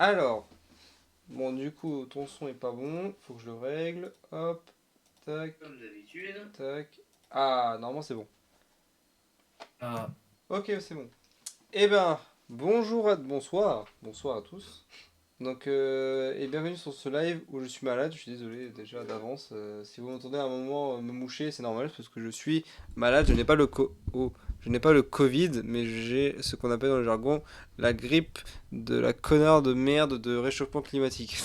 Alors, bon, du coup, ton son est pas bon. Faut que je le règle. Hop, tac, Comme d'habitude. tac. Ah, normalement, c'est bon. Ah, Ok, c'est bon. Eh ben, bonsoir. Bonsoir à tous. Donc, et bienvenue sur ce live où je suis malade. Je suis désolé déjà d'avance. Si vous m'entendez à un moment me moucher, c'est normal parce que je suis malade. Je n'ai pas je n'ai pas le Covid, mais j'ai ce qu'on appelle dans le jargon la grippe de la connard de merde de réchauffement climatique.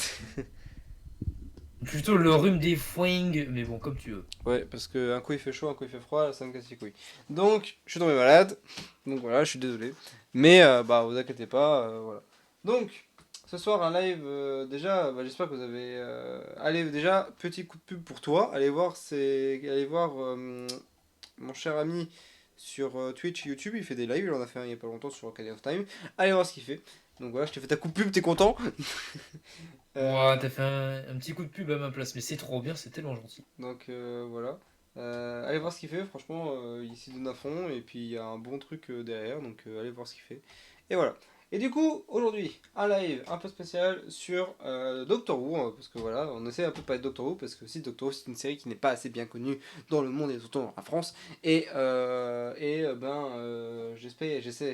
plutôt le rhume des fouingues, mais bon, comme tu veux. Ouais, parce que un coup il fait chaud, un coup il fait froid, ça me casse les couilles. Donc, je suis tombé malade. Donc voilà, je suis désolé. Mais bah, vous inquiétez pas, voilà. Donc, ce soir un live. Déjà, bah, j'espère que vous avez. Allez, déjà, petit coup de pub pour toi. Allez voir mon cher ami sur Twitch et YouTube. Il fait des lives. Il en a fait un il y a pas longtemps sur Academy of Time. Allez voir ce qu'il fait. Donc voilà, je t'ai fait ta coup de pub, t'es content? Ouah, t'as fait un petit coup de pub à ma place, mais c'est trop bien, c'est tellement gentil. Donc voilà. Allez voir ce qu'il fait, franchement, il s'y donne à fond et puis il y a un bon truc derrière, donc allez voir ce qu'il fait. Et voilà. Et du coup, aujourd'hui, un live un peu spécial sur Doctor Who, hein, parce que voilà, on essaie un peu de parler de Doctor Who, parce que aussi Doctor Who c'est une série qui n'est pas assez bien connue dans le monde et surtout en France.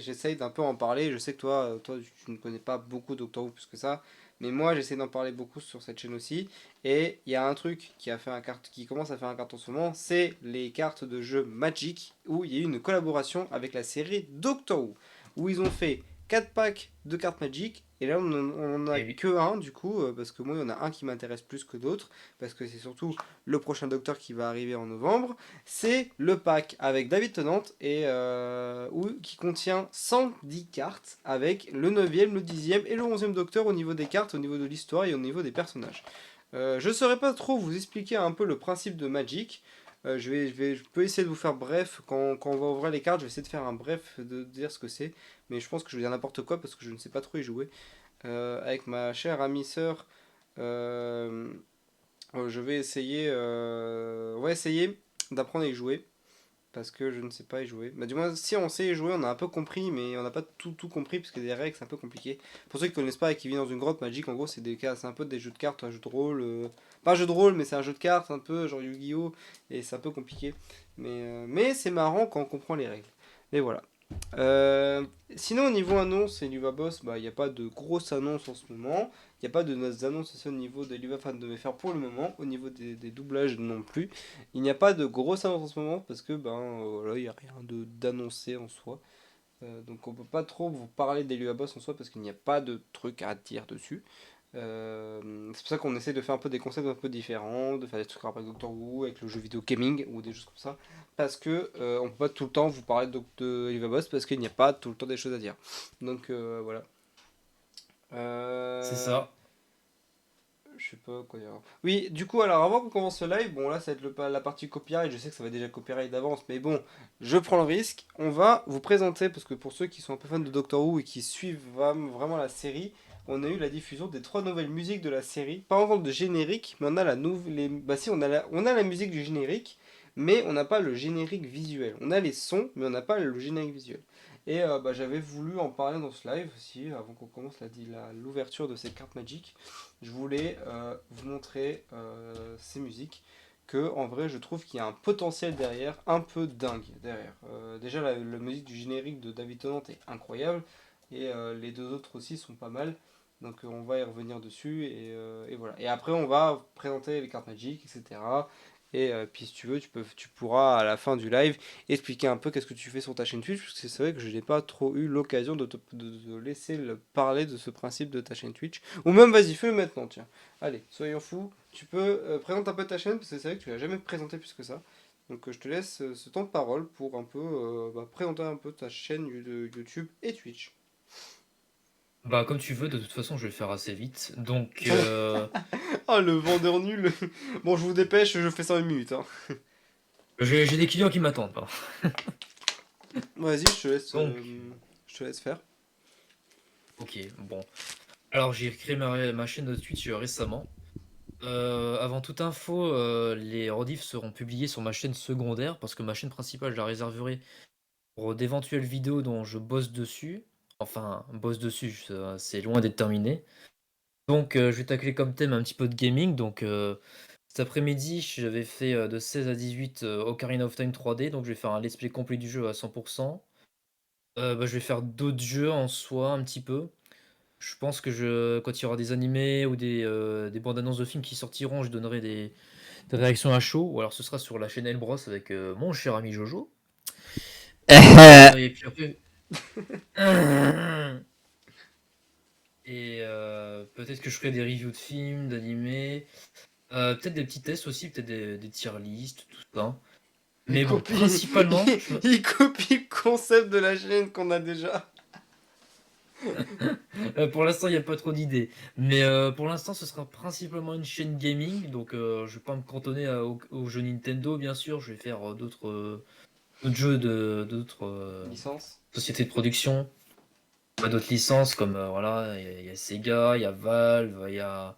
J'essaye d'un peu en parler. Je sais que toi, tu ne connais pas beaucoup Doctor Who plus que ça, mais moi j'essaie d'en parler beaucoup sur cette chaîne aussi. Et il y a un truc qui commence à faire un carton en ce moment, c'est les cartes de jeu Magic, où il y a eu une collaboration avec la série Doctor Who, où ils ont fait 4 packs de cartes Magic, et là on en a Eh oui. que un du coup, parce que moi il y en a un qui m'intéresse plus que d'autres, parce que c'est surtout le prochain Docteur qui va arriver en novembre, c'est le pack avec David Tennant, qui contient 110 cartes, avec le 9e, le 10e et le 11e Docteur au niveau des cartes, au niveau de l'histoire et au niveau des personnages. Je ne saurais pas trop vous expliquer un peu le principe de Magic. Je peux essayer de vous faire bref. Quand on va ouvrir les cartes, je vais essayer de faire un bref de dire ce que c'est. Mais je pense que je vais dire n'importe quoi parce que je ne sais pas trop y jouer. Avec ma chère amie sœur, euh, je vais essayer, on va essayer d'apprendre à y jouer parce que je ne sais pas y jouer. Bah, du moins, si on sait y jouer, on a un peu compris, mais on n'a pas tout compris parce que des règles, c'est un peu compliqué. Pour ceux qui connaissent pas et qui vivent dans une grotte magique, en gros, c'est un peu des jeux de cartes, un jeu de rôle. Pas un jeu de rôle, mais c'est un jeu de cartes, un peu genre Yu-Gi-Oh! Et c'est un peu compliqué. Mais c'est marrant quand on comprend les règles. Mais voilà. Euh, Sinon, au niveau annonce et Luva Boss, bah, il n'y a pas de grosse annonce en ce moment. Il n'y a pas de notes annonces aussi au niveau de Luva Fan de faire pour le moment. Au niveau des doublages non plus. Il n'y a pas de grosse annonce en ce moment parce que voilà, il n'y a rien d'annoncé en soi. Donc on peut pas trop vous parler d'Elua Boss en soi parce qu'il n'y a pas de truc à dire dessus. C'est pour ça qu'on essaie de faire un peu des concepts un peu différents, de faire des trucs avec Doctor Who, avec le jeu vidéo gaming ou des choses comme ça. Parce que on peut pas tout le temps vous parler de Elua Boss parce qu'il n'y a pas tout le temps des choses à dire. Donc voilà. C'est Euh, ça. je sais pas quoi dire. Oui, du coup, alors avant qu'on commence ce live, bon là ça va être la partie copyright, je sais que ça va déjà copyright d'avance, mais bon, je prends le risque. On va vous présenter, parce que pour ceux qui sont un peu fans de Doctor Who et qui suivent vraiment la série, on a eu la diffusion des 3 nouvelles musiques de la série. Pas encore de générique, mais on a la nouvelle. Bah si, on a la musique du générique, mais on n'a pas le générique visuel. On a les sons, mais on n'a pas le générique visuel. Et bah, j'avais voulu en parler dans ce live aussi, avant qu'on commence l'ouverture de cette carte Magic. Je voulais vous montrer ces musiques que en vrai je trouve qu'il y a un potentiel derrière, un peu dingue derrière. Déjà la musique du générique de David Tennant est incroyable et les deux autres aussi sont pas mal. Donc on va y revenir dessus et voilà. Et après on va présenter les cartes Magic, etc. Et puis si tu veux, tu pourras à la fin du live expliquer un peu qu'est-ce que tu fais sur ta chaîne Twitch, parce que c'est vrai que je n'ai pas trop eu l'occasion de laisser parler de ce principe de ta chaîne Twitch. Ou même, vas-y, fais-le maintenant, tiens. Allez, soyons fous. Tu peux présenter un peu ta chaîne, parce que c'est vrai que tu l'as jamais présenté plus que ça. Donc je te laisse ce temps de parole pour un peu présenter un peu ta chaîne de YouTube et Twitch. Bah, comme tu veux, de toute façon, je vais le faire assez vite. Donc, Ah, le vendeur nul. Bon, je vous dépêche, je fais ça en une minute, hein. j'ai des clients qui m'attendent, hein. Vas-y, Donc, je te laisse faire. ok, bon. Alors, j'ai créé ma chaîne de Twitch récemment. Avant toute info, les rediffs seront publiés sur ma chaîne secondaire parce que ma chaîne principale, je la réserverai pour d'éventuelles vidéos dont je bosse dessus. Enfin, bosse dessus, c'est loin d'être terminé. Donc, je vais tacler comme thème un petit peu de gaming. Donc, cet après-midi, j'avais fait de 16 à 18 Ocarina of Time 3D. Donc, je vais faire un let's play complet du jeu à 100%. Bah, je vais faire d'autres jeux en soi, un petit peu. Je pense que quand il y aura des animés ou des bandes annonces de films qui sortiront, je donnerai des réactions à chaud. Ou alors ce sera sur la chaîne Elbros avec mon cher ami Jojo. Et puis après. Et peut-être que je ferai des reviews de films, d'animés. Peut-être des petits tests aussi, peut-être des tier lists, tout ça. Il Mais bon, copie, principalement, il copie le concept de la chaîne qu'on a déjà. pour l'instant, il n'y a pas trop d'idées. Mais pour l'instant, ce sera principalement une chaîne gaming. Donc, je vais pas me cantonner aux jeux Nintendo, bien sûr. Je vais faire d'autres jeux d'autres Licence. sociétés de production. D'autres licences comme voilà, il y a Sega, il y a Valve, il y a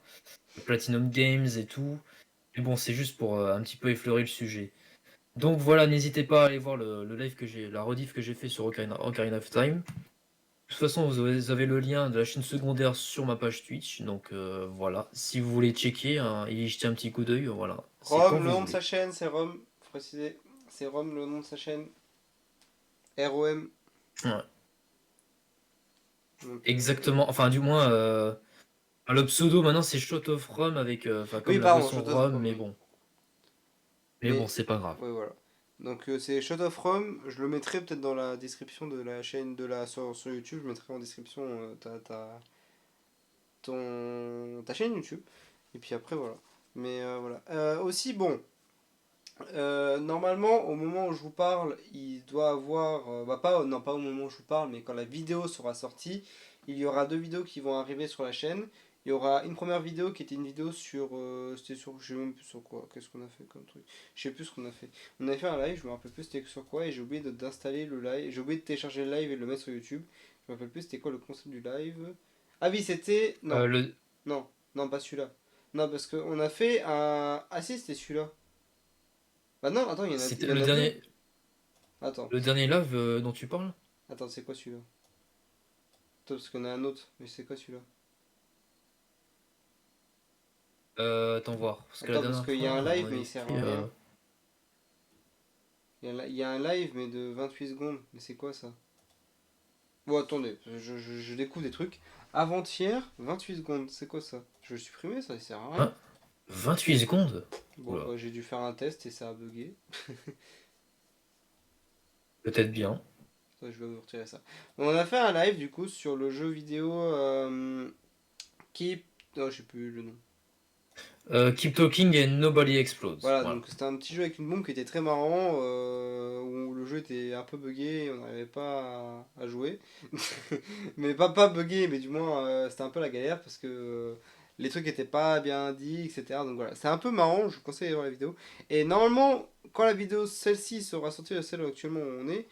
Platinum Games et tout. Mais bon, c'est juste pour un petit peu effleurer le sujet. Donc voilà, n'hésitez pas à aller voir le live la rediff que j'ai fait sur Ocarina of Time. De toute façon, vous avez le lien de la chaîne secondaire sur ma page Twitch. Donc voilà, si vous voulez checker et y jeter un petit coup d'œil, voilà, c'est quand Rome, le vous nom de sa voulez. chaîne, c'est Rome. Faut préciser. C'est Rome, le nom de sa chaîne. ROM. Ouais, Donc, exactement. Enfin, du moins, le pseudo maintenant c'est Shot of Rome avec, enfin oui, comme la pardon, boisson Shot of Rome, Rome, mais oui. bon, Mais, c'est pas grave. ouais, voilà. Donc, c'est Shot of Rome. Je le mettrai peut-être dans la description de la chaîne sur YouTube. Je mettrai en description ta chaîne YouTube. Et puis après, voilà. Mais voilà. Aussi, bon. Normalement, au moment où je vous parle, il doit avoir, bah pas, non pas au moment où je vous parle, mais quand la vidéo sera sortie, il y aura deux vidéos qui vont arriver sur la chaîne. Il y aura une première vidéo qui était une vidéo sur, c'était sur, je sais même plus sur quoi, qu'est-ce qu'on a fait comme truc, je sais plus ce qu'on a fait. On avait fait un live, je me rappelle plus c'était sur quoi et j'ai oublié d'installer le live, j'ai oublié de télécharger le live et de le mettre sur YouTube. Je me rappelle plus c'était quoi le concept du live. Ah oui, c'était, non, Le, non, non pas celui-là. Non parce qu'on a fait un, ah si c'était celui-là. Bah non, attends, il c'était y en le a deux. dernier, Attends, le dernier live dont tu parles? attends, c'est quoi celui-là? Attends, parce qu'on a un autre, mais c'est quoi celui-là? Attends voir, parce que la Attends, parce dernière qu'il y a un fois, on live, mais avait il sert fait. à rien. Il y a un live, mais de 28 secondes. Mais c'est quoi ça? Bon, attendez, je découvre des trucs. Avant-hier, 28 secondes, c'est quoi ça? Je vais le supprimer, ça, il sert à rien. Hein, 28 secondes? Bon, Oula, bah, j'ai dû faire un test et ça a bugué. peut-être bien. Ça, je vais vous retirer ça. On a fait un live, du coup, sur le jeu vidéo qui. Oh, je sais plus le nom. Keep Talking and Nobody Explodes. Voilà, Voilà. donc c'était un petit jeu avec une bombe qui était très marrant, où le jeu était un peu buggé et on n'arrivait pas à jouer. Mais pas buggé, mais du moins c'était un peu la galère parce que les trucs étaient pas bien dits, etc. Donc voilà, c'est un peu marrant, je vous conseille de voir la vidéo. Et normalement, quand la vidéo, celle-ci sera sortie, celle où actuellement on est,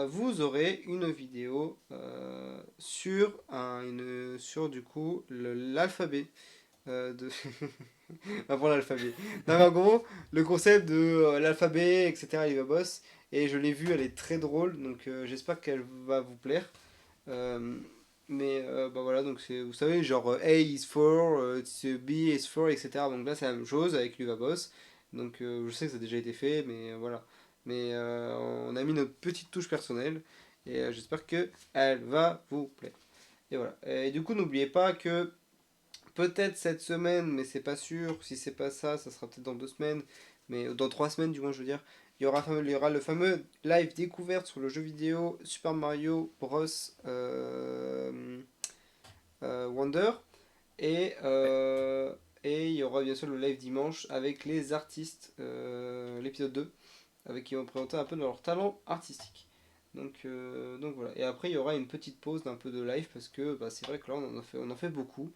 vous aurez une vidéo sur du coup l'alphabet de avant l'alphabet. Non, mais en gros, le concept de l'alphabet, etc., il va boss. Et je l'ai vue, elle est très drôle, donc j'espère qu'elle va vous plaire. Euh, mais bah voilà, donc c'est, vous savez, genre A is for, B is for, etc. Donc là, c'est la même chose avec l'Uva Boss. Donc je sais que ça a déjà été fait, mais voilà. Mais on a mis notre petite touche personnelle. Et j'espère que elle va vous plaire. Et voilà. Et du coup, n'oubliez pas que peut-être cette semaine, mais c'est pas sûr. Si c'est pas ça, ça sera peut-être dans 2 semaines, mais dans 3 semaines du moins, je veux dire. Il y aura le fameux live découverte sur le jeu vidéo Super Mario Bros. Wonder. Et, et il y aura bien sûr le live dimanche avec les artistes, l'épisode 2 avec qui vont présenter un peu de leur talent artistique. Donc voilà. Et après, il y aura une petite pause d'un peu de live parce que bah, c'est vrai que là, on en fait beaucoup.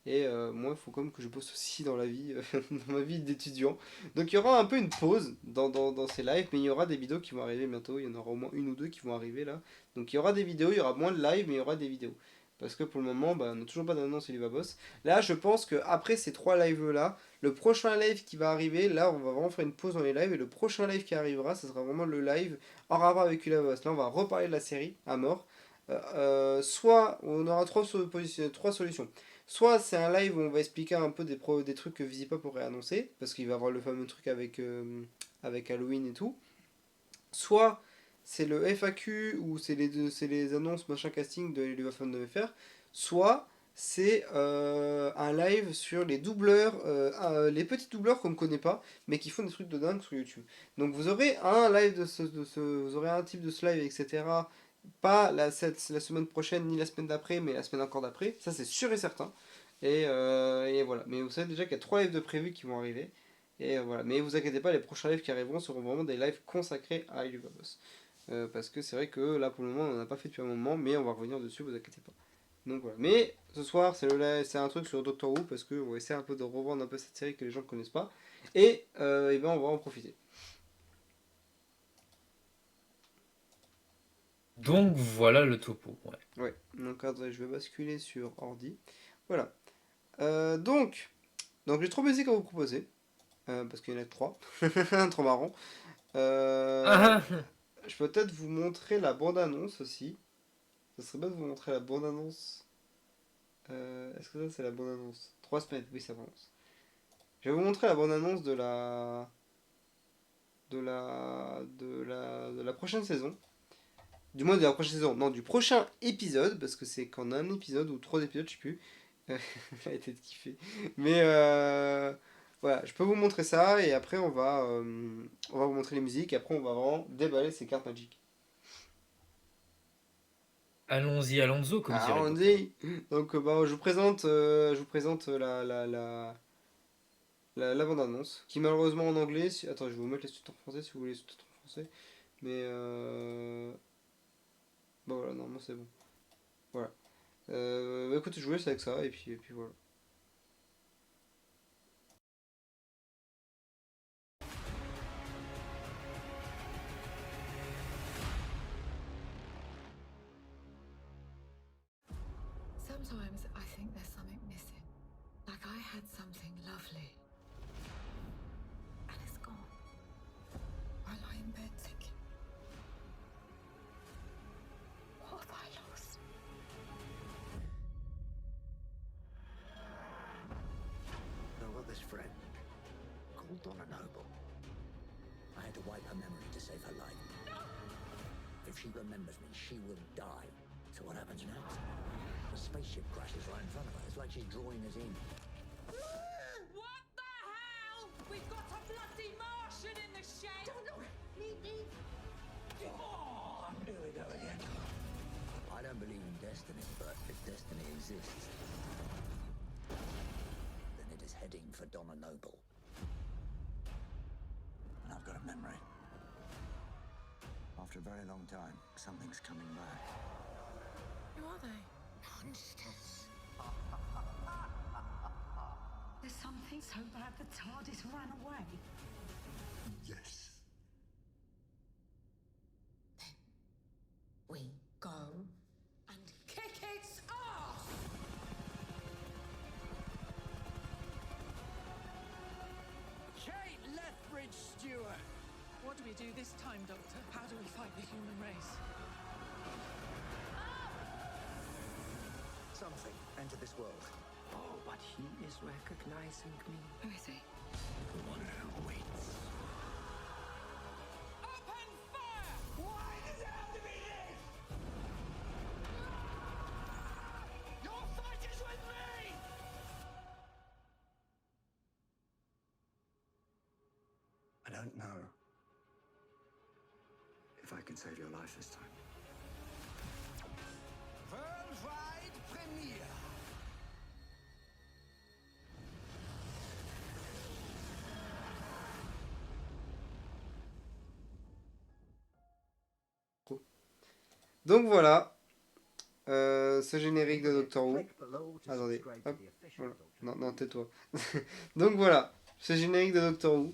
Et moi, il faut quand même que je bosse aussi dans la vie, dans ma vie d'étudiant. Donc il y aura un peu une pause dans ces lives, mais il y aura des vidéos qui vont arriver bientôt. Il y en aura au moins une ou deux qui vont arriver là. Donc il y aura des vidéos, il y aura moins de live, mais il y aura des vidéos. Parce que pour le moment, bah, on n'a toujours pas d'annonce Oliva Boss. Là, je pense que après ces trois lives là, le prochain live qui va arriver, là, on va vraiment faire une pause dans les lives. Et le prochain live qui arrivera, ce sera vraiment le live en rapport avec Oliva Boss. Là, on va reparler de la série à mort. Soit on aura trois solutions. Soit c'est un live où on va expliquer un peu des trucs que Visipop aurait annoncé, parce qu'il va avoir le fameux truc avec Halloween et tout. Soit c'est le FAQ où c'est les annonces machin casting de l'UEFA de faire. Soit c'est un live sur les doubleurs, les petits doubleurs qu'on ne connaît pas, mais qui font des trucs de dingue sur YouTube. Donc vous aurez un live vous aurez un type de ce live, etc. Pas la semaine prochaine ni la semaine d'après, mais la semaine encore d'après. Ça c'est sûr et certain. Et voilà. Mais vous savez déjà qu'il y a 3 lives de prévus qui vont arriver. Et voilà. Mais vous inquiétez pas, les prochains lives qui arriveront seront vraiment des lives consacrés à Illuva Boss. Parce que c'est vrai que là pour le moment on n'en a pas fait depuis un moment, mais on va revenir dessus, vous inquiétez pas. Donc voilà. Mais ce soir c'est un truc sur Doctor Who parce qu'on va essayer un peu de revendre un peu cette série que les gens ne connaissent pas. Et ben on va en profiter. Donc voilà le topo. Ouais. Ouais. Donc attendez, je vais basculer sur ordi. Voilà. Donc j'ai 3 musiques à vous proposer. Parce qu'il y en a que 3. Trop marrant. Euh, Ah, ah. je peux peut-être vous montrer la bande-annonce aussi. Ça serait bien de vous montrer la bande-annonce. Est-ce que ça c'est la bande-annonce? 3 semaines, oui ça avance. Je vais vous montrer la bande-annonce de la prochaine saison. Du moins de la prochaine saison. Non, du prochain épisode, parce que c'est qu'en un épisode ou 3 épisodes, je sais plus. La tête qui fait. Mais voilà, je peux vous montrer ça et après on va vous montrer les musiques et après on va vraiment déballer ces cartes Magic. Allons-y, Alonso, comme Ah, dirait le on docteur. dit. Donc bah, je vous présente la bande-annonce, qui malheureusement en anglais. Attends, je vais vous mettre les sous-titres en français si vous voulez les sous-titres en français. Mais bah voilà, normalement c'est bon. Voilà. Bah, écoute, je vous laisse avec ça et puis voilà. Sometimes I think there's something missing. Like I had something lovely. And it's gone. I lie in bed thinking, what have I lost? I've got this friend called Donna Noble. I had to wipe her memory to save her life. If she remembers me, she will die. So what happens next? The spaceship crashes right in front of her. It's like she's drawing us in. What the hell? We've got a bloody Martian in the shed! Don't look! Oh, here we go again. I don't believe in destiny, but if destiny exists, then it is heading for Donna Noble. And I've got a memory. After a very long time, something's coming back. Who are they? Monsters. There's something so bad the TARDIS ran away. Yes. We go and kick its ass! Kate Lethbridge Stewart! What do we do this time, Doctor? How do we fight the human race? Something entered this world. Oh, but he is recognizing me. Who is he? The one who waits. Open fire! Why does it have to be this? Your fight is with me! I don't know if I can save your life this time. Worldwide premiere! Donc voilà, ce générique de Doctor Who. Click below to Attendez, subscribe hop, to the official voilà. Doctor Non, Who. non, tais-toi. Donc voilà, ce générique de Doctor Who.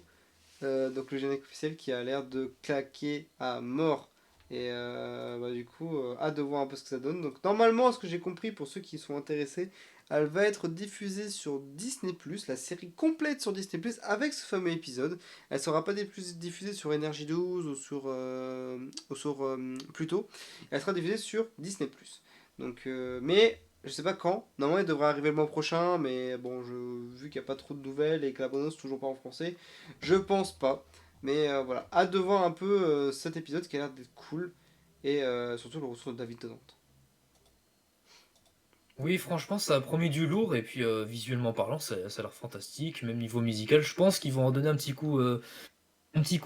Donc le générique officiel qui a l'air de claquer à mort. Et bah, du coup, hâte de voir un peu ce que ça donne. Donc normalement, ce que j'ai compris pour ceux qui sont intéressés, elle va être diffusée sur Disney+, la série complète sur Disney+, avec ce fameux épisode. Elle ne sera pas diffusée sur Energy 12 ou sur Pluto. Elle sera diffusée sur Disney+. Donc, mais Je sais pas quand. Normalement, il devrait arriver le mois prochain, mais bon, vu qu'il n'y a pas trop de nouvelles et que la bande-annonce toujours pas en français, je pense pas. Mais voilà, hâte de voir un peu cet épisode qui a l'air d'être cool et surtout le retour de David Tennant. Oui, franchement, ça a promis du lourd, et puis visuellement parlant, ça a l'air fantastique, même niveau musical. Je pense qu'ils vont en donner un petit coup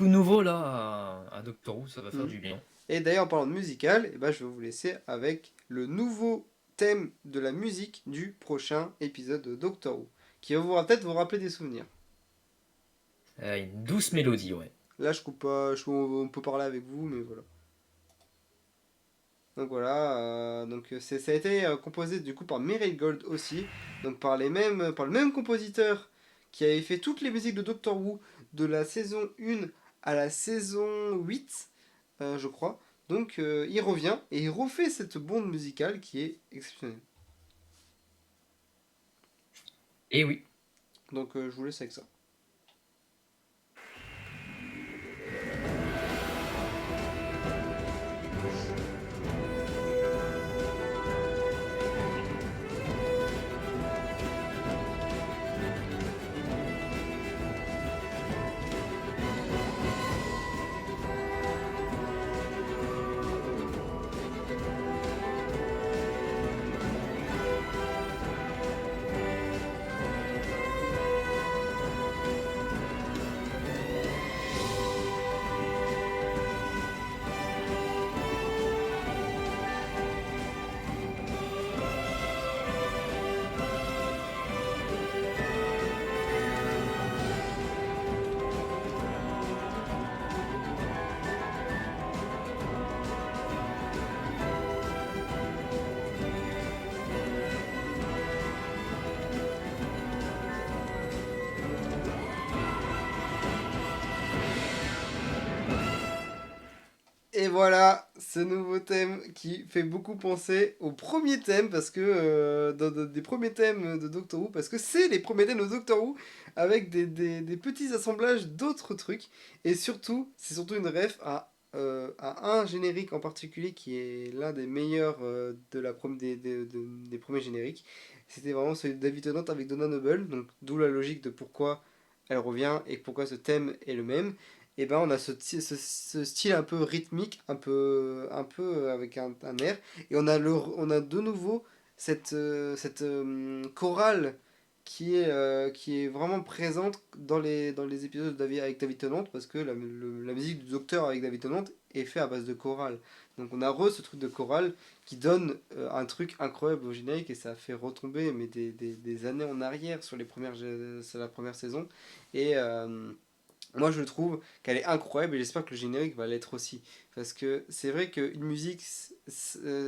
nouveau là à Doctor Who, ça va faire Mhm. du bien. Et d'ailleurs, en parlant de musical, eh ben, je vais vous laisser avec le nouveau thème de la musique du prochain épisode de Doctor Who, qui va peut-être vous rappeler des souvenirs. Une douce mélodie, ouais. Là, je coupe pas, on peut parler avec vous, mais voilà. Donc voilà, ça a été composé du coup par Mary Gold aussi, donc par le même compositeur qui avait fait toutes les musiques de Doctor Who de la saison 1 à la saison 8, je crois. Donc il revient et il refait cette bande musicale qui est exceptionnelle. Et oui. Donc je vous laisse avec ça. Et voilà, ce nouveau thème qui fait beaucoup penser au premier thème, parce que des premiers thèmes de Doctor Who, parce que c'est les premiers thèmes de Doctor Who, avec des petits assemblages d'autres trucs, et surtout, c'est surtout une ref à un générique en particulier qui est l'un des meilleurs des premiers génériques. C'était vraiment celui de David Tennant avec Donna Noble, donc d'où la logique de pourquoi elle revient et pourquoi ce thème est le même. Et ben on a ce style un peu rythmique, un peu avec un air, et on a de nouveau cette chorale qui est vraiment présente dans les épisodes avec David Tennant, parce que la musique du Docteur avec David Tennant est faite à base de chorale. Donc on a ce truc de chorale qui donne un truc incroyable au générique, et ça a fait retomber mais des années en arrière sur la première saison. Et moi je trouve qu'elle est incroyable, et j'espère que le générique va l'être aussi. Parce que c'est vrai qu'une musique,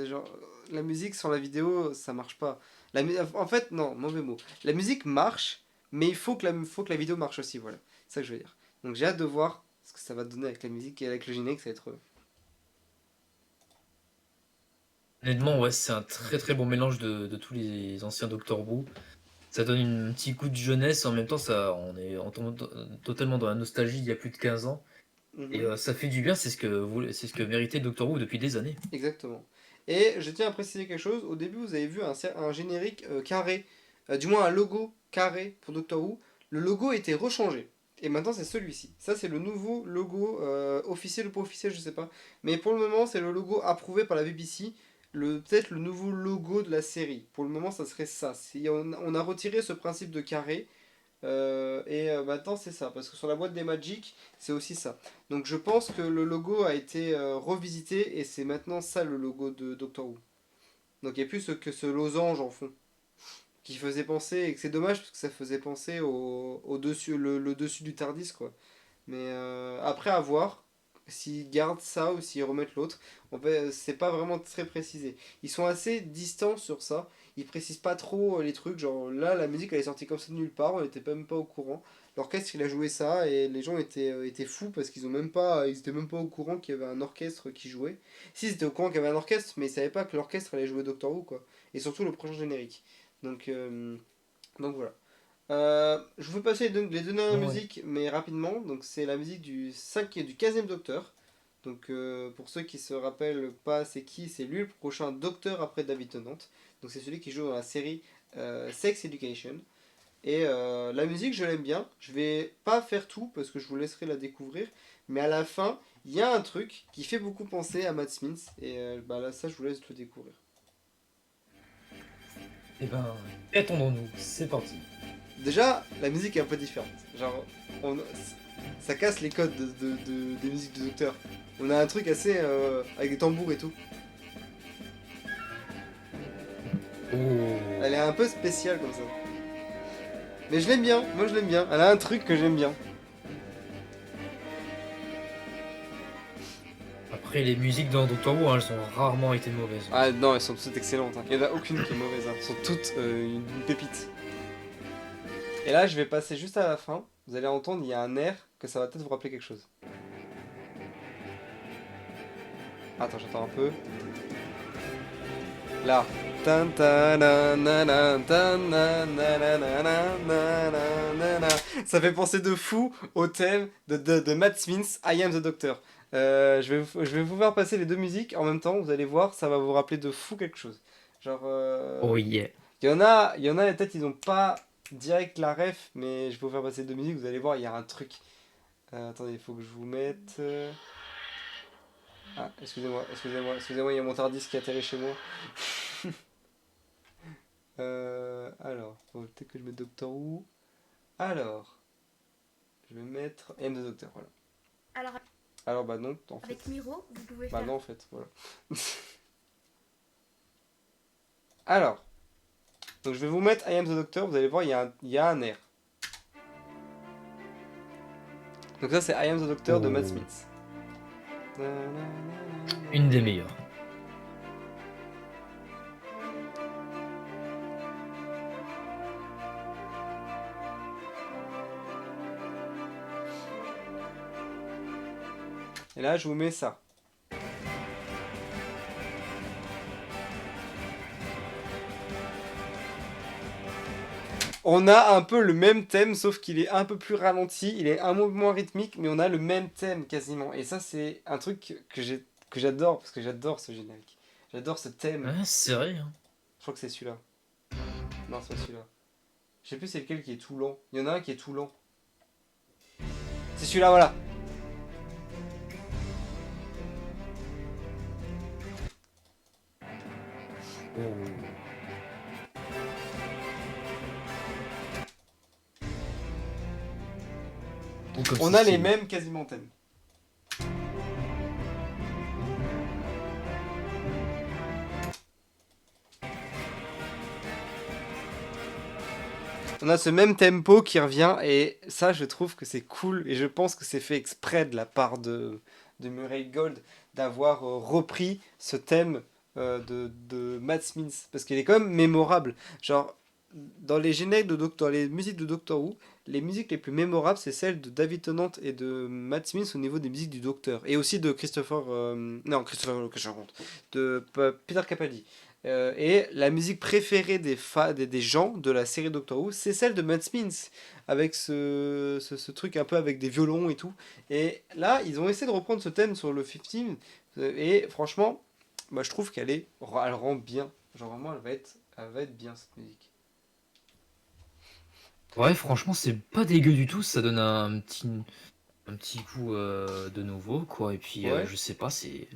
genre, la musique sans la vidéo, ça marche pas. En fait, non, mauvais mot. La musique marche, mais faut que la vidéo marche aussi, voilà. C'est ça que je veux dire. Donc j'ai hâte de voir ce que ça va donner avec la musique et avec le générique, ça va être. Honnêtement, ouais, c'est un très très bon mélange de tous les anciens Doctor Who. Ça donne un petit coup de jeunesse, en même temps, on tombe totalement dans la nostalgie d'il y a plus de 15 ans. Et Mhm. ça fait du bien, c'est ce que méritait Doctor Who depuis des années. Exactement. Et je tiens à préciser quelque chose. Au début, vous avez vu un générique carré, du moins un logo carré pour Doctor Who. Le logo était rechangé. Et maintenant, c'est celui-ci. Ça, c'est le nouveau logo officiel ou pas officiel, je sais pas. Mais pour le moment, c'est le logo approuvé par la BBC. Peut-être le nouveau logo de la série. Pour le moment, ça serait ça. On a retiré ce principe de carré. Maintenant c'est ça, parce que sur la boîte des Magic, c'est aussi ça. Donc je pense que le logo a été revisité, et c'est maintenant ça le logo de Doctor Who. Donc il n'y a plus que ce losange en fond, qui faisait penser, et que c'est dommage parce que ça faisait penser au dessus, le dessus du Tardis quoi. Mais après à voir s'ils gardent ça ou s'ils remettent l'autre. En fait, c'est pas vraiment très précisé. Ils sont assez distants sur ça. Ils précisent pas trop les trucs. Genre là, la musique elle est sortie comme ça de nulle part. On n'était même pas au courant. L'orchestre il a joué ça et les gens étaient fous parce ils étaient même pas au courant qu'il y avait un orchestre qui jouait. Si, ils étaient au courant qu'il y avait un orchestre, mais ils savaient pas que l'orchestre allait jouer Doctor Who quoi. Et surtout le prochain générique. Donc, euh, donc voilà. Je vous passer les deux dernières Ouais. musiques, mais rapidement. Donc c'est la musique du 15e Docteur. Donc pour ceux qui se rappellent pas c'est qui, c'est lui le prochain docteur après David Tennant. Donc c'est celui qui joue dans la série Sex Education. Et la musique je l'aime bien. Je vais pas faire tout parce que je vous laisserai la découvrir. Mais à la fin, il y a un truc qui fait beaucoup penser à Matt Smith. Et bah là ça je vous laisse le découvrir. Eh ben, attendons-nous, c'est parti. Déjà, la musique est un peu différente. Genre, on- ça casse les codes des musiques de Docteur. On a un truc assez avec des tambours et tout. Oh. Elle est un peu spéciale comme ça. Mais je l'aime bien, moi je l'aime bien. Elle a un truc que j'aime bien. Après, les musiques dans Doctor Who, hein, elles ont rarement été mauvaises. Ah non, elles sont toutes excellentes. Hein. Il n'y en a aucune qui est mauvaise. Hein. Elles sont toutes une pépite. Et là, je vais passer juste à la fin. Vous allez entendre, il y a un air que ça va peut-être vous rappeler quelque chose. Attends, j'attends un peu. Là. Tan, ta, na, na, na, tan, na, na, na, na, na, na, na, na. Ça fait penser de fou au thème de Matt Smith, I Am the Doctor. Je vais vous faire passer les deux musiques en même temps, vous allez voir, ça va vous rappeler de fou quelque chose. Genre, Oh yeah. il y en a peut-être ils ont pas direct la ref, mais je vais vous faire passer deux musiques, vous allez voir, il y a un truc. Attendez, il faut que je vous mette. Ah, excusez-moi, il y a mon Tardis qui atterrit chez moi. Alors, faut peut-être que je mette Doctor Who. Alors, je vais mettre M de Docteur, voilà. Alors, Alors, bah non, en fait. avec Miro, vous pouvez Bah faire. non, en fait, voilà. Alors, donc je vais vous mettre I Am the Doctor, vous allez voir, il y a un air. Donc ça, c'est I Am the Doctor de Matt Smith. Une des meilleures. Et là, je vous mets ça. On a un peu le même thème, sauf qu'il est un peu plus ralenti, il est un peu moins rythmique, mais on a le même thème quasiment. Et ça, c'est un truc que j'adore, parce que j'adore ce générique. J'adore ce thème. Ouais, c'est vrai. Hein. Je crois que c'est celui-là. Non, c'est pas celui-là. Je sais plus c'est lequel qui est tout lent. Il y en a un qui est tout lent. C'est celui-là, voilà. Ou comme On c'est a les stylé. mêmes quasiment thèmes. On a ce même tempo qui revient et ça je trouve que c'est cool et je pense que c'est fait exprès de la part de Murray Gold d'avoir repris ce thème de Matt Smith parce qu'il est quand même mémorable. Genre dans les génériques dans les musiques de Doctor Who, les musiques les plus mémorables c'est celles de David Tennant et de Matt Smith au niveau des musiques du Docteur et aussi de Christopher de Peter Capaldi. Et la musique préférée des gens de la série Doctor Who, c'est celle de Matt Smith, avec ce truc un peu avec des violons et tout. Et là, ils ont essayé de reprendre ce thème sur le 15, et franchement, bah, je trouve elle rend bien. Genre vraiment, elle va être bien cette musique. Ouais, franchement, c'est pas dégueu du tout. Ça donne un petit coup de nouveau, quoi. Et puis, Ouais. je sais pas, c'est.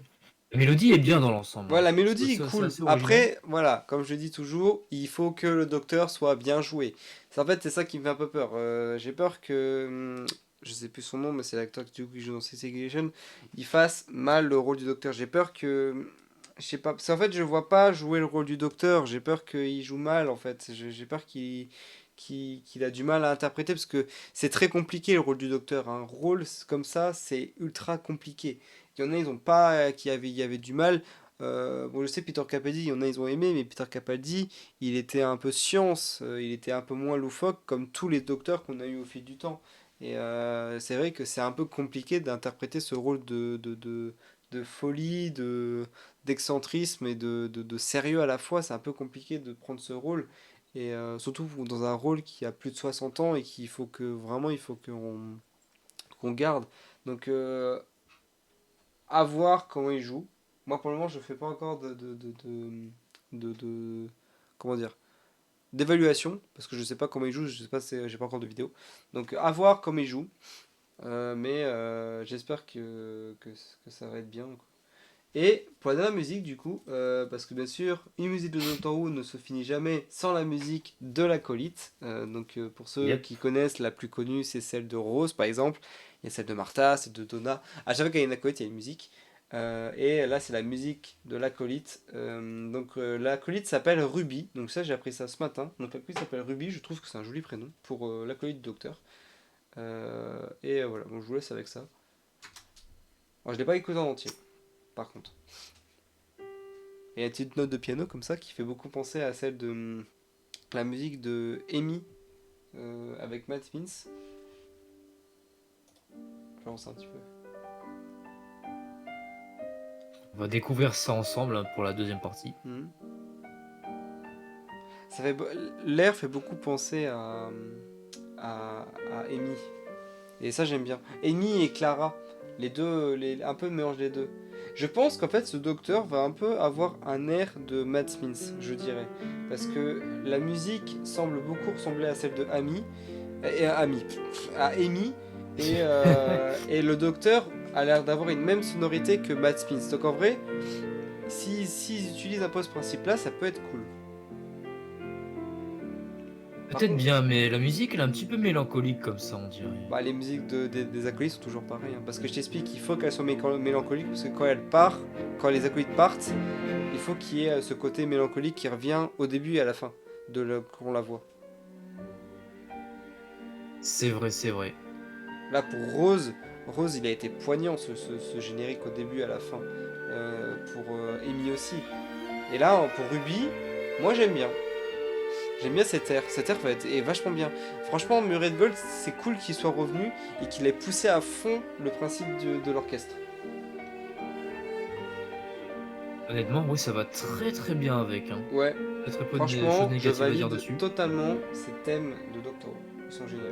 La mélodie est bien dans l'ensemble. Ouais, Hein. la mélodie est C'est cool. assez original. Après, voilà, comme je dis toujours, il faut que le docteur soit bien joué. En fait, c'est ça qui me fait un peu peur. J'ai peur que, je sais plus son nom, mais c'est l'acteur qui joue dans Sex Education, il fasse mal le rôle du docteur. J'ai peur que, je sais pas, parce qu'en fait, je vois pas jouer le rôle du docteur. J'ai peur qu'il joue mal, en fait. J'ai peur qu'il a du mal à interpréter, parce que c'est très compliqué le rôle du docteur. Un rôle comme ça, c'est ultra compliqué. Il y en a, ils ont pas, il y avait du mal. Bon, je sais, Peter Capaldi, il y en a, ils ont aimé, mais Peter Capaldi, il était un peu science, il était un peu moins loufoque, comme tous les docteurs qu'on a eu au fil du temps. Et c'est vrai que c'est un peu compliqué d'interpréter ce rôle de folie, d'excentrisme et de sérieux à la fois. C'est un peu compliqué de prendre ce rôle. Et surtout dans un rôle qui a plus de 60 ans et qu'il faut que vraiment, il faut qu'on garde. Donc, à voir comment il joue. Moi, pour le moment, je fais pas encore comment dire, d'évaluation, parce que je sais pas comment il joue, je sais pas, j'ai pas encore de vidéo. Donc, à voir comment il joue. Mais j'espère que ça va être bien, quoi. Et pour la dernière musique, du coup, parce que bien sûr, une musique de Doctor Who ne se finit jamais sans la musique de l'acolyte. Pour ceux Yep. qui connaissent, la plus connue, c'est celle de Rose, par exemple. Il y a celle de Martha, celle de Donna. À chaque fois qu'il y a une acolyte, il y a une musique. Et là, c'est la musique de l'acolyte. L'acolyte s'appelle Ruby. Donc ça, j'ai appris ça ce matin. Donc l'acolyte s'appelle Ruby. Je trouve que c'est un joli prénom pour l'acolyte Docteur. Voilà, bon, je vous laisse avec ça. Alors, je l'ai pas écouté en entier, par contre. Et il y a une petite note de piano comme ça qui fait beaucoup penser à celle de la musique de Amy avec Matt Smith. Je lance un petit peu. On va découvrir ça ensemble hein, pour la deuxième partie. Mhm. L'air fait beaucoup penser à Amy. Et ça, j'aime bien. Amy et Clara, les deux, un peu le mélange des deux. Je pense qu'en fait, ce docteur va un peu avoir un air de Matt Smith, je dirais. Parce que la musique semble beaucoup ressembler à celle de Amy. À Amy. Et le docteur a l'air d'avoir une même sonorité que Matt Smith. Donc en vrai, s'ils utilisent un peu ce principe-là, ça peut être cool. Par Peut-être contre, bien, mais la musique elle est un petit peu mélancolique comme ça, on dirait. bah, les musiques des acolytes sont toujours pareilles. Hein, parce que je t'explique qu'il faut qu'elles soient mélancoliques. Parce que quand elles partent, quand les acolytes partent, il faut qu'il y ait ce côté mélancolique qui revient au début et à la fin qu'on la voit. C'est vrai, c'est vrai. Là pour Rose, il a été poignant ce générique au début et à la fin. Pour Amy aussi. Et là, pour Ruby, moi j'aime bien. J'aime bien cet air. Cet air est vachement bien. Franchement, Murray Gold, c'est cool qu'il soit revenu et qu'il ait poussé à fond le principe de l'orchestre. Honnêtement, oui, ça va très très bien avec. Hein. Ouais, Il y a très peu de choses franchement, je négatives à dire valide dessus. totalement ces thèmes de Doctor Who. Ils sont géniaux.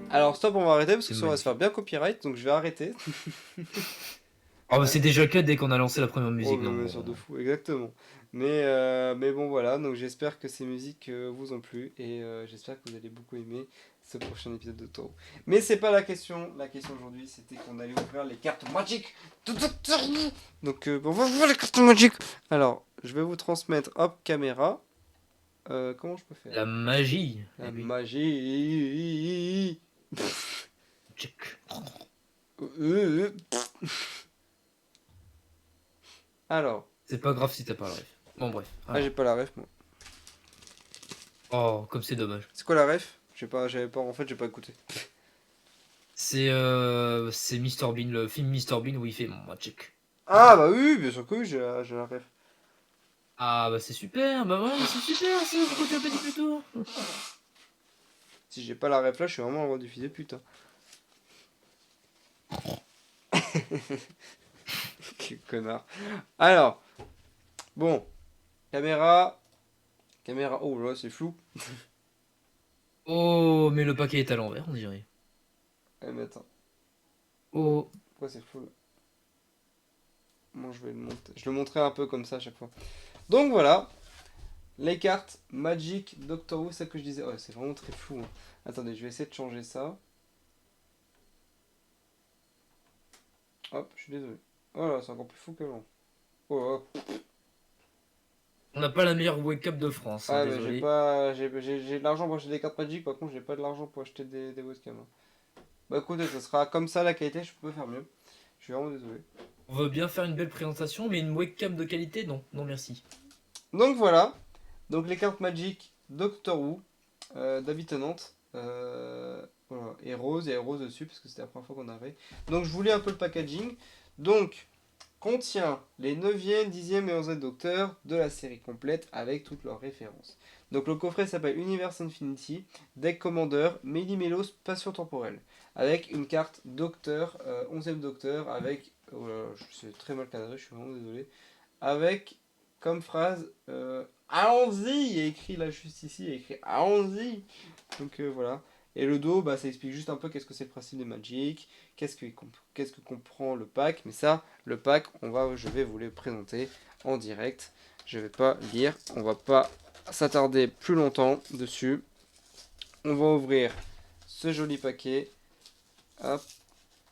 Alors stop, on va arrêter parce que C'est ça on va se faire magnifique. bien copyright, donc je vais arrêter. Ah bah c'est déjà le cas dès qu'on a lancé la première Oh, musique, mais donc bien bon. sûr de fou, exactement. Mais bon voilà, donc j'espère que ces musiques vous ont plu et j'espère que vous allez beaucoup aimer ce prochain épisode de Doctor Who. Mais c'est pas la question. La question aujourd'hui c'était qu'on allait ouvrir les cartes magiques de Doctor Who. Donc on va ouvrir les cartes magiques. Alors, je vais vous transmettre, hop, caméra. Comment je peux faire? La magie. La Eh oui. magie. Check. Euh. Alors, C'est pas grave si t'as pas le ref. Bon bref. ah j'ai pas la ref moi. Oh, comme c'est dommage. C'est quoi la ref? En fait j'ai pas écouté. C'est Mr Bean, le film Mr Bean où il fait mon check. Ah bah oui, bien sûr que oui, j'ai la ref. Ah bah c'est super, bah voilà, c'est super, c'est pourquoi tu l'as pas dit plus tôt. Si j'ai pas la ref là, je suis vraiment un rediffusé, putain. Quel connard. Alors, bon. Caméra. Caméra. Oh là, c'est flou. Oh, mais le paquet est à l'envers, on dirait. Mais attends, Oh, pourquoi c'est flou là? Moi je vais le monter. Je le montrerai un peu comme ça à chaque fois. Donc voilà. Les cartes Magic Doctor Who, c'est ça que je disais. Oh, c'est vraiment très flou. Hein. Attendez, je vais essayer de changer ça. Hop, je suis désolé. Oh là, c'est encore plus fou qu'avant. Oh, hop. on n'a pas la meilleure wake-up de France, hein, Ah, mais j'ai désolé. pas. J'ai de l'argent pour acheter des cartes Magic, par contre, j'ai pas de l'argent pour acheter des webcams. Hein. Bah écoutez, ça sera comme ça la qualité, je peux faire mieux. Je suis vraiment désolé. On veut bien faire une belle présentation, mais une webcam de qualité, non, non merci. Donc voilà. Donc les cartes Magic Doctor Who, David Tennant. Voilà. Et Rose, il y a Rose dessus parce que c'était la première fois qu'on avait. Donc je voulais un peu le packaging. Donc contient les 9e, 10e et 11e docteurs de la série complète avec toutes leurs références. Donc le coffret s'appelle Universe Infinity, Deck Commander, Méli-Mélo Passion Temporelle. Avec une carte docteur, 11e docteur, avec. Oh là là, c'est très mal cadré, je suis vraiment désolé. Avec comme phrase allons-y, il y a écrit là juste ici, il y a écrit allons-y. Donc voilà. Et le dos, bah, ça explique juste un peu qu'est-ce que c'est le principe des Magic, qu'est-ce que comprend le pack. Mais ça, le pack, je vais vous le présenter en direct. Je vais pas lire, on va pas s'attarder plus longtemps dessus. On va ouvrir ce joli paquet. Hop.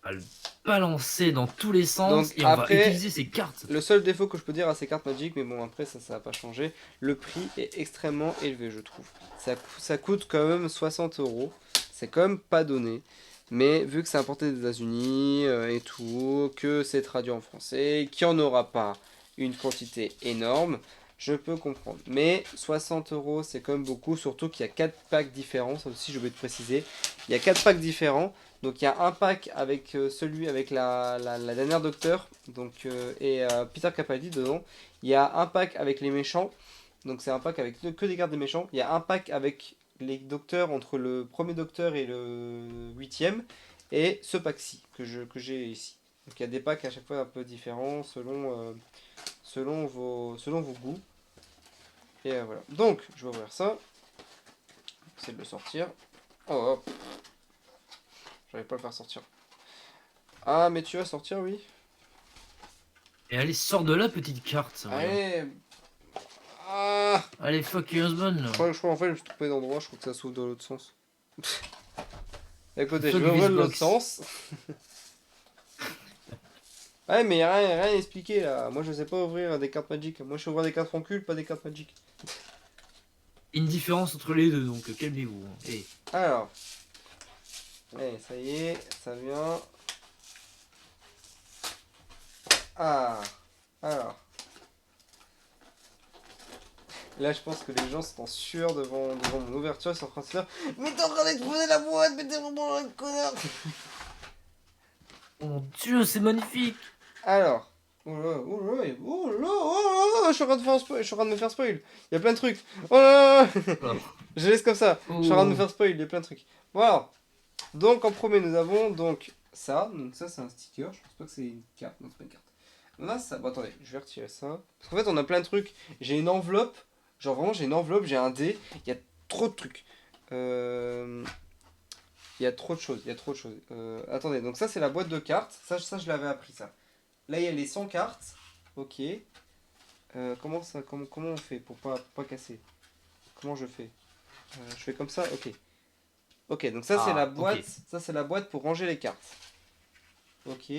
On va le balancer dans tous les sens Donc, et on va après, utiliser ces cartes. Le seul défaut que je peux dire à ces cartes Magic, mais bon après ça va pas changer, le prix est extrêmement élevé je trouve. Ça coûte quand même 60 €, c'est quand même pas donné. Mais vu que c'est importé des États-Unis et tout, que c'est traduit en français, qu'il n'y en aura pas une quantité énorme, je peux comprendre. Mais 60 € c'est quand même beaucoup, surtout qu'il y a 4 packs différents, ça aussi je vais te préciser. Il y a 4 packs différents. Donc il y a un pack avec celui avec la dernière Docteur donc, et Peter Capaldi dedans. Il y a un pack avec les méchants. Donc c'est un pack avec que des cartes des méchants. Il y a un pack avec les Docteurs entre le premier Docteur et le 8e. Et ce pack-ci que j'ai ici. Donc il y a des packs à chaque fois un peu différents selon vos goûts. Et voilà. Donc je vais ouvrir ça. Essayer de le sortir. Oh hop. J'arrive pas à le faire sortir. Ah, mais tu vas sortir, oui. Et allez, sors de là, petite carte. voyons. Allez. Ah. Allez, fuck your husband. Là. Je crois en fait, je me suis trompé d'endroit. Je crois que ça s'ouvre dans l'autre sens. Écoutez, je Fuck vais ouvrir this l'autre box. sens. Ouais, mais y a rien expliqué là. Moi, je sais pas ouvrir des cartes Magic. Moi, je sais ouvrir des cartes Francule, pas des cartes Magic. Une différence entre les deux, donc calmez-vous. Et Alors. Allez, ça y est, ça vient. Ah. Alors. Là, je pense que les gens sont en sueur devant mon ouverture. Ils sont en train de se faire. Mais t'es en train d'exposer la boîte, mais t'es vraiment un connard. oh mon dieu, c'est magnifique. Alors. Oh là, oh là, oh là, oh là, je suis en train de faire un spoil, je suis en train de me faire spoil. Il y a plein de trucs. Oh là là. Alors, Je laisse comme ça. Je suis en train de me oh. faire spoil, il y a plein de trucs. Voilà. Donc en premier, nous avons donc ça. Donc ça, c'est un sticker. Je pense pas que c'est une carte. Non, c'est pas une carte. On a ça. Bon, attendez, je vais retirer ça. Parce qu'en fait, on a plein de trucs. J'ai une enveloppe. Genre vraiment, j'ai une enveloppe, j'ai un dé. Il y a trop de trucs. Il y a trop de choses. Il y a trop de choses. Attendez, donc ça, c'est la boîte de cartes. Ça je l'avais appris, ça. Là, il y a les 100 cartes. Ok. Comment on fait pour pas casser? Comment je fais? Je fais comme ça. Ok. Ok, donc ça c'est la boîte. ok. Ça c'est la boîte pour ranger les cartes. Ok.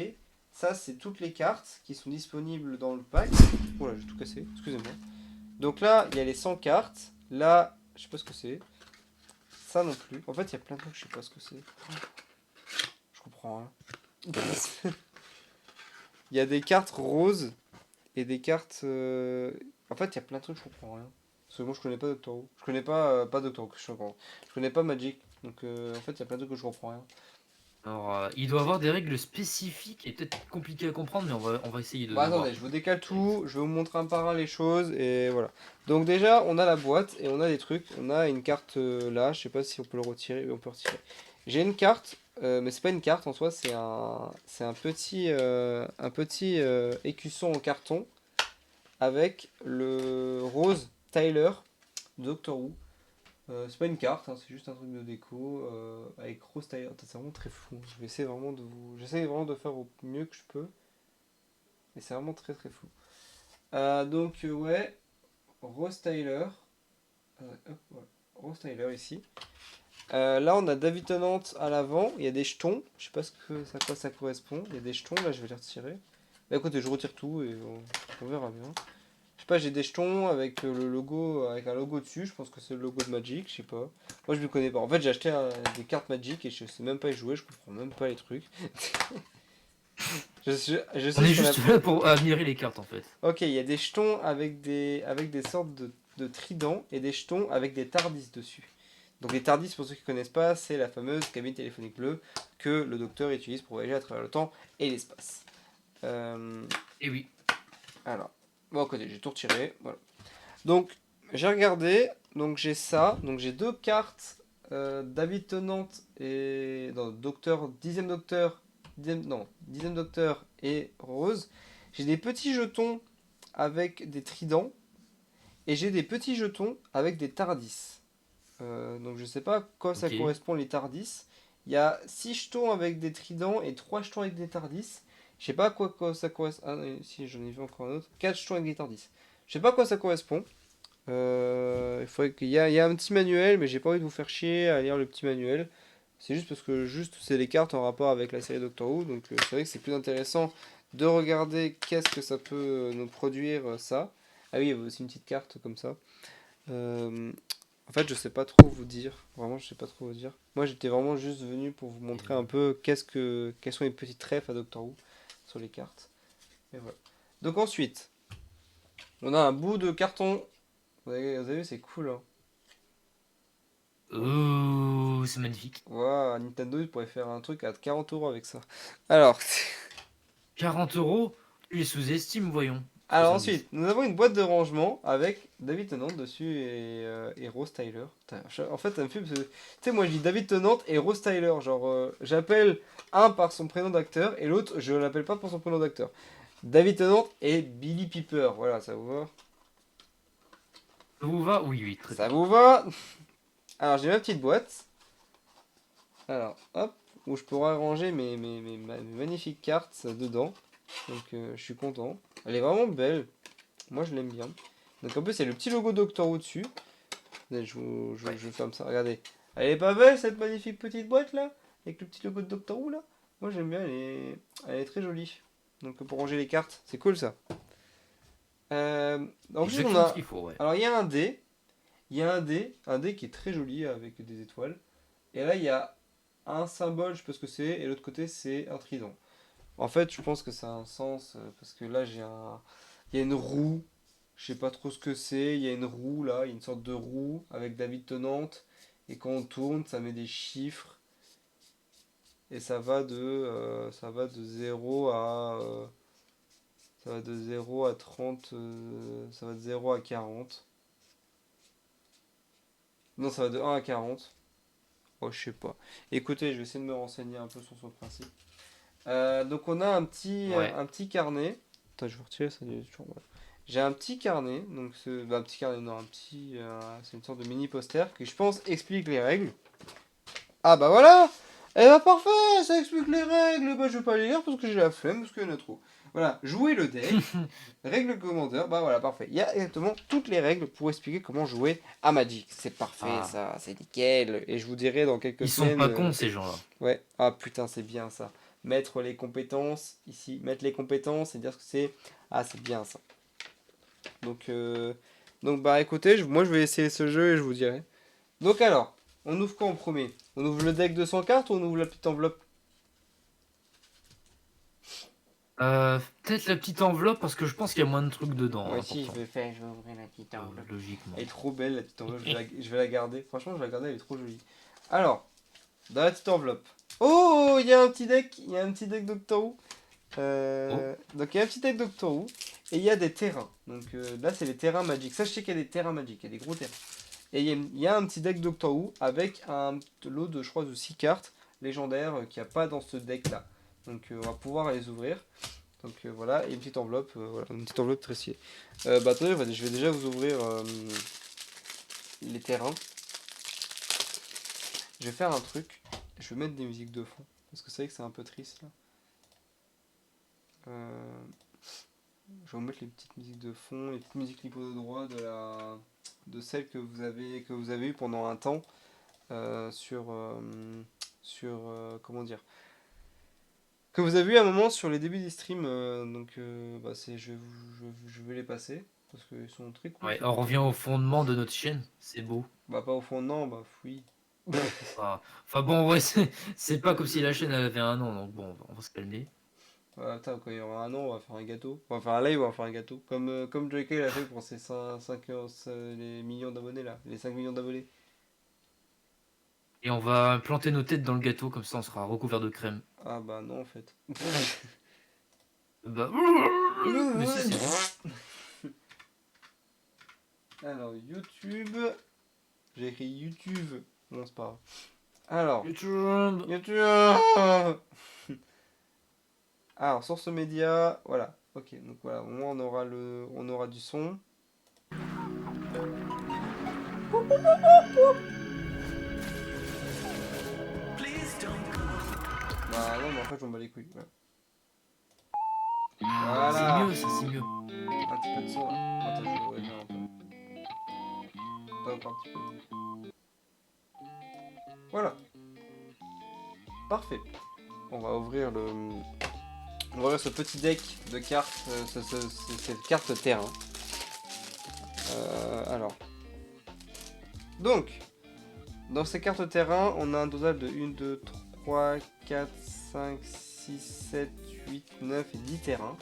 Ça c'est toutes les cartes qui sont disponibles dans le pack. Oh là, j'ai tout cassé. Excusez-moi. Donc là, il y a les 100 cartes. Là, je sais pas ce que c'est. Ça non plus. En fait, il y a plein de trucs, je sais pas ce que c'est. Je comprends rien. Il y a des cartes roses et des cartes. En fait, il y a plein de trucs, je comprends rien. Parce que moi, je connais pas Doctor Who. Je connais pas Doctor Who, je connais pas Magic. Donc, en fait, il y a plein de trucs que je comprends rien. Alors, il doit avoir des règles spécifiques et peut-être compliquées à comprendre, mais on va essayer de Bah, voir. attendez, je vous décale tout. Je vais vous montrer un par un les choses. Et voilà. Donc, déjà, on a la boîte et on a des trucs. On a une carte là. Je sais pas si on peut le retirer. Oui, on peut retirer. J'ai une carte. Mais c'est pas une carte en soi. C'est un petit écusson en carton. Avec le rose Tyler de Doctor Who. C'est pas une carte, hein, c'est juste un truc de déco avec Rose Tyler. Attends, c'est vraiment très flou. J'essaie vraiment de faire au mieux que je peux. Mais c'est vraiment très très flou. Donc ouais, Rose Tyler. Hop, voilà. Rose Tyler ici. Là on a David Tennant à l'avant. Il y a des jetons. Je sais pas à quoi ça correspond. Il y a des jetons. Là je vais les retirer. Bah écoutez, je retire tout et on verra bien. Je sais pas, j'ai des jetons avec le logo, avec un logo dessus. Je pense que c'est le logo de Magic, je sais pas. Moi je ne connais pas. En fait, j'ai acheté des cartes Magic et je sais même pas y jouer. Je comprends même pas les trucs. je sais On est ce qu'on juste appelle- là pour admirer les cartes en fait. Ok, il y a des jetons avec des sortes de tridents et des jetons avec des TARDIS dessus. Donc les TARDIS, pour ceux qui ne connaissent pas, c'est la fameuse cabine téléphonique bleue que le docteur utilise pour voyager à travers le temps et l'espace. Et oui. Alors, bon, écoutez, j'ai tout retiré. Voilà. Donc, j'ai regardé. Donc, j'ai ça. Donc, j'ai deux cartes David Tennant et. Non, Docteur, 10e Docteur. 10e Docteur et Rose. J'ai des petits jetons avec des tridents. Et j'ai des petits jetons avec des TARDIS. Donc je sais pas à quoi ça Ok. correspond les Tardis. Il y a 6 jetons avec des tridents et 3 jetons avec des Tardis. Je sais pas à quoi ça correspond. Ah, si, j'en ai vu encore un autre. 4 jetons avec des Tardis. Je sais pas à quoi ça correspond. Il faudrait qu'il y a un petit manuel, mais j'ai pas envie de vous faire chier à lire le petit manuel. C'est juste parce que c'est les cartes en rapport avec la série Doctor Who. Donc c'est vrai que c'est plus intéressant de regarder qu'est-ce que ça peut nous produire ça. Ah oui, il y avait aussi une petite carte comme ça. Euh, En fait, je sais pas trop vous dire. Vraiment, je sais pas trop vous dire. Moi, j'étais vraiment juste venu pour vous montrer un peu quelles sont les petites refs à Doctor Who sur les cartes. Et voilà. Donc ensuite, on a un bout de carton. Vous avez vu, c'est cool, hein. Oh, c'est magnifique. Waouh, Nintendo, il pourrait faire un truc à 40 € avec ça. Alors, 40 €? Tu les sous-estimes, voyons. alors 70. ensuite, nous avons une boîte de rangement avec David Tennant dessus et Rose Tyler. Putain, en fait, ça me fait parce que, tu sais, moi je dis David Tennant et Rose Tyler. Genre, j'appelle un par son prénom d'acteur et l'autre, je l'appelle pas pour son prénom d'acteur. David Tennant et Billy Piper. Voilà, ça vous va? Ça vous va? Oui, oui, très Ça bien. vous va? Alors, j'ai ma petite boîte. Alors, hop, où je pourrais ranger mes magnifiques cartes dedans. Donc, je suis content. Elle est vraiment belle. Moi, je l'aime bien. Donc, en plus, il y a le petit logo Doctor Who dessus. Allez, Ouais. je ferme ça. Regardez. Elle est pas belle, cette magnifique petite boîte là? Avec le petit logo de Doctor Who là? Moi, j'aime bien. Elle est très jolie. Donc, pour ranger les cartes, c'est cool ça. Ensuite, on Exactement ce a. qu'il faut, ouais. Alors, il y a un dé. Il y a un dé qui est très joli avec des étoiles. Et là, il y a un symbole, je sais pas ce que c'est, et l'autre côté, c'est un trident. En fait, je pense que ça a un sens, parce que là, il y a une roue, je sais pas trop ce que c'est, il y a une roue là, il y a une sorte de roue avec David Tennant, et quand on tourne, ça met des chiffres, et ça va de 0 à... ça va de 0 à 30, ça va de 0 à 40. Non, ça va de 1 à 40. Oh, je sais pas. Écoutez, je vais essayer de me renseigner un peu sur ce principe. Donc on a Ouais. un petit carnet. Attends, je vais retirer ça. Ouais. J'ai un petit carnet. Donc un petit carnet, non, c'est une sorte de mini poster qui, je pense, explique les règles. Ah bah voilà. Eh bah parfait, ça explique les règles. Bah je vais pas les lire parce que j'ai la flemme, parce qu'il y en a trop. Voilà, jouer le deck, règles commandeur, bah voilà, parfait. Il y a exactement toutes les règles pour expliquer comment jouer à Magic. C'est parfait, Ah. ça, c'est nickel. Et je vous dirai dans quelques Ils sont semaines. pas cons, ces gens-là. Ouais, ah putain, c'est bien ça. Mettre les compétences, ici, mettre les compétences et dire ce que c'est. Ah, c'est bien ça. Donc, bah écoutez, moi je vais essayer ce jeu et je vous dirai. Donc alors, on ouvre quoi en premier? On ouvre le deck de 100 cartes ou on ouvre la petite enveloppe? Peut-être la petite enveloppe parce que je pense qu'il y a moins de trucs dedans, Moi aussi, important. je vais ouvrir la petite enveloppe. Logiquement. Elle est trop belle la petite enveloppe, je vais la garder. Franchement, je vais la garder, elle est trop jolie. Alors, dans la petite enveloppe. Oh, il y a un petit deck, il y a un petit deck Doctor Who. Oh. Donc il y a un petit deck Doctor Who et il y a des terrains. Donc là c'est les terrains magiques. Sachez qu'il y a des terrains magiques, il y a des gros terrains. Et il y a un petit deck Doctor Who avec un lot de, je crois, de 6 cartes légendaires qu'il n'y a pas dans ce deck là. Donc on va pouvoir les ouvrir. Donc voilà, et une petite enveloppe, voilà, une petite enveloppe très stylée. Bah attendez, je vais déjà vous ouvrir les terrains. Je vais faire un truc, je vais mettre des musiques de fond. Parce que c'est vrai que c'est un peu triste là. Je vais vous mettre les petites musiques de fond, les petites musiques lipo de droit de celles que vous avez eues pendant un temps comment dire, que vous avez eu un moment sur les débuts des streams. Donc bah je vais les passer parce qu'ils sont très cool. Ouais, Ces on petits revient trucs. au fondement de notre chaîne. C'est beau. Bah pas au fond, non, bah oui. Ah. Enfin bon, ouais, c'est pas comme si la chaîne elle avait un nom, donc bon, on va se calmer. Attends, quand il y aura un an, on va faire un gâteau. On va faire un live, on va faire un gâteau. Comme JK l'a fait pour ses 5 les millions d'abonnés là, les 5 millions d'abonnés. Et on va planter nos têtes dans le gâteau, comme ça on sera recouvert de crème. Ah bah non en fait. Bah. Mais si, c'est bon. Alors YouTube, j'ai écrit YouTube. Non c'est pas grave. Alors YouTube. YouTube. Alors source média, voilà. Ok, donc voilà, au moins on aura du son. non, mais en fait, je m'en bats les couilles. Ouais. Ah, Voilà. c'est mieux, ça, c'est mieux. Un petit peu de son, là. Attends, je vais réduire un peu. Pas encore un petit peu. Voilà. Parfait. On va ouvrir le... On va ouvrir ce petit deck de cartes, cette carte terrain. Alors. Donc, dans ces cartes terrain, on a un total de 1, 2, 3, 4, 5, 6, 7, 8, 9 et 10 terrains.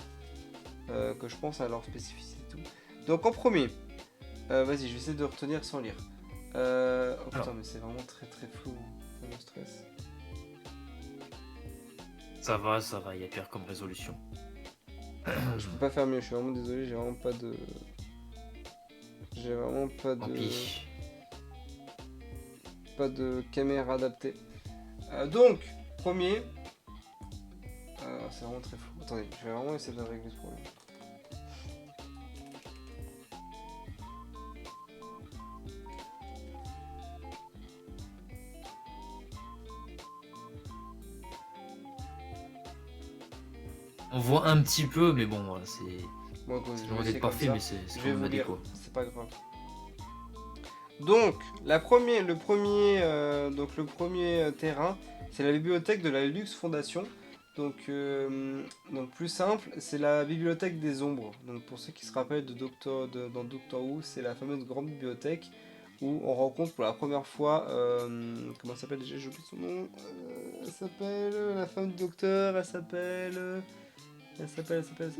Que je pense à leur spécificité et tout. Donc en premier, vas-y, je vais essayer de retenir sans lire. Oh putain, Alors. mais c'est vraiment très très flou. Ça me stresse. Ça va, il y a pire comme résolution. Je peux pas faire mieux, je suis vraiment désolé, j'ai vraiment pas de... J'ai vraiment pas Tant de... pis. Pas de caméra adaptée. Donc, premier... c'est vraiment très flou. Attendez, je vais vraiment essayer de régler ce problème. On voit un petit peu, mais bon, voilà, c'est Bon, quoi, c'est je loin vais d'être essayer comme parfait, ça. mais c'est Je quand vais même vous lire, adéquat. c'est pas grave. Donc, le premier terrain, c'est la bibliothèque de la Lux Foundation. Donc plus simple, c'est la bibliothèque des ombres. Donc pour ceux qui se rappellent dans Doctor Who, c'est la fameuse grande bibliothèque où on rencontre pour la première fois, comment elle s'appelle déjà, j'ai oublié son nom. Elle s'appelle, la femme du docteur, elle s'appelle...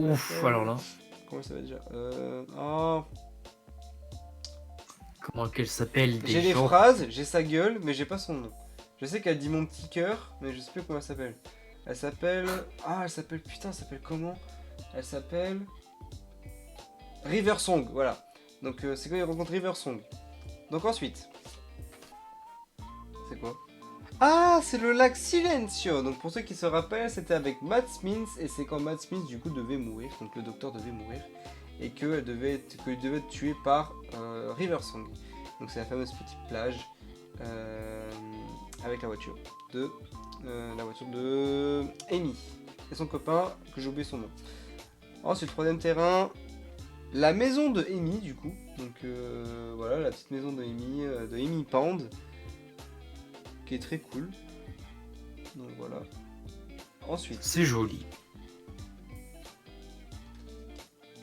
Ouf, alors là, Comment elle s'appelle déjà oh. comment qu'elle s'appelle J'ai les déjà? phrases, j'ai sa gueule, mais j'ai pas son nom. Je sais qu'elle dit mon petit cœur, mais je sais plus comment elle s'appelle. Elle s'appelle... Ah, elle s'appelle... Putain, elle s'appelle comment? Elle s'appelle... River Song, voilà. Donc c'est quand il rencontre River Song. Donc ensuite... C'est quoi? Ah, c'est le lac Silencio. Donc pour ceux qui se rappellent, c'était avec Matt Smith, et c'est quand Matt Smith du coup devait mourir, donc le docteur devait mourir, et qu'il devait être tué par River Song. Donc c'est la fameuse petite plage avec la voiture de Amy et son copain que j'ai oublié son nom. Ensuite, troisième terrain, la maison de Amy du coup. Donc voilà, la petite maison de Amy Pond, qui est très cool. Donc voilà. Ensuite, C'est joli.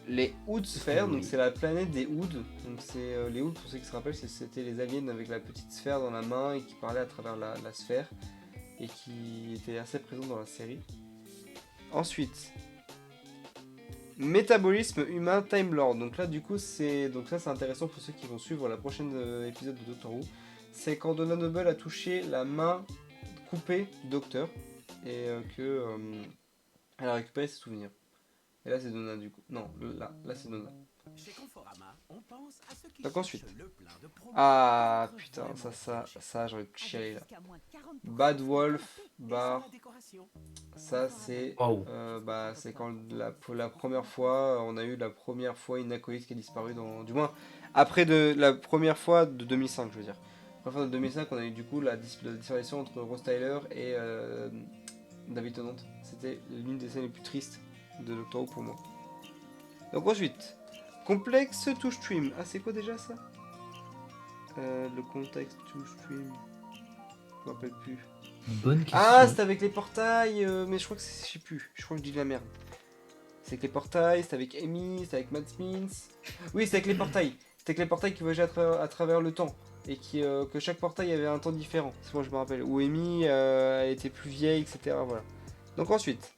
les Hood sphères, donc c'est la planète des Hood. Donc c'est les Hood, pour ceux qui se rappellent, c'était les aliens avec la petite sphère dans la main et qui parlaient à travers la sphère et qui était assez présent dans la série. Ensuite, métabolisme humain Time Lord. Donc là du coup c'est intéressant pour ceux qui vont suivre la prochaine épisode de Doctor Who. C'est quand Donna Noble a touché la main coupée du docteur et que elle a récupéré ses souvenirs. Et là c'est Donna du coup. Non, là c'est Donna. Chez Conforama, on pense à ceux qui Donc ensuite. cherchent le plein de produits Ah pour être putain, vraiment ça j'aurais pu chialer là. Jusqu'à moins 40% Bad Wolf, et sur bar, la décoration. ça c'est Waouh. c'est quand la première fois, on a eu la première fois une acolyte qui a disparu du moins après de la première fois de 2005 je veux dire. La première fois de 2005 on a eu du coup la disparition entre Rose Tyler et David Tennant. C'était l'une des scènes les plus tristes de Doctor Who pour moi. Donc ensuite, complexe to stream. Ah c'est quoi déjà ça? Le contexte to stream. Je me rappelle plus. Bonne question. Ah, c'est avec les portails, mais je crois que c'est, je sais plus, je crois que je dis de la merde. C'est avec les portails, c'est avec Amy, c'est avec Matt Smith. Oui, c'est avec les portails. C'est avec les portails qui voyageaient à travers le temps. Et que chaque portail avait un temps différent. C'est moi je me rappelle. Où Amy elle était plus vieille, etc. Voilà. Donc ensuite,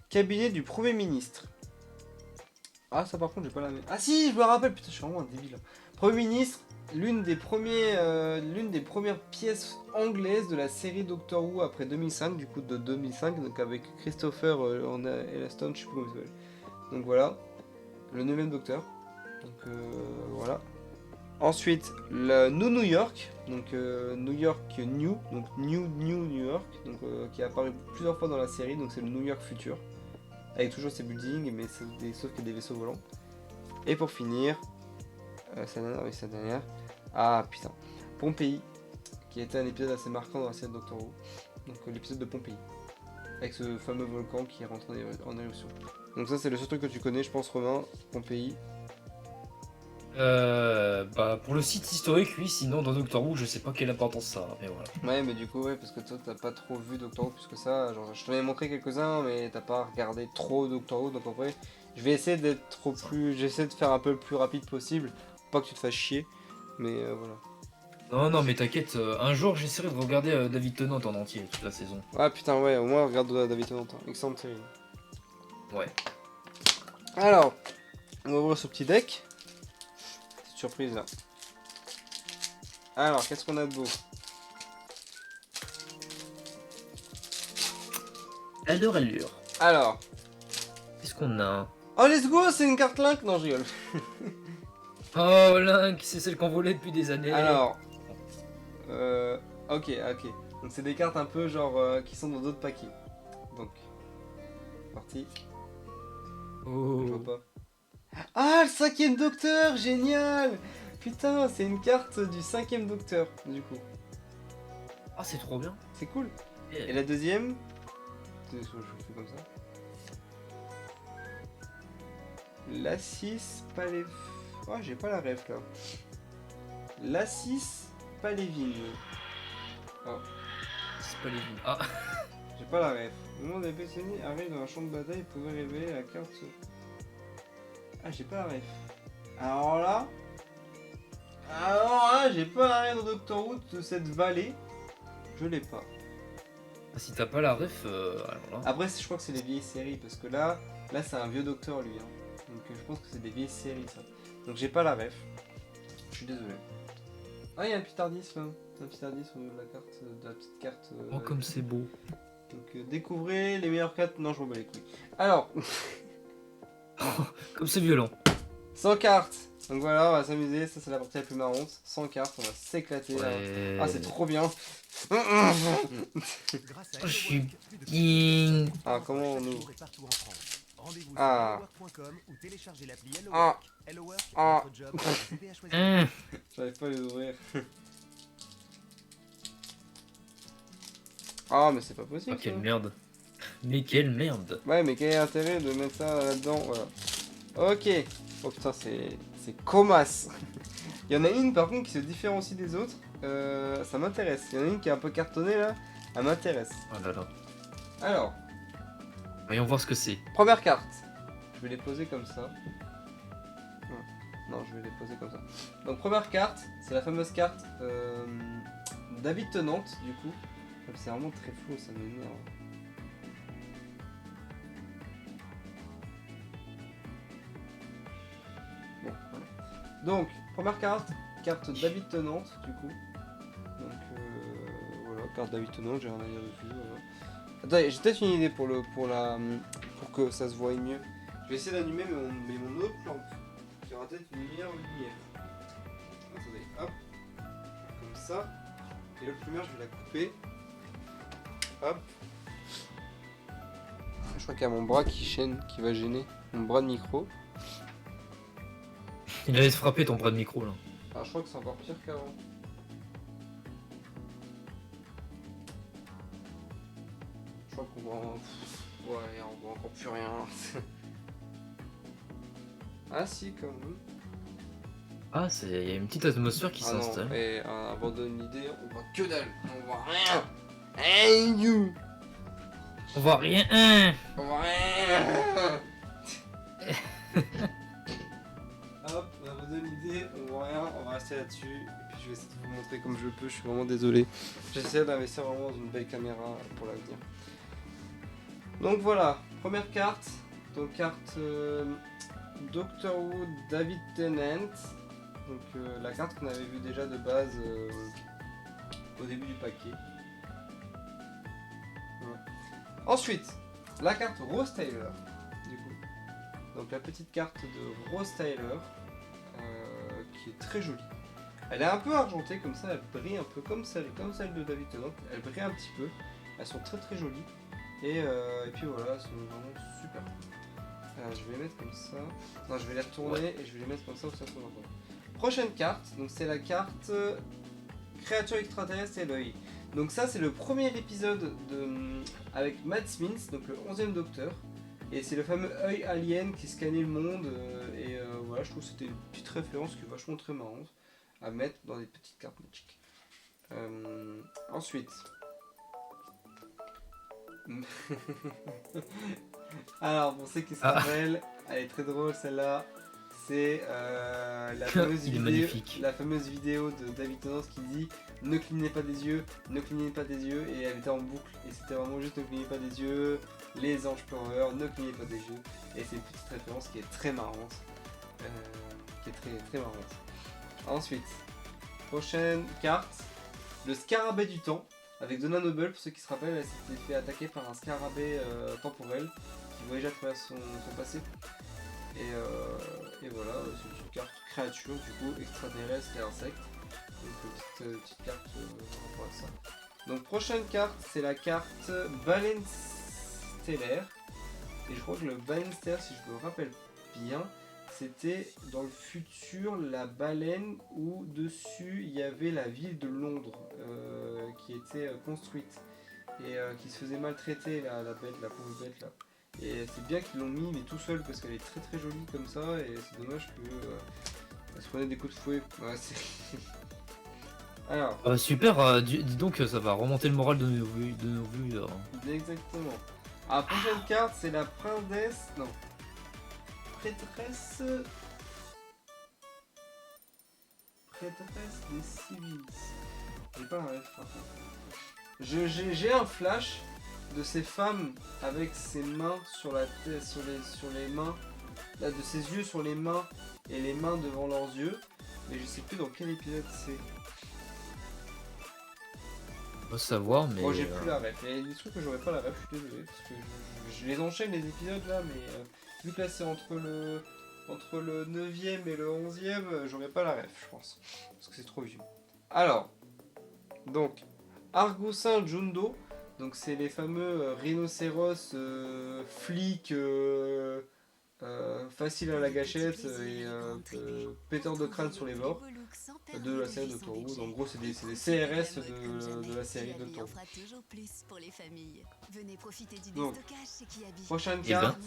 cabinet du Premier ministre. Ah, ça par contre, j'ai pas la même. Ah si, je me rappelle, putain, je suis vraiment un débile. Premier ministre, l'une des premières pièces anglaises de la série Doctor Who après 2005, du coup de 2005, donc avec Christopher Eccleston, je sais plus comment il s'appelle. Donc voilà, le 9ème Docteur. Donc voilà. Ensuite, le New York, donc New York New, donc New York, donc qui est apparu plusieurs fois dans la série, donc c'est le New York futur, avec toujours ses buildings, mais sauf que des vaisseaux volants. Et pour finir, c'est la dernière. Ah putain, Pompéi, qui était un épisode assez marquant dans la série de Doctor Who, donc l'épisode de Pompéi. Avec ce fameux volcan qui rentre en éruption. Donc ça c'est le seul truc que tu connais, je pense, Romain, ton pays. Bah pour le site historique, oui, sinon dans Doctor Who, je sais pas quelle importance ça a, mais voilà. Ouais, mais du coup, ouais, parce que toi t'as pas trop vu Doctor Who plus que ça. Genre, je t'en ai montré quelques-uns, mais t'as pas regardé trop Doctor Who, donc en vrai, je vais essayer d'être trop plus. J'essaie de faire un peu le plus rapide possible, pour pas que tu te fasses chier, mais voilà. Non, non, mais t'inquiète, un jour j'essaierai de regarder David Tennant en entier, toute la saison. Ah putain, ouais, au moins regarde David Tennant, hein. Excellente série. Ouais. Alors, on va ouvrir ce petit deck. Petite surprise là. Alors, qu'est-ce qu'on a de beau? Allure. Alors, Qu'est-ce qu'on a? oh let's go, c'est une carte Link. Non, je rigole. Oh, Link, c'est celle qu'on volait depuis des années. Alors, ok. Donc c'est des cartes un peu genre qui sont dans d'autres paquets. Donc, parti. Je vois Oh. pas. Ah, le 5ème Docteur, génial. Putain, c'est une carte du 5ème Docteur, du coup. Ah, c'est trop bien. C'est cool. Et la deuxième, je fais comme ça. La 6, pas les... Oh, j'ai pas la ref là. La 6, pas les vignes. Oh, C'est pas les vignes. Ah, j'ai pas la ref. Le moment des PCN arrive dans un champ de bataille, vous pouvez révéler la carte. Ah, j'ai pas la ref. Alors là, j'ai pas la ref dans Doctor Who de cette vallée. Je l'ai pas. si t'as pas la ref, alors là. Après, je crois que c'est des vieilles séries parce que là c'est un vieux docteur lui. Hein. Donc je pense que c'est des vieilles séries ça. Donc j'ai pas la ref. Je suis désolé. Ah, il y a un petit indice là. Un petit indice au niveau de la carte, de la petite carte. Oh, comme c'est beau. Donc découvrez les meilleures cartes. Non, je m'en bats les couilles. Alors, Comme c'est violent. 100 cartes. Donc voilà, on va s'amuser. Ça, c'est la partie la plus marrante. 100 cartes, on va s'éclater. Là. Ouais. Ah, c'est trop bien. Je suis bien. Ah, comment on ouvre? Ah. Ah. Ah. Hum. J'arrive pas à les ouvrir. Ah, mais c'est pas possible. Oh, quelle ça. merde. Mais quelle merde. Ouais, mais quel est l'intérêt de mettre ça là-dedans? Voilà. Ok. Oh putain, c'est comasse. Il y en a une par contre qui se différencie des autres. Ça m'intéresse. Il y en a une qui est un peu cartonnée là. Elle m'intéresse. Oh là là. Alors, Voyons voir ce que c'est. première carte. Je vais les poser comme ça. Non, je vais les poser comme ça. Donc première carte, c'est la fameuse carte David Tennant du coup. C'est vraiment très flou, ça m'énerve. Bon, voilà. Donc, première carte, carte David Tennant du coup. Donc voilà, carte David Tennant, j'ai rien à dire dessus. Voilà. Attends, j'ai peut-être une idée pour que ça se voie mieux. Je vais essayer d'allumer mon autre lampe. Qui aura peut-être une meilleure lumière. Attendez, hop. Comme ça. Et l'autre lumière, je vais la couper. Hop. Je crois qu'il y a mon bras qui va gêner. Mon bras de micro. Il allait te frapper ton bras de micro là. Ah, je crois que c'est encore pire qu'avant. Je crois qu'on voit... Ouais, on voit encore plus rien. Ah si, quand même. Ah, il y a une petite atmosphère qui Ah non, s'installe. et avant de donner une idée, on voit que dalle. On voit rien. Hey you. On voit rien. Hein. On voit rien. Hop, on vous donne une idée, on voit rien, on va rester là-dessus. Et puis je vais essayer de vous montrer comme je peux, je suis vraiment désolé. J'essaie d'investir vraiment dans une belle caméra pour l'avenir. Donc voilà, première carte. Donc carte Doctor Who David Tennant. Donc la carte qu'on avait vue déjà de base au début du paquet. Voilà. Ensuite, la carte Rose Taylor, du coup. Donc la petite carte de Rose Taylor, qui est très jolie. Elle est un peu argentée comme ça, elle brille un peu comme celle de David Tennant. Elle brille un petit peu. Elles sont très très jolies. Et puis voilà, elles sont vraiment super. Je vais les mettre comme ça. Non, je vais les retourner et je vais les mettre comme ça où ça se voit. Prochaine carte, donc c'est la carte créature extraterrestre et l'œil. Donc ça c'est le premier épisode avec Matt Smith, donc le 11e Docteur. Et c'est le fameux œil alien qui scannait le monde. Voilà, je trouve que c'était une petite référence qui est vachement très marrante à mettre dans des petites cartes magiques. Ensuite... Alors, on sait qui se rappelle, elle est très drôle celle-là. C'est la fameuse vidéo de David Tennant qui dit ne clignez pas des yeux, ne clignez pas des yeux, et elle était en boucle, et c'était vraiment juste ne clignez pas des yeux, les anges pleureurs, ne clignez pas des yeux, et c'est une petite référence qui est très marrante, très marrante. Ensuite, prochaine carte, le scarabée du temps, avec Donna Noble, pour ceux qui se rappellent, elle s'était fait attaquer par un scarabée temporel, qui voyageait à travers son passé. Et voilà, c'est une carte créature du coup, extraterrestre et insecte. Donc petite carte par rapport à ça. Donc prochaine carte, c'est la carte baleine stellaire. Et je crois que le baleine stellaire, si je me rappelle bien, c'était dans le futur la baleine où dessus il y avait la ville de Londres qui était construite et qui se faisait maltraiter la bête, la pauvre bête là. Et c'est bien qu'ils l'ont mis mais tout seul parce qu'elle est très très jolie comme ça et c'est dommage que elle se prenait des coups de fouet. Ouais, c'est... Alors. Super, dis donc ça va remonter le moral de nos vues. Exactement. La prochaine carte c'est la princesse. Non. Prêtresse des civils. J'ai pas un rêve par contre. J'ai un flash de ces femmes avec ses mains sur la tête, sur les mains, là, de ses yeux sur les mains et les mains devant leurs yeux, mais je sais plus dans quel épisode c'est. On va savoir, mais. Bon, j'ai plus la ref. Il y a des trucs que j'aurais pas la ref, je suis désolé, parce que je les enchaîne les épisodes là, mais vu que là c'est entre le 9ème et le 11ème, j'aurais pas la ref, je pense, parce que c'est trop vieux. Alors, donc, Argusin Jundo. Donc c'est les fameux rhinocéros flics faciles à la gâchette et péteurs de crâne sur les bords de la série Doctor Who. En gros c'est des CRS de la série Doctor Who. Donc, prochaine carte,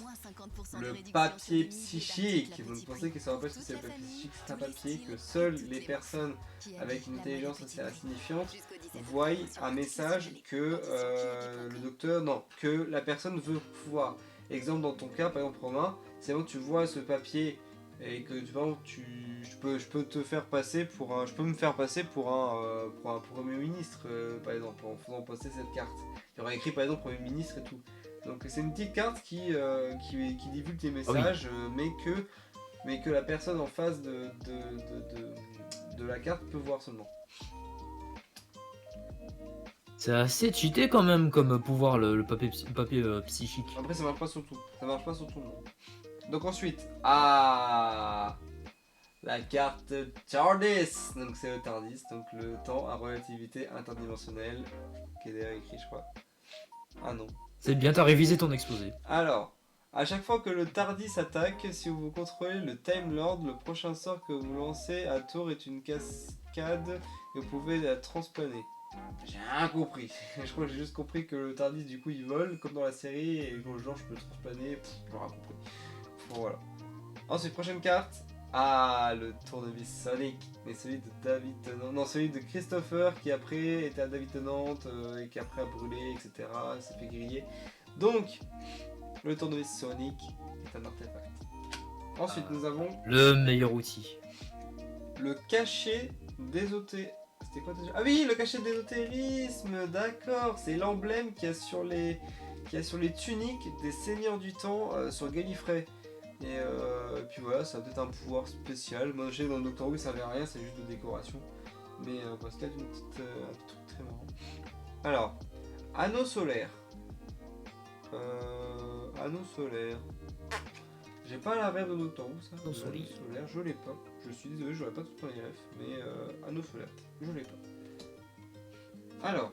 le papier psychique. Vous pensez que ça rappelle ce que c'est le papier psychique? C'est un papier que seules les personnes avec une intelligence assez insignifiante voient un message que le docteur, non, que la personne veut pouvoir. Exemple dans ton cas, par exemple Romain, c'est quand tu vois ce papier et que je peux te faire passer pour un, je peux me faire passer pour un premier ministre par exemple en faisant passer cette carte. Il y aura écrit par exemple premier ministre et tout. Donc c'est une petite carte qui divulgue tes messages, mais que la personne en face de la carte peut voir seulement. C'est assez cheaté quand même comme pouvoir le papier psychique. Après ça marche pas sur tout. Ça marche pas sur tout le monde. Donc ensuite, la carte TARDIS. Donc c'est le TARDIS, donc le temps à relativité interdimensionnelle, qui est derrière écrit je crois. Ah non. C'est bien, t'as révisé ton exposé. Alors, à chaque fois que le TARDIS attaque, si vous contrôlez le Time Lord, le prochain sort que vous lancez à tour est une cascade et vous pouvez la transplaner. J'ai rien compris. Je crois que j'ai juste compris que le TARDIS du coup il vole comme dans la série et que genre je peux le transplaner. J'ai rien compris. Bon, voilà. Ensuite, prochaine carte. Ah, le tournevis Sonic. Mais celui de David Tennant. Non, celui de Christopher qui après était à David Tennant et qui après a brûlé, etc. Il s'est fait griller. Donc, le tournevis Sonic est un artefact. Ensuite, nous avons le meilleur outil. Le cachet d'ésotérisme. C'était quoi déjà? Ah oui, le cachet d'ésotérisme, d'accord. C'est l'emblème qu'il y a sur les tuniques des seigneurs du temps sur Gallifrey. Et puis voilà, ça a peut-être un pouvoir spécial. Moi, je sais que dans le Doctor Who, ça servait à rien, c'est juste de décoration. Mais c'est peut-être un petit truc très marrant. Alors, anneau solaire. Anneau solaire. J'ai pas la rêve de Doctor Who, ça. Anneau solaire, je l'ai pas. Je suis désolé, j'aurais pas tout dans les rêves. Mais anneau solaire, je l'ai pas. Alors.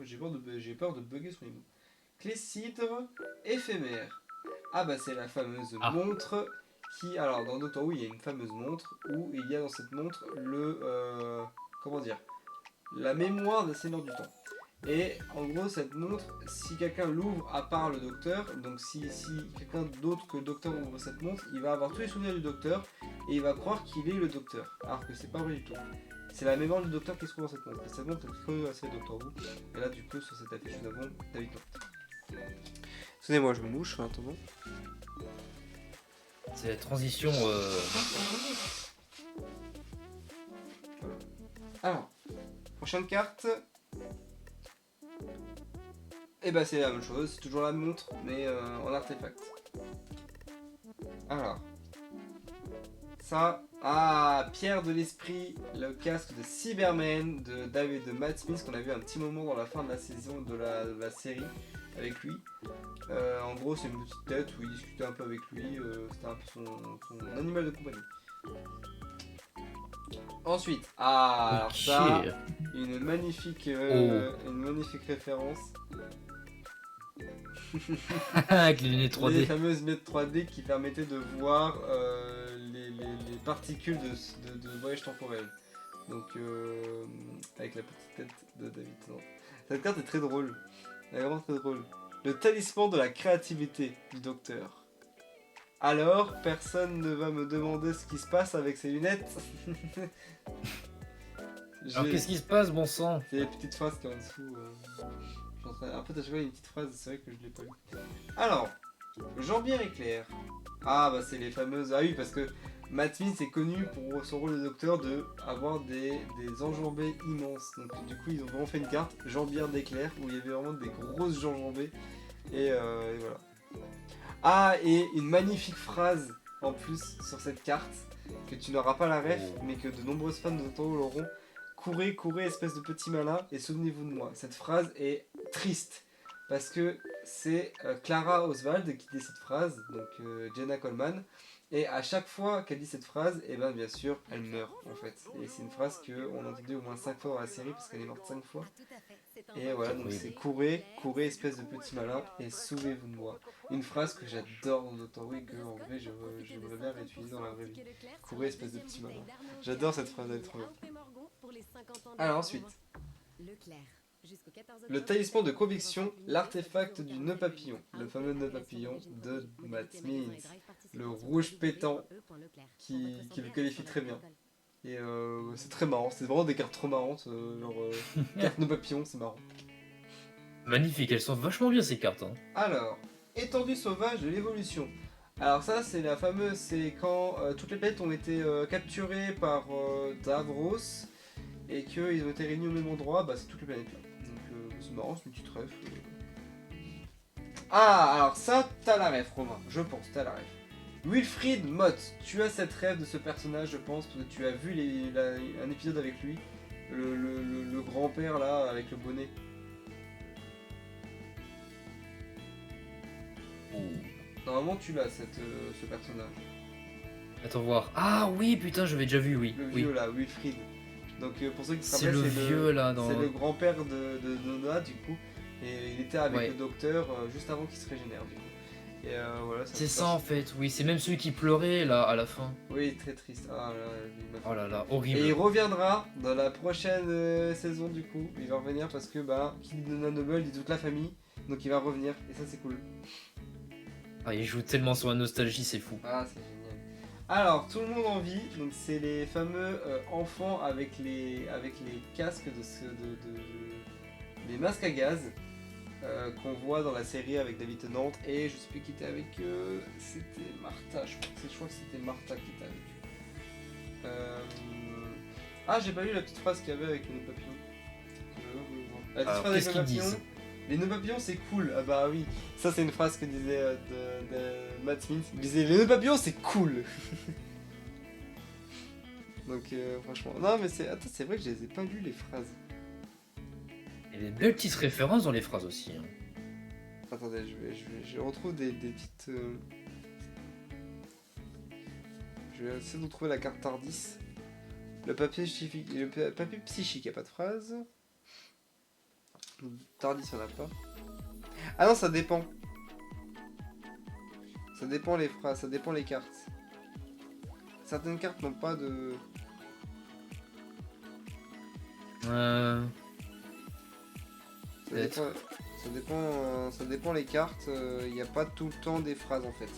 J'ai peur de bugger sur les mots. Cléssidre éphémère. Ah bah c'est la fameuse montre qui, alors dans Doctor Who, il y a une fameuse montre où il y a dans cette montre comment dire, la mémoire des Seigneurs du Temps. Et en gros, cette montre, si quelqu'un l'ouvre à part le docteur, donc si quelqu'un d'autre que le docteur ouvre cette montre, il va avoir tous les souvenirs du docteur et il va croire qu'il est le docteur, alors que c'est pas vrai du tout. C'est la mémoire du docteur qui se trouve dans cette montre. Et cette montre est connue à la série Doctor Who. Et là, du coup, sur cette affiche, nous avons David Tennant. Excusez-moi, je me mouche en attendant. C'est la transition. Alors, prochaine carte. Et bah c'est la même chose, c'est toujours la montre, mais en artefact. Alors, ça, Pierre de l'Esprit, le casque de Cyberman de Matt Smith, qu'on a vu un petit moment dans la fin de la saison de la série avec lui. En gros, c'est une petite tête où il discutait un peu avec lui, c'était un peu son animal de compagnie. Ensuite, alors Ok. ça, une magnifique référence. Avec les lunettes Les 3D. fameuses lunettes 3D qui permettaient de voir les particules de voyage temporel. Donc avec la petite tête de David Tennant. Cette carte est très drôle. Elle est vraiment très drôle. Le talisman de la créativité du docteur. Alors, personne ne va me demander ce qui se passe avec ces lunettes. Alors qu'est-ce qui se passe, bon sang? C'est les petites phrases qui est en dessous. En fait, à chaque fois, il y a une petite phrase, c'est vrai que je l'ai pas lu. Alors, Jean-Pierre Éclair. Ah, bah, c'est les fameuses. Ah oui, parce que Matt Smith est connu pour son rôle de docteur de avoir des enjambées immenses. Donc, du coup, ils ont vraiment fait une carte Jean-Pierre d'Éclair où il y avait vraiment des grosses enjambées. Et voilà. Ah, et une magnifique phrase en plus sur cette carte que tu n'auras pas la ref, mais que de nombreuses fans de Doctor Who l'auront. Courez, courez, espèce de petit malin, et souvenez-vous de moi. Cette phrase est triste, parce que c'est Clara Oswald qui dit cette phrase, donc Jenna Coleman, et à chaque fois qu'elle dit cette phrase, et ben bien sûr, elle meurt en fait. Et c'est une phrase qu'on a entendue au moins 5 fois dans la série, parce qu'elle est morte 5 fois. Et voilà, donc c'est courez, courez, espèce de petit malin, et souvenez-vous de moi. Une phrase que j'adore dans Doctor Who et que en vrai j'aimerais bien réutiliser dans la vraie vie. Courez, espèce de petit malin. J'adore cette phrase, elle est trop bien. Alors ensuite, le talisman de conviction, l'artefact du nœud papillon, le fameux nœud papillon de Matt Smith, le rouge pétant qui le qualifie très bien. Et c'est très marrant, c'est vraiment des cartes trop marrantes, carte nœud papillon, c'est marrant. Magnifique, elles sont vachement bien ces cartes. Hein. Alors, étendue sauvage de l'évolution. Alors ça c'est la fameuse, c'est quand toutes les planètes ont été capturées par Davros et qu'ils ont été réunis au même endroit, bah c'est toutes les planètes là. Donc c'est marrant, c'est une petite ref. Ah, alors ça, t'as la ref Romain, je pense, t'as la ref. Wilfried Mott, tu as cette rêve de ce personnage je pense, parce que tu as vu un épisode avec lui, le grand-père là avec le bonnet. Normalement tu l'as ce personnage. Attends voir. Ah oui, putain, j'avais déjà vu, oui. Le Oui. vieux là, Wilfried. Donc pour ceux qui se C'est rappellent, le vieux là dans. c'est le grand-père de Nona du coup. Et il était avec Ouais. le docteur juste avant qu'il se régénère du coup. Et voilà, C'est se ça en passe. fait, oui, c'est même celui qui pleurait là à la fin. Oui, très triste. Ah là, il m'a fait Oh là là, Et il horrible. reviendra dans la prochaine saison du coup. Il va revenir parce que bah qui dit Nona Noble dit toute la famille. Donc il va revenir et ça c'est cool. Ah, il joue tellement sur la nostalgie, c'est fou. Ah c'est génial. Alors tout le monde en vit. Donc c'est les fameux enfants avec les casques les masques à gaz qu'on voit dans la série avec David Tennant et je sais plus qui était avec eux. C'était Martha. Je crois que c'était Martha qui était avec eux. Ah, j'ai pas lu la petite phrase qu'il y avait avec les nœuds papillons. La petite Alors, phrase avec qu'est-ce les qu'ils papillons. disent? Les nœuds papillons c'est cool. Ah bah oui. Ça c'est une phrase que disait de Matt Smith. Il disait les nœuds papillons c'est cool. Donc franchement. Non mais attends, c'est vrai que je les ai pas lues les phrases. Il y a des belles petites références dans les phrases aussi. Hein. Attendez, je retrouve des petites. Je vais essayer de retrouver la carte Tardis. Le papier psychique, y a pas de phrase. Tardis, y'en a pas. Ah non, ça dépend. Ça dépend les phrases, ça dépend les cartes. certaines cartes n'ont pas de... Euh, Ça Peut-être. dépend, ça dépend les cartes, il n'y a pas tout le temps des phrases en fait.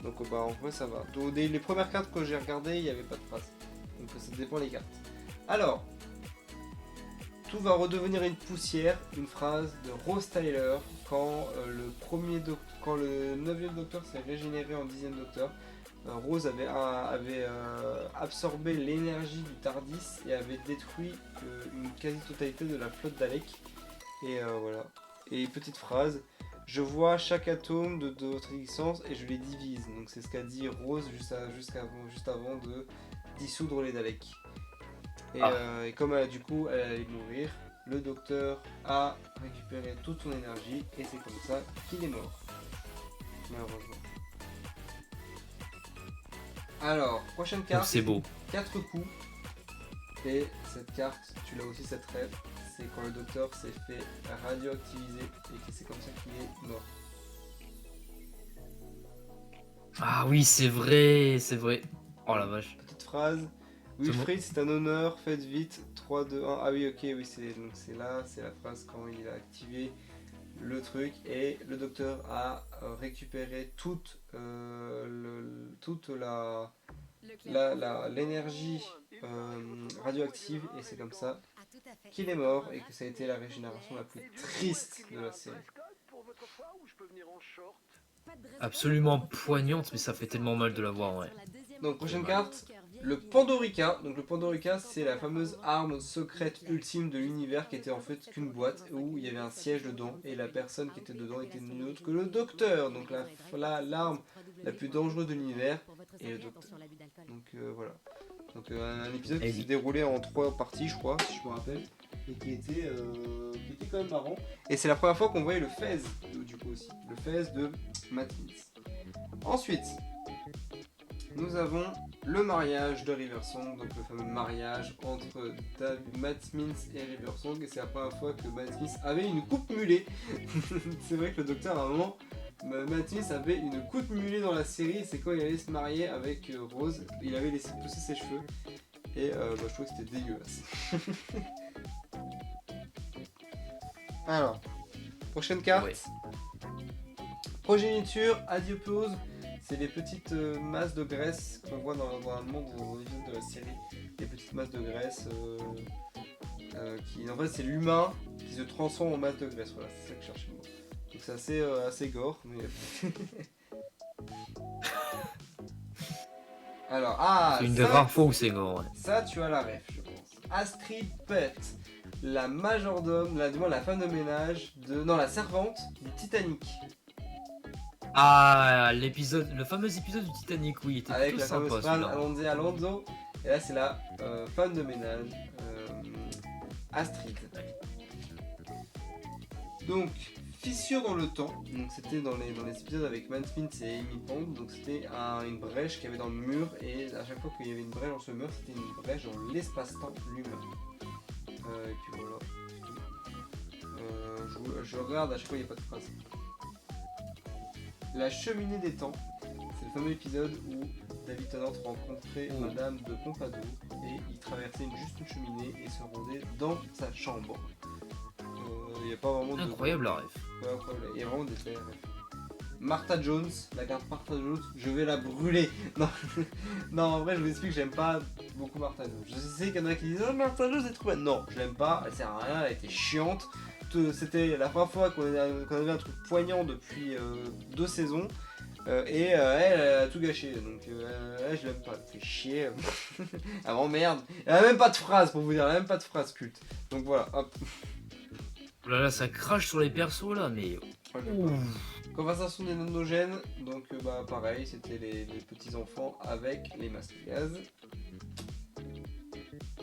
Donc bah en vrai ça va. Donc, les premières cartes que j'ai regardées, il n'y avait pas de phrases. Donc ça dépend les cartes. Alors, tout va redevenir une poussière, une phrase de Rose Tyler quand quand le 9e docteur s'est régénéré en 10e docteur. Rose avait absorbé l'énergie du Tardis et avait détruit une quasi-totalité de la flotte Dalek. Et voilà. Et petite phrase, je vois chaque atome de votre existence et je les divise. Donc c'est ce qu'a dit Rose juste avant de dissoudre les Daleks. Et comme du coup elle allait mourir, le docteur a récupéré toute son énergie et c'est comme ça qu'il est mort. Malheureusement. Alors, prochaine Donc carte, c'est beau. 4 coups. Et cette carte, tu l'as aussi cette rêve, c'est quand le docteur s'est fait radioactiviser et que c'est comme ça qu'il est mort. Ah oui, c'est vrai, c'est vrai. Oh la vache. Petite phrase, Wilfried, c'est un honneur, faites vite, 3, 2, 1. Ah oui, ok, oui, c'est là, c'est la phrase quand il a activé le truc et le docteur a récupéré toute l'énergie radioactive et c'est comme ça qu'il est mort et que ça a été la régénération la plus triste de la série. Absolument poignante, mais ça fait tellement mal de la voir, ouais. Donc prochaine carte, le Pandorica. Donc le Pandorica, c'est la fameuse arme secrète ultime de l'univers qui était en fait qu'une boîte où il y avait un siège dedans et la personne qui était dedans était nul autre que le docteur. Donc l'arme la plus dangereuse de l'univers et le docteur. Donc voilà. Donc un épisode qui s'est déroulé en 3 parties, je crois, si je me rappelle, et qui était quand même marrant. Et c'est la première fois qu'on voyait le Fez, du coup aussi, le Fez de Matt Smith. Ensuite, nous avons le mariage de Riversong, donc le fameux mariage entre Matt Smith et Riversong, et c'est la première fois que Matt Smith avait une coupe mulet. C'est vrai que le docteur, à un moment, Matt Smith avait une coupe mulet dans la série, c'est quand il allait se marier avec Rose, il avait laissé pousser ses cheveux, et je trouvais que c'était dégueulasse. Alors, prochaine carte. Ouais. Progéniture, adiopause, c'est les petites masses de graisse qu'on voit dans le monde dans les épisodes de la série. Des petites masses de graisse qui, en fait, c'est l'humain qui se transforme en masse de graisse. Voilà, c'est ça que je cherchais le mot. Donc c'est assez gore, mais. Alors, C'est une des rares fois où c'est gore, ouais. ça, tu as la ref, je pense. Astrid Pett, la majordome, la femme de ménage la servante du Titanic. Ah, le fameux épisode du Titanic, oui, il était Avec plutôt la fameuse sympa phrase celui-là. Alonso. Et là, c'est la femme de ménage, Astrid. Donc, fissure dans le temps. Donc, c'était dans les épisodes avec Matt Smith et Amy Pond. Donc, c'était une brèche qu'il y avait dans le mur. Et à chaque fois qu'il y avait une brèche dans ce mur, c'était une brèche dans l'espace-temps lui-même. Et puis voilà. Je regarde, à chaque fois, il n'y a pas de phrase. La cheminée des temps, c'est le fameux épisode où David Tennant rencontrait Madame de Pompadour et il traversait juste une cheminée et se rendait dans sa chambre. Il n'y a pas vraiment de... Incroyable la ref. Ouais, incroyable. Il y a vraiment des faits. Martha Jones, la carte Martha Jones, je vais la brûler. Non, non, en vrai, je vous explique, j'aime pas beaucoup Martha Jones. Je sais qu'il y en a qui disent, oh, Martha Jones est trop belle. Non, je l'aime pas, elle sert à rien, elle était chiante. C'était la première fois qu'on avait un truc poignant depuis 2 saisons. Et elle a tout gâché, donc elle, je l'aime pas, elle fait chier. Elle m'emmerde. Elle a même pas de phrase pour vous dire, elle a même pas de phrase culte. Donc voilà, hop. Oh là là, ça crache sur les persos là, mais. Conversation des nanogènes, donc pareil, c'était les petits enfants avec les masques de gaz.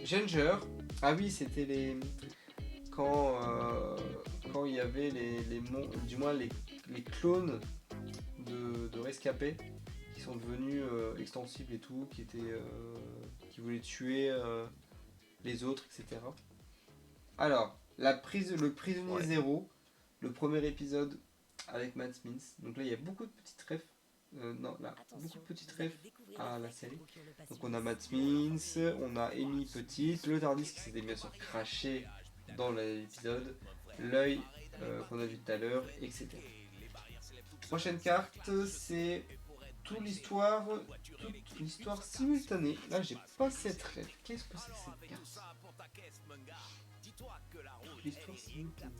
Ginger, ah oui, c'était les. Quand il y avait les clones de rescapés qui sont devenus extensibles et tout, qui voulaient tuer les autres, etc. Alors, le prisonnier zéro, le premier épisode avec Matt Smith. Donc là, il y a beaucoup de petites refs Non, là, beaucoup de petites refs à la série. Donc on a Matt Smith, on a Amy Petite, le Tardis qui s'était bien sûr craché dans l'épisode, l'œil qu'on a vu tout à l'heure, etc. Prochaine carte, c'est toute l'histoire simultanée. Là, j'ai pas cette ref. Qu'est-ce que c'est que cette carte? Toute l'histoire simultanée.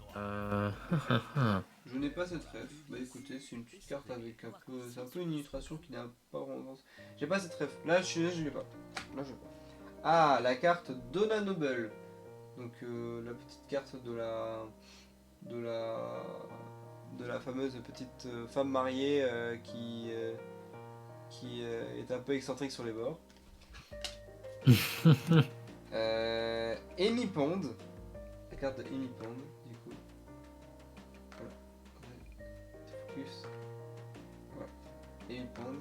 Je n'ai pas cette ref. Bah écoutez, c'est une petite carte avec un peu. C'est un peu une illustration qui n'a pas vraiment. J'ai pas cette ref. Là, je l'ai pas. Là, je l'ai pas. Ah, la carte Donna Noble. Donc, la petite carte de la fameuse petite femme mariée qui est un peu excentrique sur les bords. Amy Pond. La carte de Amy Pond, du coup. Voilà. Focus. Voilà. Amy Pond.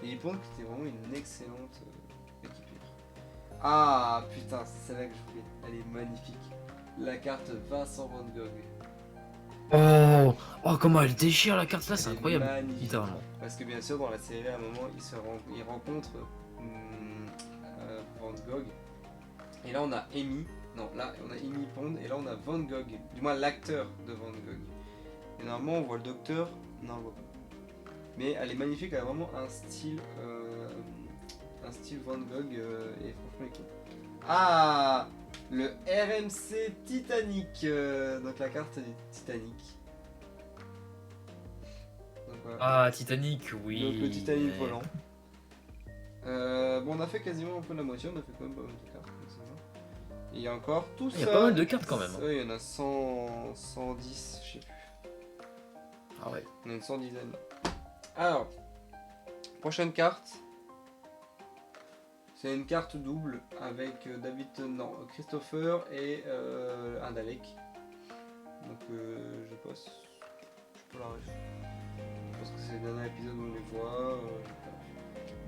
Amy Pond qui était vraiment une excellente équipière. Ah putain, c'est celle-là que je voulais. Elle est magnifique. La carte Vincent Van Gogh. Oh, comment elle déchire la carte là, c'est Elle est incroyable, magnifique. littéralement. Parce que bien sûr, dans la série, à un moment, ils rencontrent Van Gogh. Et là, on a Amy. Non, là, on a Amy Pond. Et là, on a Van Gogh. Du moins, l'acteur de Van Gogh. Et normalement, on voit le docteur. Non, on voit pas. Mais elle est magnifique. Elle a vraiment un style Van Gogh. Et franchement, elle est cool. Ah, le RMC Titanic. Donc, la carte du Titanic. Donc, voilà. Ah, Titanic, oui. Donc le Titanic volant. Bon, on a fait quasiment un peu la moitié, on a fait quand même pas mal de cartes. Donc ça va. Et il y a encore tout ça. Il y a pas mal de cartes quand même. Oui, il y en a 100, 110, je sais plus. Ah ouais. On a une 110aine. Alors, prochaine carte. C'est une carte double avec Christopher et un Dalek. Donc je passe. Je peux la ref. Je pense que c'est le dernier épisode où on les voit.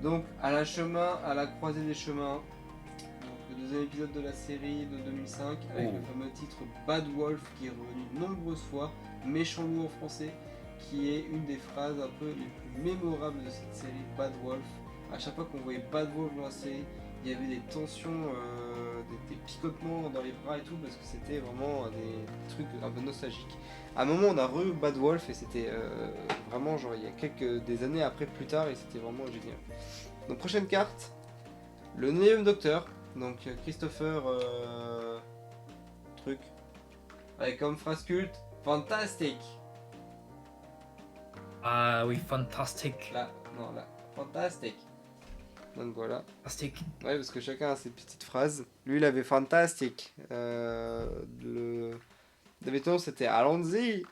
Donc à la croisée des chemins. Donc, le deuxième épisode de la série de 2005 avec le fameux titre Bad Wolf qui est revenu de nombreuses fois, méchant loup en français, qui est une des phrases un peu les plus mémorables de cette série Bad Wolf. À chaque fois qu'on voyait Bad Wolf dans la série, il y avait des tensions, des picotements dans les bras et tout, parce que c'était vraiment des trucs un peu nostalgiques. À un moment, on a re Bad Wolf et c'était vraiment genre il y a des années après, plus tard, et c'était vraiment génial. Donc prochaine carte, le 9ème Docteur, donc Christopher truc, avec comme phrase culte, Fantastic. Ah oui, fantastic. Là, Fantastic. Donc voilà. Fantastic. Ouais, parce que chacun a ses petites phrases. Lui, il avait Fantastic. David Tennant, c'était Allons-y.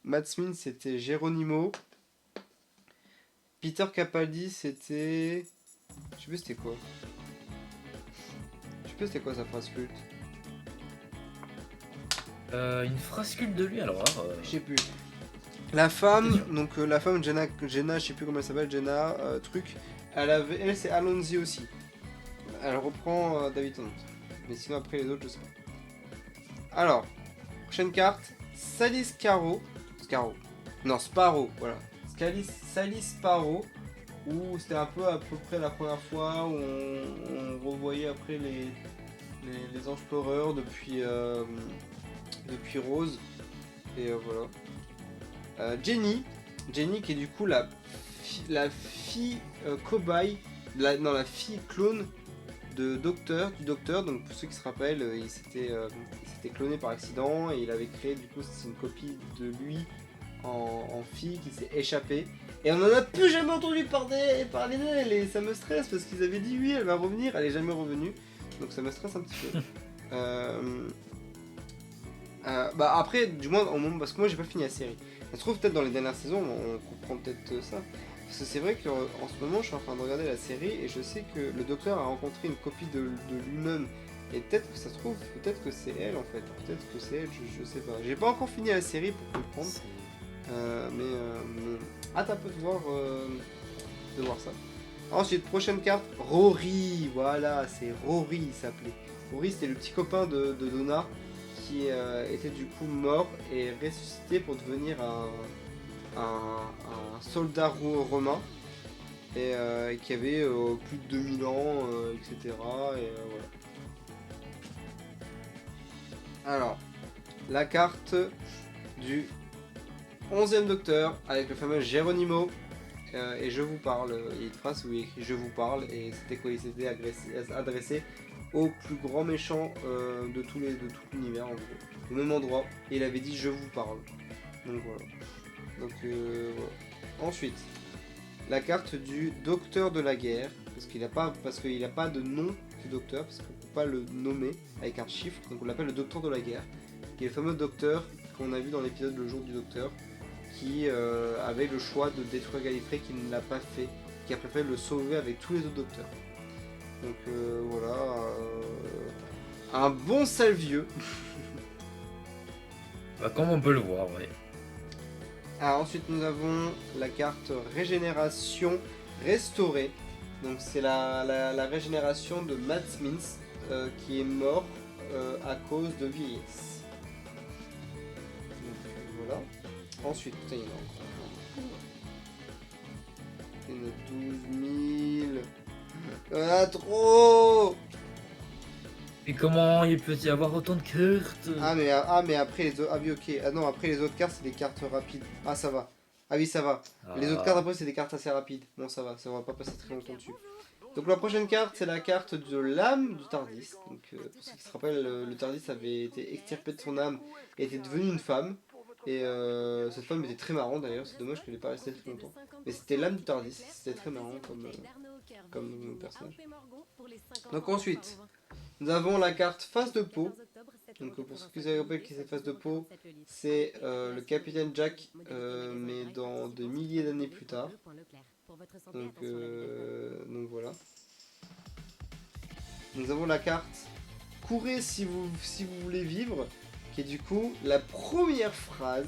Matt Smith, c'était Geronimo. Peter Capaldi, c'était... Je sais plus c'était quoi. Je sais plus c'était quoi sa phrase culte. Une phrase culte de lui alors. Je sais plus. La femme, donc la femme Jenna, je sais plus comment elle s'appelle, Jenna, truc. Elle c'est Allons-y aussi. Elle reprend David Tennant. Mais sinon après les autres, je sais pas. Alors, prochaine carte, Sally Sparrow. Voilà. Sally Sparrow, où c'était un peu à peu près la première fois où on revoyait après les anges pleureurs depuis Rose. Et voilà. Jenny qui est du coup la fille cobaye, la fille clone du docteur. Donc pour ceux qui se rappellent, il s'était cloné par accident et il avait créé du coup c'est une copie de lui en fille qui s'est échappée. Et on en a plus jamais entendu parler d'elle et ça me stresse parce qu'ils avaient dit oui elle va revenir, elle est jamais revenue. Donc ça me stresse un petit peu. Bah après du moins parce que moi j'ai pas fini la série. Ça se trouve peut-être dans les dernières saisons on comprend peut-être ça. Parce que c'est vrai qu'en ce moment je suis en train de regarder la série et je sais que le docteur a rencontré une copie de lui-même. Et peut-être que ça se trouve, peut-être que c'est elle en fait. Peut-être que c'est elle, je sais pas. J'ai pas encore fini la série pour comprendre. Mais hâte un peu de voir ça. Ensuite, prochaine carte, Rory. Voilà, c'est Rory il s'appelait. Rory c'était le petit copain de Donna qui était du coup mort et ressuscité pour devenir un soldat romain et qui avait plus de 2000 ans, etc. Et voilà. Alors, la carte du 11e docteur avec le fameux Geronimo. Et je vous parle, il y a une phrase où il écrit je vous parle, et c'était quoi? Il s'était adressé au plus grand méchant de tout l'univers, en gros, au même endroit, et il avait dit je vous parle. Donc voilà. Donc voilà. Ensuite, la carte du docteur de la guerre, parce qu'il n'a pas de nom du docteur, parce qu'on ne peut pas le nommer avec un chiffre, donc on l'appelle le docteur de la guerre, qui est le fameux docteur qu'on a vu dans l'épisode Le jour du docteur, qui avait le choix de détruire Gallifrey, qui ne l'a pas fait, qui a préféré le sauver avec tous les autres docteurs. Donc voilà, un bon sale vieux. Bah, comme on peut le voir, ouais. Alors ensuite nous avons la carte régénération restaurée. Donc c'est la régénération de Matt Smith qui est mort à cause de vieillesse. Donc voilà. Ensuite, putain, il y en a encore. Il y en a 12 000. Il y en a trop. Et comment il peut y avoir autant de cartes? Ah mais après les autres. Ah oui, ok. Ah non, après les autres cartes c'est des cartes rapides. Ah ça va. Ah oui, ça va. Les autres cartes après c'est des cartes assez rapides. Bon ça va pas passer très longtemps dessus. Donc la prochaine carte c'est la carte de l'âme du Tardis. Donc pour ceux qui se rappellent, le Tardis avait été extirpé de son âme et était devenu une femme. Et cette femme était très marrante d'ailleurs, c'est dommage qu'elle n'ait pas resté très longtemps. Mais c'était l'âme du Tardis, c'était très marrant comme personnage. Donc ensuite, nous avons la carte face de peau. Donc pour ceux qui se rappellent qui c'est face de peau, c'est le capitaine Jack, mais dans des milliers d'années plus tard. Donc voilà. Nous avons la carte courez si vous voulez vivre, qui est du coup la première phrase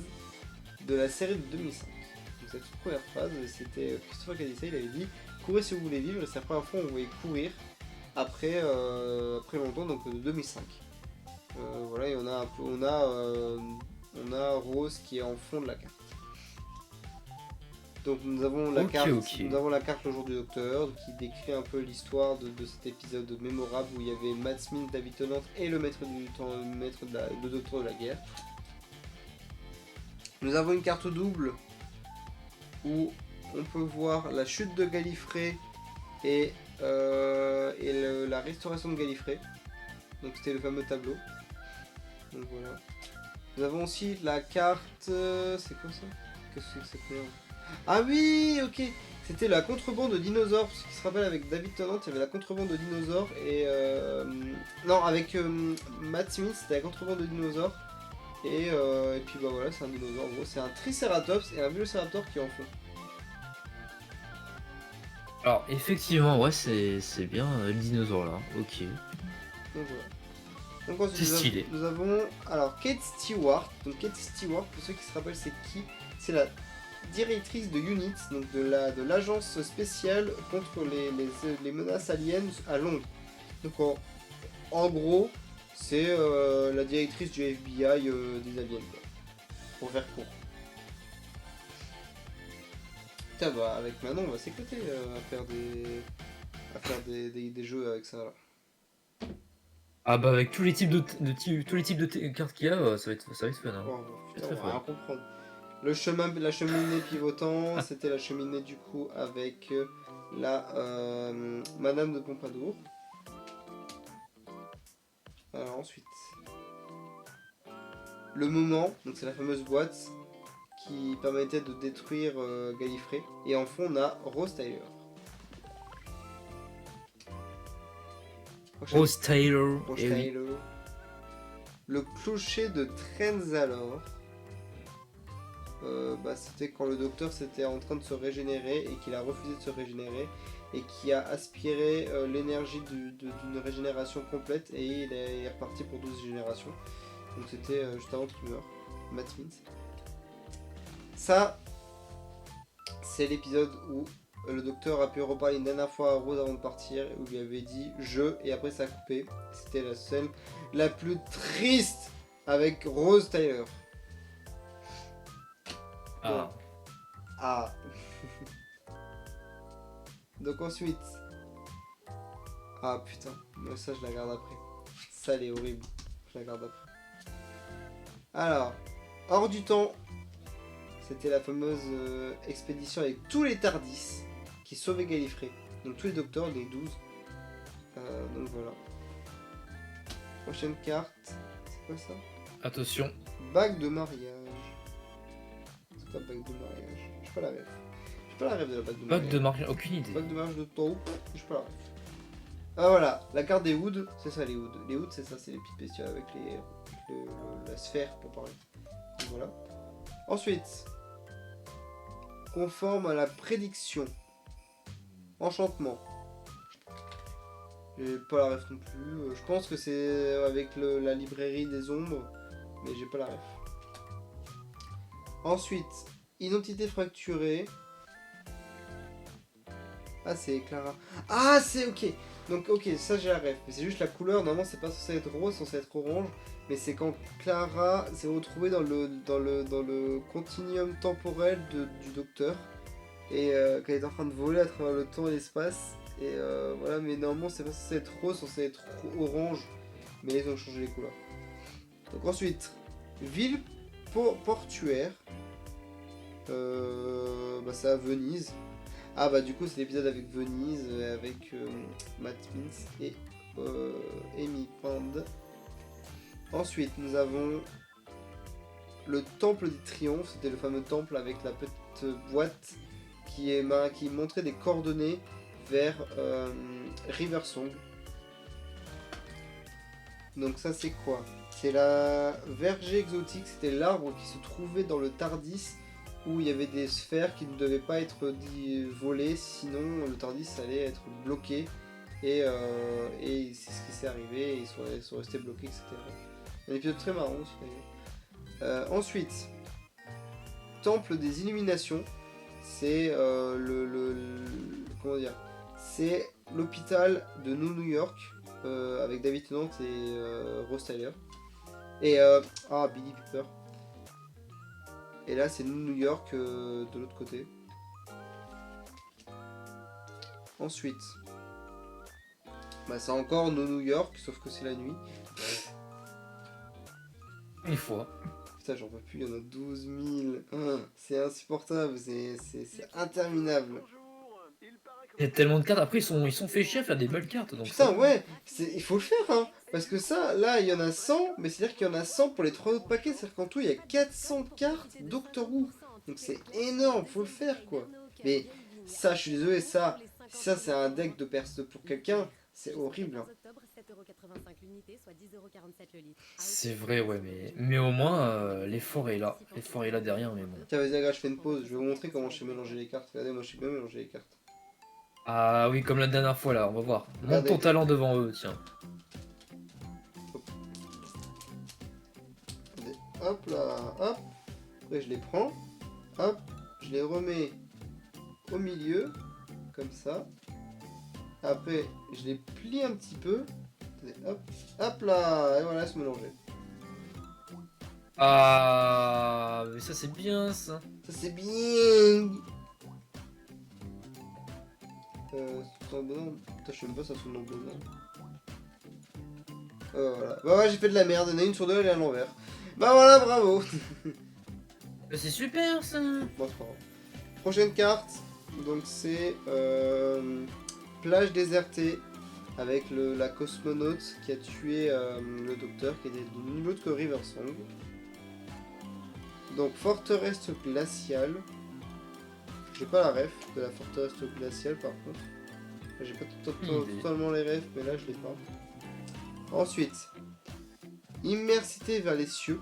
de la série de 2005. Donc cette première phrase, c'était Christopher qui a dit ça, il avait dit courez si vous voulez vivre, et c'est la première fois où on voyait courir après longtemps, donc de 2005. Voilà, et on a Rose qui est en fond de la carte. Donc nous avons la carte Le jour du docteur qui décrit un peu l'histoire de cet épisode mémorable où il y avait Matt Smith, David Tennant et le maître du temps, le docteur de la guerre. Nous avons une carte double où on peut voir la chute de Gallifrey et la restauration de Gallifrey. Donc c'était le fameux tableau. Donc voilà. Nous avons aussi la carte. C'est quoi ça? Qu'est-ce que c'est que ça? Ah oui, ok. C'était la contrebande de dinosaures. Pour ceux qui se rappellent, avec David Tennant, il y avait la contrebande de dinosaures. Et non, avec Matt Smith, c'était la contrebande de dinosaures. Et puis bah voilà, c'est un dinosaure. En gros, c'est un Triceratops et un Velociraptor qui en font. Alors effectivement, ouais, c'est bien le dinosaure là. Ok. Donc voilà. Donc ensuite, C'est stylé. nous avons alors Kate Stewart. Donc Kate Stewart, pour ceux qui se rappellent, c'est qui? C'est la directrice de UNIT, donc de l'agence spéciale contre les menaces aliens à Londres. Donc en gros, c'est la directrice du FBI des aliens, quoi, pour faire court. Putain, bah avec Manon, on va s'éclater à faire des jeux avec ça là. Ah bah avec tous les types de cartes qu'il y a, ça va être fun. Hein. Oh, putain, Très on va rien fun. comprendre. La cheminée pivotant, c'était la cheminée du coup avec la Madame de Pompadour. Alors ensuite, le moment, donc c'est la fameuse boîte qui permettait de détruire Gallifrey. Et en fond on a Rose Tyler. Rose Taylor. Rose Eh oui. Tyler. Le clocher de Trenzalore. C'était quand le docteur s'était en train de se régénérer et qu'il a refusé de se régénérer et qui a aspiré l'énergie d'une régénération complète et il est reparti pour 12 générations. Donc c'était juste avant qu'il meure, Matt Smith. Ça, c'est l'épisode où le docteur a pu reparler une dernière fois à Rose avant de partir, où il lui avait dit je, et après ça a coupé. C'était la scène la plus triste avec Rose Tyler. Ah. Ah. Donc ensuite... Ah putain, moi ça je la garde après. Ça elle est horrible, je la garde après. Alors, hors du temps, c'était la fameuse expédition avec tous les Tardis qui sauvaient Gallifrey. Donc tous les docteurs, les 12. Donc voilà. Prochaine carte, c'est quoi ça? Attention. Bague de mariage. C'est quoi bague de mariage? J'ai pas la rêve. J'ai pas la rêve de la bague de mariage. Bague de mariage, aucune idée. Bague de mariage de Taupe, j'ai pas la rêve. Ah voilà, la carte des Hoods, c'est ça les Hoods. Les Hoods c'est ça, c'est les petites bestioles avec la sphère pour parler. Donc, voilà. Ensuite, conforme à la prédiction. Enchantement. J'ai pas la ref non plus. Je pense que c'est avec la librairie des ombres, mais j'ai pas la ref. Ensuite, identité fracturée. Ah, c'est Clara. Ah, c'est ok. Donc, ok, ça j'ai la ref. Mais c'est juste la couleur. Normalement, c'est pas censé être rose, c'est censé être orange. Mais c'est quand Clara s'est retrouvée dans le continuum temporel du docteur. Et qu'elle est en train de voler à travers le temps et l'espace. Et voilà, mais normalement, c'est pas censé être rose, c'est censé être orange. Mais ils ont changé les couleurs. Donc, ensuite, ville portuaire. Bah, c'est à Venise. Ah bah du coup c'est l'épisode avec Venise, avec Matt Mintz et Amy Pond. Ensuite nous avons le temple des triomphes, c'était le fameux temple avec la petite boîte qui montrait des coordonnées vers Riversong. Donc ça c'est quoi? C'est la verger exotique, c'était l'arbre qui se trouvait dans le Tardis où il y avait des sphères qui ne devaient pas être volées, sinon le Tardis allait être bloqué. Et c'est ce qui s'est arrivé, et ils sont restés bloqués, etc. Un épisode très marrant aussi d'ailleurs. Ensuite, Temple des Illuminations, c'est comment dire, c'est l'hôpital de New York, avec David Tennant et Rose Tyler. Et Billy Piper. Et là, c'est New York de l'autre côté. Ensuite, bah, c'est encore New York, sauf que c'est la nuit. Une fois. Putain, j'en peux plus, il y en a 12 000. C'est insupportable, c'est interminable. Il y a tellement de cartes. Après, ils sont fait chier à faire des belles cartes. Donc Putain, ça... ouais, il faut le faire, hein. Parce que ça, là, il y en a 100, mais c'est-à-dire qu'il y en a 100 pour les 3 autres paquets. C'est-à-dire qu'en tout, il y a 400 cartes Doctor Who. Donc c'est énorme, faut le faire, quoi. Mais ça, je suis désolé, ça c'est un deck de perse pour quelqu'un, c'est horrible. Hein. C'est vrai, ouais, mais au moins, l'effort est là. L'effort est là derrière, mais bon. Tiens, vas-y, regarde, je fais une pause. Je vais vous montrer comment je sais mélanger les cartes. Regardez, moi, je sais bien mélanger les cartes. Ah oui, comme la dernière fois, là, on va voir. Montre Regardez. ton talent devant eux, tiens. Regardez. Hop là, hop. Après, je les prends. Hop, je les remets au milieu, comme ça. Après, je les plie un petit peu. Hop, hop là, et voilà, c'est mélangé. Ah, mais ça c'est bien, ça. Ça c'est bien. C'est un bonhomme. Putain, je sais même pas ça sonne un bonhomme. Voilà. Bah ouais, j'ai fait de la merde. Il y en a une sur deux, elle est à l'envers. Bah voilà, bravo. C'est super, ça. Bon, c'est pas grave. Prochaine carte. Donc c'est plage désertée avec la cosmonaute qui a tué le docteur qui était de nul autre que Riversong. Donc forteresse glaciale. J'ai pas la ref de la forteresse glaciale par contre. J'ai pas totalement les refs mais là je l'ai pas. Ensuite, immersité vers les cieux.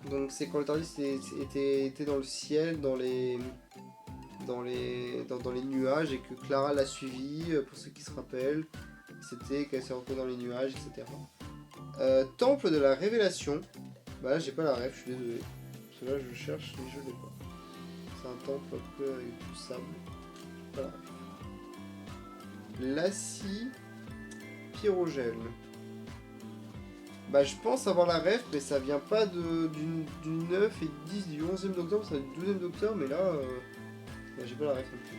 Donc c'est quand le Tardis était dans le ciel, dans les nuages et que Clara l'a suivi, pour ceux qui se rappellent. C'était qu'elle s'est retrouvée dans les nuages, etc. Temple de la révélation. Bah là j'ai pas la ref, je suis désolé. Parce que là je cherche mais je l'ai pas. C'est un temple un peu avec du sable. Pas la ref. Lacie pyrogène. Bah je pense avoir la ref, mais ça vient pas du 9 et 10 du 11e docteur, ça vient du 12e docteur, mais là, bah, j'ai pas la ref non plus.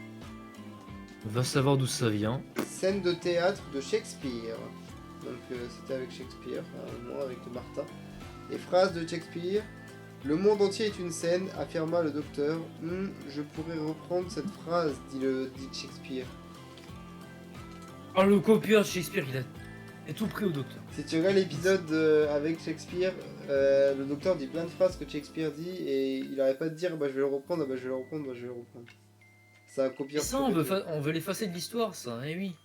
Va savoir d'où ça vient. Scène de théâtre de Shakespeare. Donc c'était avec Shakespeare, un moment avec Martha. Et phrase de Shakespeare. Le monde entier est une scène, affirma le docteur. Je pourrais reprendre cette phrase, dit Shakespeare. Oh, le copieur de Shakespeare, il est tout prêt au docteur. Si tu regardes l'épisode avec Shakespeare, le docteur dit plein de phrases que Shakespeare dit et il arrête pas de dire bah je vais le reprendre, bah je vais le reprendre, bah je vais le reprendre. C'est un Et copieur. ça, on veut l'effacer de l'histoire, ça, eh oui.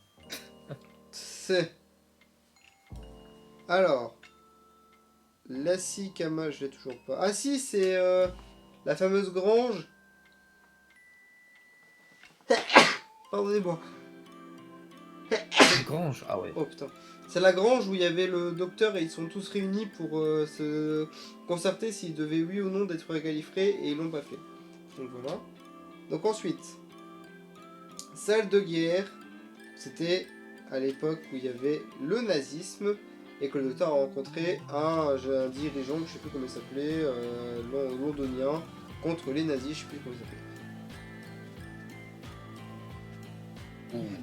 C'est. Alors. Lassie Kama, je l'ai toujours pas. Ah si, c'est la fameuse grange. Pardonnez-moi. Grange, ah ouais. Oh putain. C'est la grange où il y avait le docteur et ils sont tous réunis pour se concerter s'ils devaient oui ou non d'être galifrés et ils l'ont pas fait. Donc voilà. Donc ensuite, salle de guerre, c'était à l'époque où il y avait le nazisme et que le docteur a rencontré un dirigeant, je sais plus comment il s'appelait, londonien, contre les nazis, je sais plus comment il s'appelait.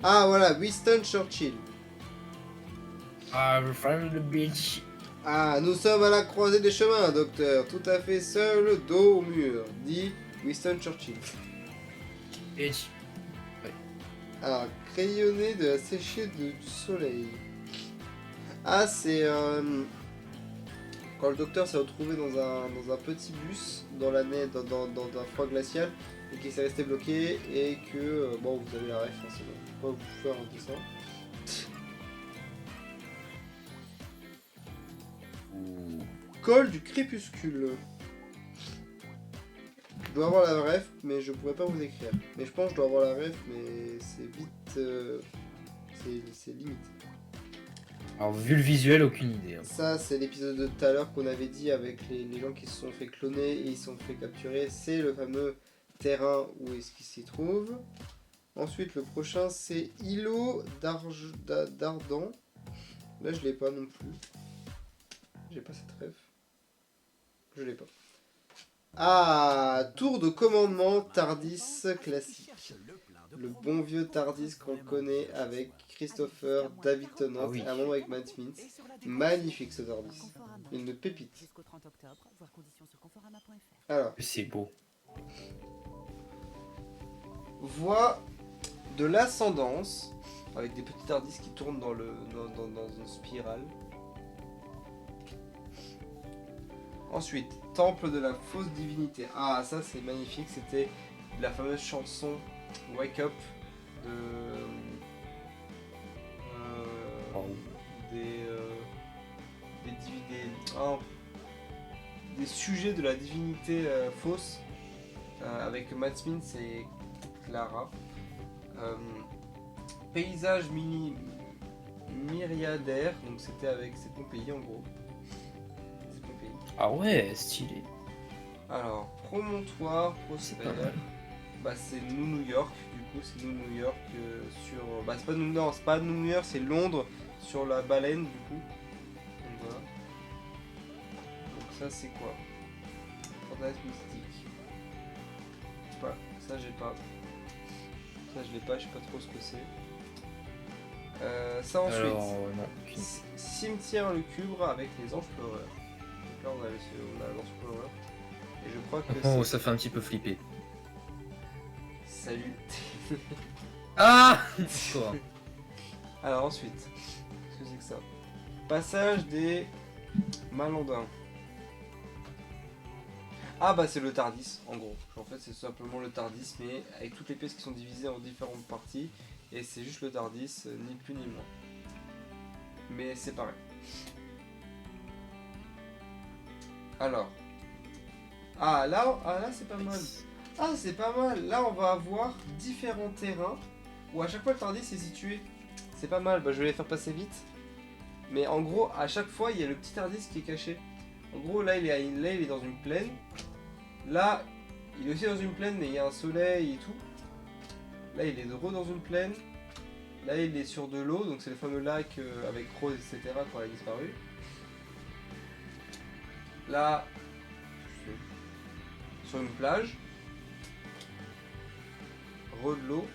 Ah voilà, Winston Churchill. Ah, from the beach. Ah, nous sommes à la croisée des chemins, docteur, tout à fait seul, dos au mur, dit Winston Churchill. Beach. Alors, crayonné de la séchée du soleil. Ah, c'est quand le docteur s'est retrouvé dans un petit bus dans la neige, dans un froid glacial, et qu'il s'est resté bloqué, et que, bon, vous avez la ref, hein, c'est bon, je peux pas vous faire un dessin. Col du crépuscule. Je dois avoir la ref, mais je pourrais pas vous écrire. Mais je pense que je dois avoir la ref, mais c'est vite... c'est limite. Alors, vu le visuel, aucune idée. Hein. Ça, c'est l'épisode de tout à l'heure qu'on avait dit avec les gens qui se sont fait cloner et ils se sont fait capturer. C'est le fameux terrain où est-ce qu'il s'y trouve. Ensuite, le prochain, c'est îlot d'Ardan. Là, je l'ai pas non plus. J'ai pas cette ref. Je l'ai pas. Ah, tour de commandement Tardis classique. Le bon vieux Tardis qu'on connaît avec Christopher, David Tennant, Ah oui. et un moment avec Matt Smith. Magnifique ce Tardis. Une pépite. Alors, C'est beau. voie de l'ascendance avec des petits Tardis qui tournent dans une spirale. Ensuite, temple de la fausse divinité. Ah, ça c'est magnifique. C'était la fameuse chanson Wake Up de des sujets de la divinité fausse avec Matt Smith et Clara. Paysage myriadaire, donc c'était avec c'est Pompéi en gros. C'est Pompéi. Ah ouais, stylé. Alors, promontoire, C'est pas prospère. mal. Bah c'est New York, du coup c'est New York sur... Bah c'est pas non, c'est pas New York, c'est Londres sur la baleine du coup. Donc voilà. Donc ça c'est quoi? Fantasme mystique. Je sais pas, ça j'ai pas. Ça je l'ai pas, je sais pas trop ce que c'est. Ça ensuite. Alors, non. Cimetière lugubre avec les anges pleureurs. Donc là on a l'ange pleureur. Et je crois que Oh, c'est... ça fait un petit peu flipper. Salut. Ah Quoi? Alors ensuite, qu'est-ce que c'est que ça? Passage des Malandins. Ah bah c'est le Tardis en gros. En fait c'est simplement le Tardis mais avec toutes les pièces qui sont divisées en différentes parties. Et c'est juste le Tardis, ni plus ni moins. Mais c'est pareil. Alors. Ah là c'est pas mal. Ah c'est pas mal. Là on va avoir différents terrains où à chaque fois le Tardis est situé. C'est pas mal, bah, je vais les faire passer vite. Mais en gros, à chaque fois, il y a le petit Tardis qui est caché. En gros, là, il est dans une plaine. Là, il est aussi dans une plaine, mais il y a un soleil et tout. Là, il est de dans une plaine. Là, il est sur de l'eau, donc c'est le fameux lac avec Rose, etc. quand elle a disparu. là, c'est sur une plage. Re de l'eau.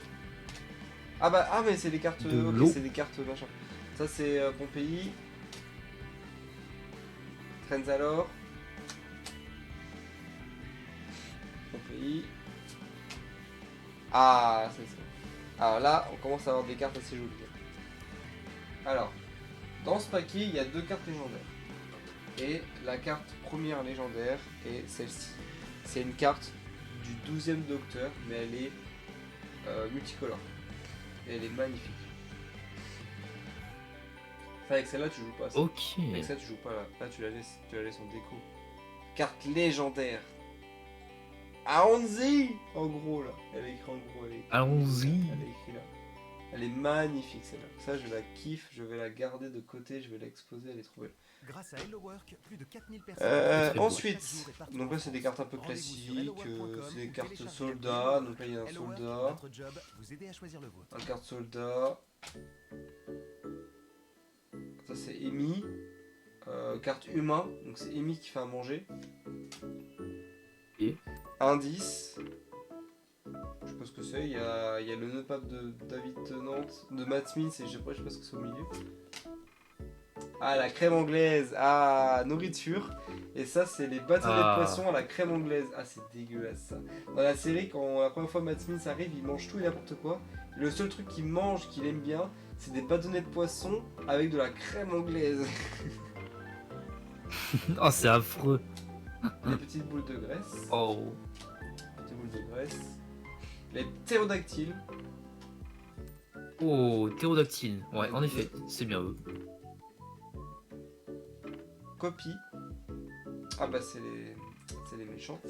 Ah bah, ah mais c'est des cartes, De ok, l'eau. c'est des cartes machin. Ça c'est Pompéi. Trenzalore. Pompéi. Ah, c'est ça. Alors là, on commence à avoir des cartes assez jolies. Alors, dans ce paquet, il y a 2 cartes légendaires. Et la carte première légendaire est celle-ci. C'est une carte du 12e Docteur, mais elle est multicolore. Et elle est magnifique. Enfin, avec celle-là, tu joues pas. Ça. Ok. Avec ça, tu joues pas là. Là, tu la laisses en déco. Carte légendaire. Aonzi en gros là. Elle est écrite en gros. Allons-y. Elle est écrite là. Elle est magnifique celle-là. Ça, je la kiffe. Je vais la garder de côté. Je vais l'exposer. Elle est trop belle. Grâce à Hello Work, plus de 4000 personnes. beau. Ensuite, donc là, c'est des cartes un peu classiques. C'est des cartes soldats. Donc là, il y a un soldat. Notre job, vous aider à choisir le vôtre. Un carte soldat. Ça, c'est Amy. Carte humain. Donc c'est Amy qui fait à manger. Et Indice. Je sais pas ce que c'est. Il y a le nœud pape de David Tennant, de Matt Smith, et je sais pas ce que c'est au milieu. Ah, la crème anglaise. Ah, nourriture. Et ça, c'est les bâtonnets de poisson à la crème anglaise. Ah, c'est dégueulasse ça. Dans la série, quand la première fois Matt Smith arrive, il mange tout et n'importe quoi. Et le seul truc qu'il mange, qu'il aime bien, c'est des bâtonnets de poisson avec de la crème anglaise. Oh, c'est affreux. Des petites boules de graisse. Oh. Petites boules de graisse. Les ptérodactyles. Oh, ptérodactyle. Ouais, en effet, c'est bien eux. Copie. Ah bah c'est les méchants.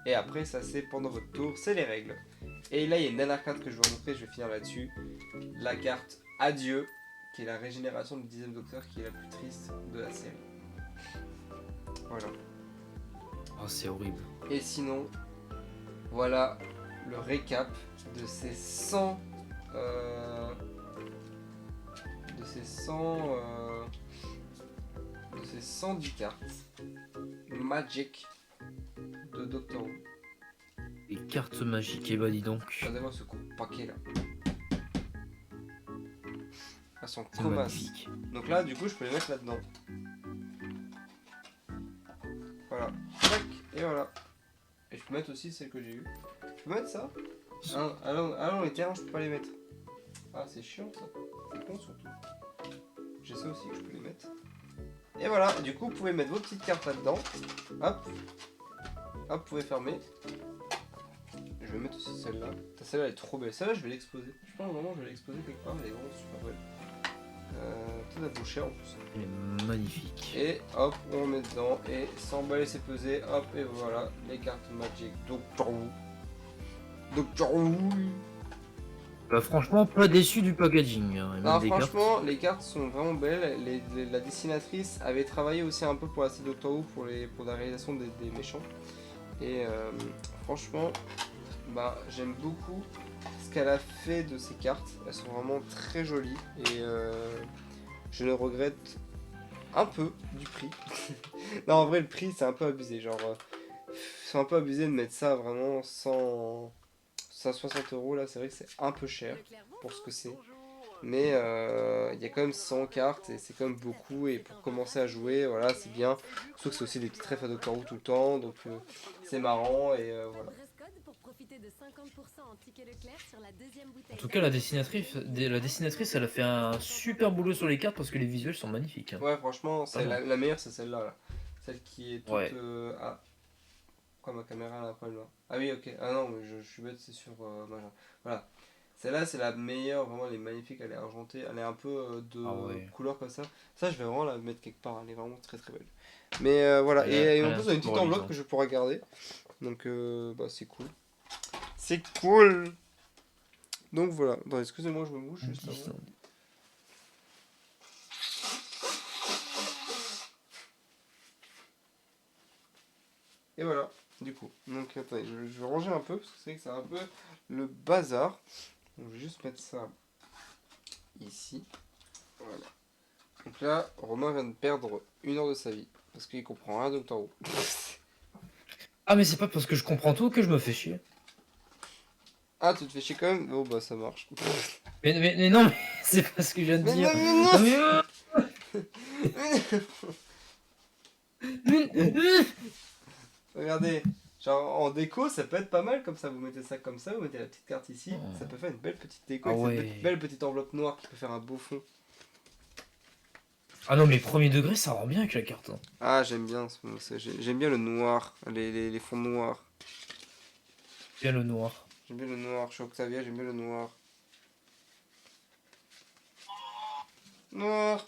Et après ça c'est pendant votre tour, c'est les règles. Et là il y a une dernière carte que je vais vous montrer, je vais finir là-dessus. La carte Adieu, qui est la régénération du 10e Docteur, qui est la plus triste de la série. Voilà. Oh, c'est horrible. Et sinon, voilà le récap de ces 100... de ces 110 cartes Magic de Doctor Who. Les cartes magiques, et bah dis donc. Regardez-moi ce paquet là. Elles sont C'est comasses. magnifique. Donc là, du coup, je peux les mettre là-dedans. Voilà. Tac, et voilà. Et je peux mettre aussi celles que j'ai eues. Je peux mettre ça. Ah non, les terrains, je peux pas les mettre. Ah, c'est chiant ça. C'est con surtout. J'ai ça aussi que je peux les mettre. Et voilà, du coup, vous pouvez mettre vos petites cartes là-dedans. Hop. Hop, vous pouvez fermer. Je vais mettre aussi celle-là. Celle-là, elle est trop belle. Celle-là, je vais l'exposer. Je pense vraiment que je vais l'exposer quelque part. Elle est vraiment super belle. Tout à boucher en plus. Elle est magnifique. Et hop, on met dedans. Et s'emballer, c'est pesé. Hop, et voilà, les cartes Magic Doctor Who. Doctor Who. Bah, franchement, pas déçu du packaging. Hein, et même Non, des franchement, les cartes sont vraiment belles. La dessinatrice avait travaillé aussi un peu pour la série Doctor Who pour la réalisation des méchants. Et franchement, bah, j'aime beaucoup ce qu'elle a fait de ces cartes. Elles sont vraiment très jolies. Et je ne regrette un peu du prix. Non, en vrai, le prix, c'est un peu abusé. Genre, c'est un peu abusé de mettre ça vraiment 160 € là. C'est vrai que c'est un peu cher pour ce que c'est. Mais il y a quand même 100 cartes et c'est quand même beaucoup. Et pour commencer à jouer, voilà, c'est bien. Surtout que c'est aussi des petites refs à Doctor Who tout le temps. Donc c'est marrant et voilà. En tout cas, la dessinatrice, elle a fait un super boulot sur les cartes parce que les visuels sont magnifiques. Hein. Ouais, franchement, c'est Vraiment. la meilleure, c'est celle-là. Là. Celle qui est toute. Ouais. Ah, pourquoi ma caméra elle a un problème là? Ah oui, ok. Ah non, mais je suis bête, c'est sur. Voilà. Celle-là, c'est la meilleure, vraiment, elle est magnifique, elle est argentée, elle est un peu de Ah ouais. couleur comme ça. Ça, je vais vraiment la mettre quelque part, elle est vraiment très très belle. Mais voilà, Elle et a en un plus, on a une petite support enveloppe lisant. que je pourrais garder. Donc, bah, c'est cool. C'est cool! Donc voilà, attends, excusez-moi, je me bouge juste avant. Et voilà, du coup. Donc attendez, je vais ranger un peu parce que c'est que c'est un peu le bazar. Donc, je vais juste mettre ça ici. Voilà. Donc là, Romain vient de perdre 1 heure de sa vie. Parce qu'il comprend rien, Doctor Who. Ah, mais c'est pas parce que je comprends tout que je me fais chier. Ah, tu te fais chier quand même? Bon, bah ça marche. Mais non, mais c'est pas ce que je viens de Mais dire. non, mais Non, Regardez, genre en déco, ça peut être pas mal comme ça. Vous mettez ça comme ça, vous mettez la petite carte ici. Oh. Ça peut faire une belle petite déco Ah avec ouais. cette belle petite enveloppe noire qui peut faire un beau fond. Ah non, mais premier degré, ça rend bien avec la carte. Hein. Ah, j'aime bien, j'aime bien le noir, les fonds noirs. Bien le noir. J'aime bien le noir, je suis Octavia, j'aime bien le noir. Noir.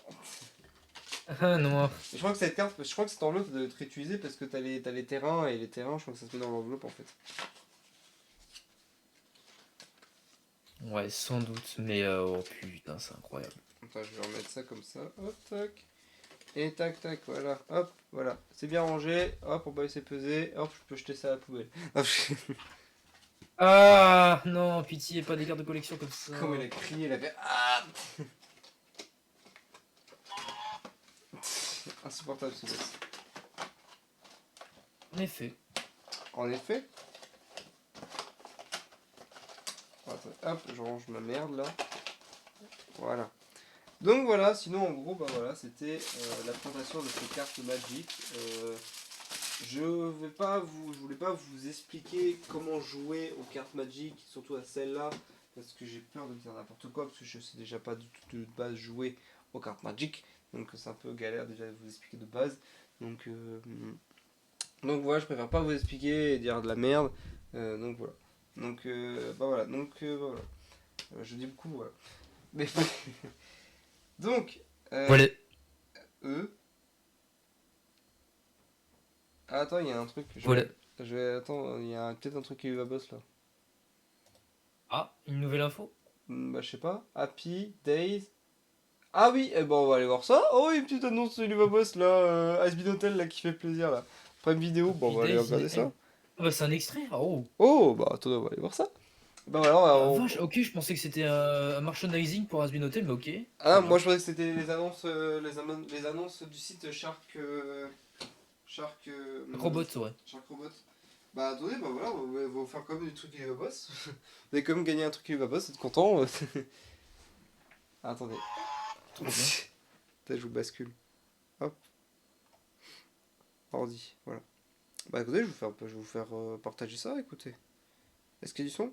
Ah, noir. Et je crois que cette carte, je crois que cette enveloppe doit être réutilisée parce que t'as les terrains et les terrains, je crois que ça se met dans l'enveloppe en fait. Ouais, sans doute. Mais oh putain, c'est incroyable. Attends, je vais remettre ça comme ça, hop, tac. Et tac, tac, voilà, hop, voilà. C'est bien rangé, hop, on va laisser peser, hop, je peux jeter ça à la poubelle. Hop, Ah non, pitié, pas des cartes de collection comme ça. comme elle a crié, elle a fait ah. Insupportable ce gosse. En effet. En effet. Attends, hop, je range ma merde là. Voilà. Donc voilà, sinon en gros, bah voilà, c'était la présentation de ces cartes Magic. Je voulais pas vous expliquer comment jouer aux cartes Magic, surtout à celle-là, parce que j'ai peur de dire n'importe quoi, parce que je sais déjà pas du tout de base jouer aux cartes Magic, donc c'est un peu galère déjà de vous expliquer de base. Donc voilà, je préfère pas vous expliquer et dire de la merde. Donc voilà. Donc bah voilà. Donc bah voilà. Je dis beaucoup voilà. Mais donc Voilà. Ah, attends, il y a un truc. Voilà. Attends, il y a peut-être un truc qui va boss là. Ah, une nouvelle info? Bah je sais pas. Happy Days. Ah oui, eh ben on va aller voir ça. Oh, une petite annonce de Luva Boss là, Asbin Hotel là qui fait plaisir là. Après une vidéo, bon on va aller regarder ça. Ah bah c'est un extrait. Oh. Oh bah attends, on va aller voir ça. Bah voilà, Ah, vache, ok, je pensais que c'était un merchandising pour Asbin Hotel, mais ok. Ah moi je pensais que c'était les annonces les annonces du site Shark Robot, ouais. Shark Robot. Bah attendez, bah voilà, on va vous faire quand même du truc Luva Boss. Vous avez quand même gagné un truc Luva Boss, êtes content. Attendez. Trop bien. Peut-être je vous bascule. Hop. Ordi, voilà. Bah écoutez, je vais vous faire partager ça, écoutez. Est-ce qu'il y a du son?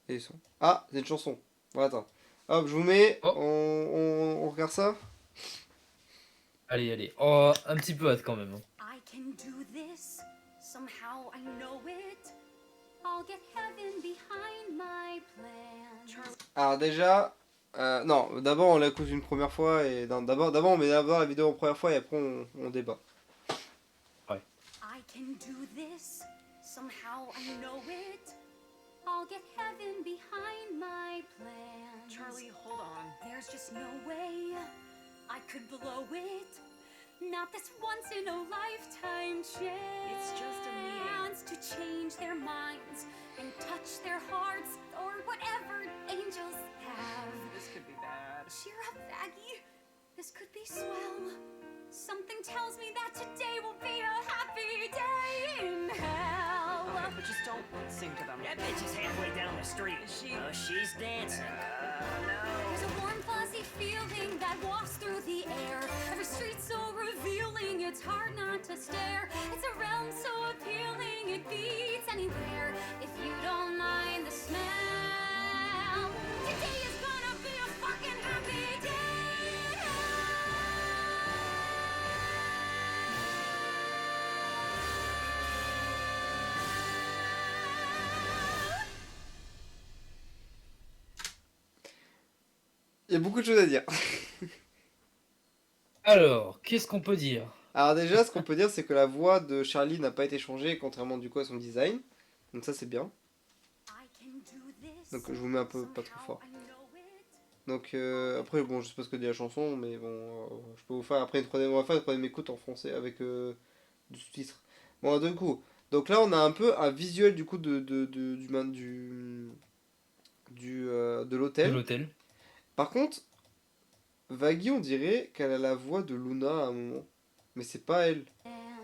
Et du son. Ah, c'est une chanson. Voilà, attends. Hop, je vous mets, Oh. on regarde ça. Allez, allez. Oh, un petit peu hâte quand même. Hein. I can do this. Somehow I know it. I'll get heaven behind my plan. Alors déjà, non, d'abord on l'écoute une première fois et d'abord on met d'abord la vidéo en première fois et après on débat. I can do this. Somehow I know it. I'll get heaven behind my plan. Charlie, hold on. There's just no way I could blow it. Not this once in a lifetime chance. It's just a meeting. To change their minds and touch their hearts or whatever angels have. This could be bad. Cheer up, Aggie. This could be swell. Something tells me that today will be a happy day in hell. Okay, but just don't sing to them. That bitch is halfway down the street. Is she? Oh, she's dancing. There's a warm, fuzzy feeling that wafts through the air. Every street so revealing, it's hard not to stare. It's a realm so appealing, it beats anywhere. If you don't mind the smell, today is gonna be a fucking happy day. Il y a beaucoup de choses à dire. Alors, qu'est-ce qu'on peut dire? Alors déjà, ce qu'on peut dire, c'est que la voix de Charlie n'a pas été changée, contrairement du coup à son design. Donc ça c'est bien. Donc je vous mets un peu pas trop fort. Donc après bon je sais pas ce que dit la chanson mais bon je peux vous faire après on va faire une troisième écoute en français avec du sous-titre. Bon du coup donc là on a un peu un visuel du coup de l'hôtel. De l'hôtel. Par contre Vaggie, on dirait qu'elle a la voix de Luna à un moment. Mais c'est pas elle.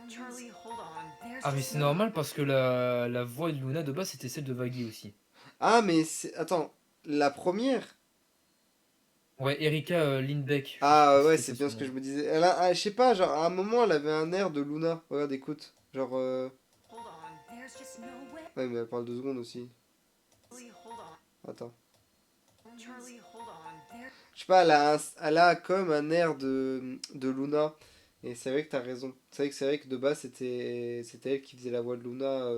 Charlie, hold on. Ah, mais c'est normal parce que la voix de Luna de base c'était celle de Vaggie aussi. Ah, mais c'est... Attends, la première? Ouais, Erika Lindbeck. Ah ouais, C'était c'est ça bien son ce que nom. je me disais. Elle a, je sais pas, genre à un moment elle avait un air de Luna. Regarde, écoute. Genre, Hold on. There's just no way. ouais, mais elle parle 2 secondes aussi. Charlie, hold on. Attends. Charlie, hold on. Je sais pas, elle a comme un air de Luna. Et c'est vrai que t'as raison. C'est vrai que de base c'était elle qui faisait la voix de Luna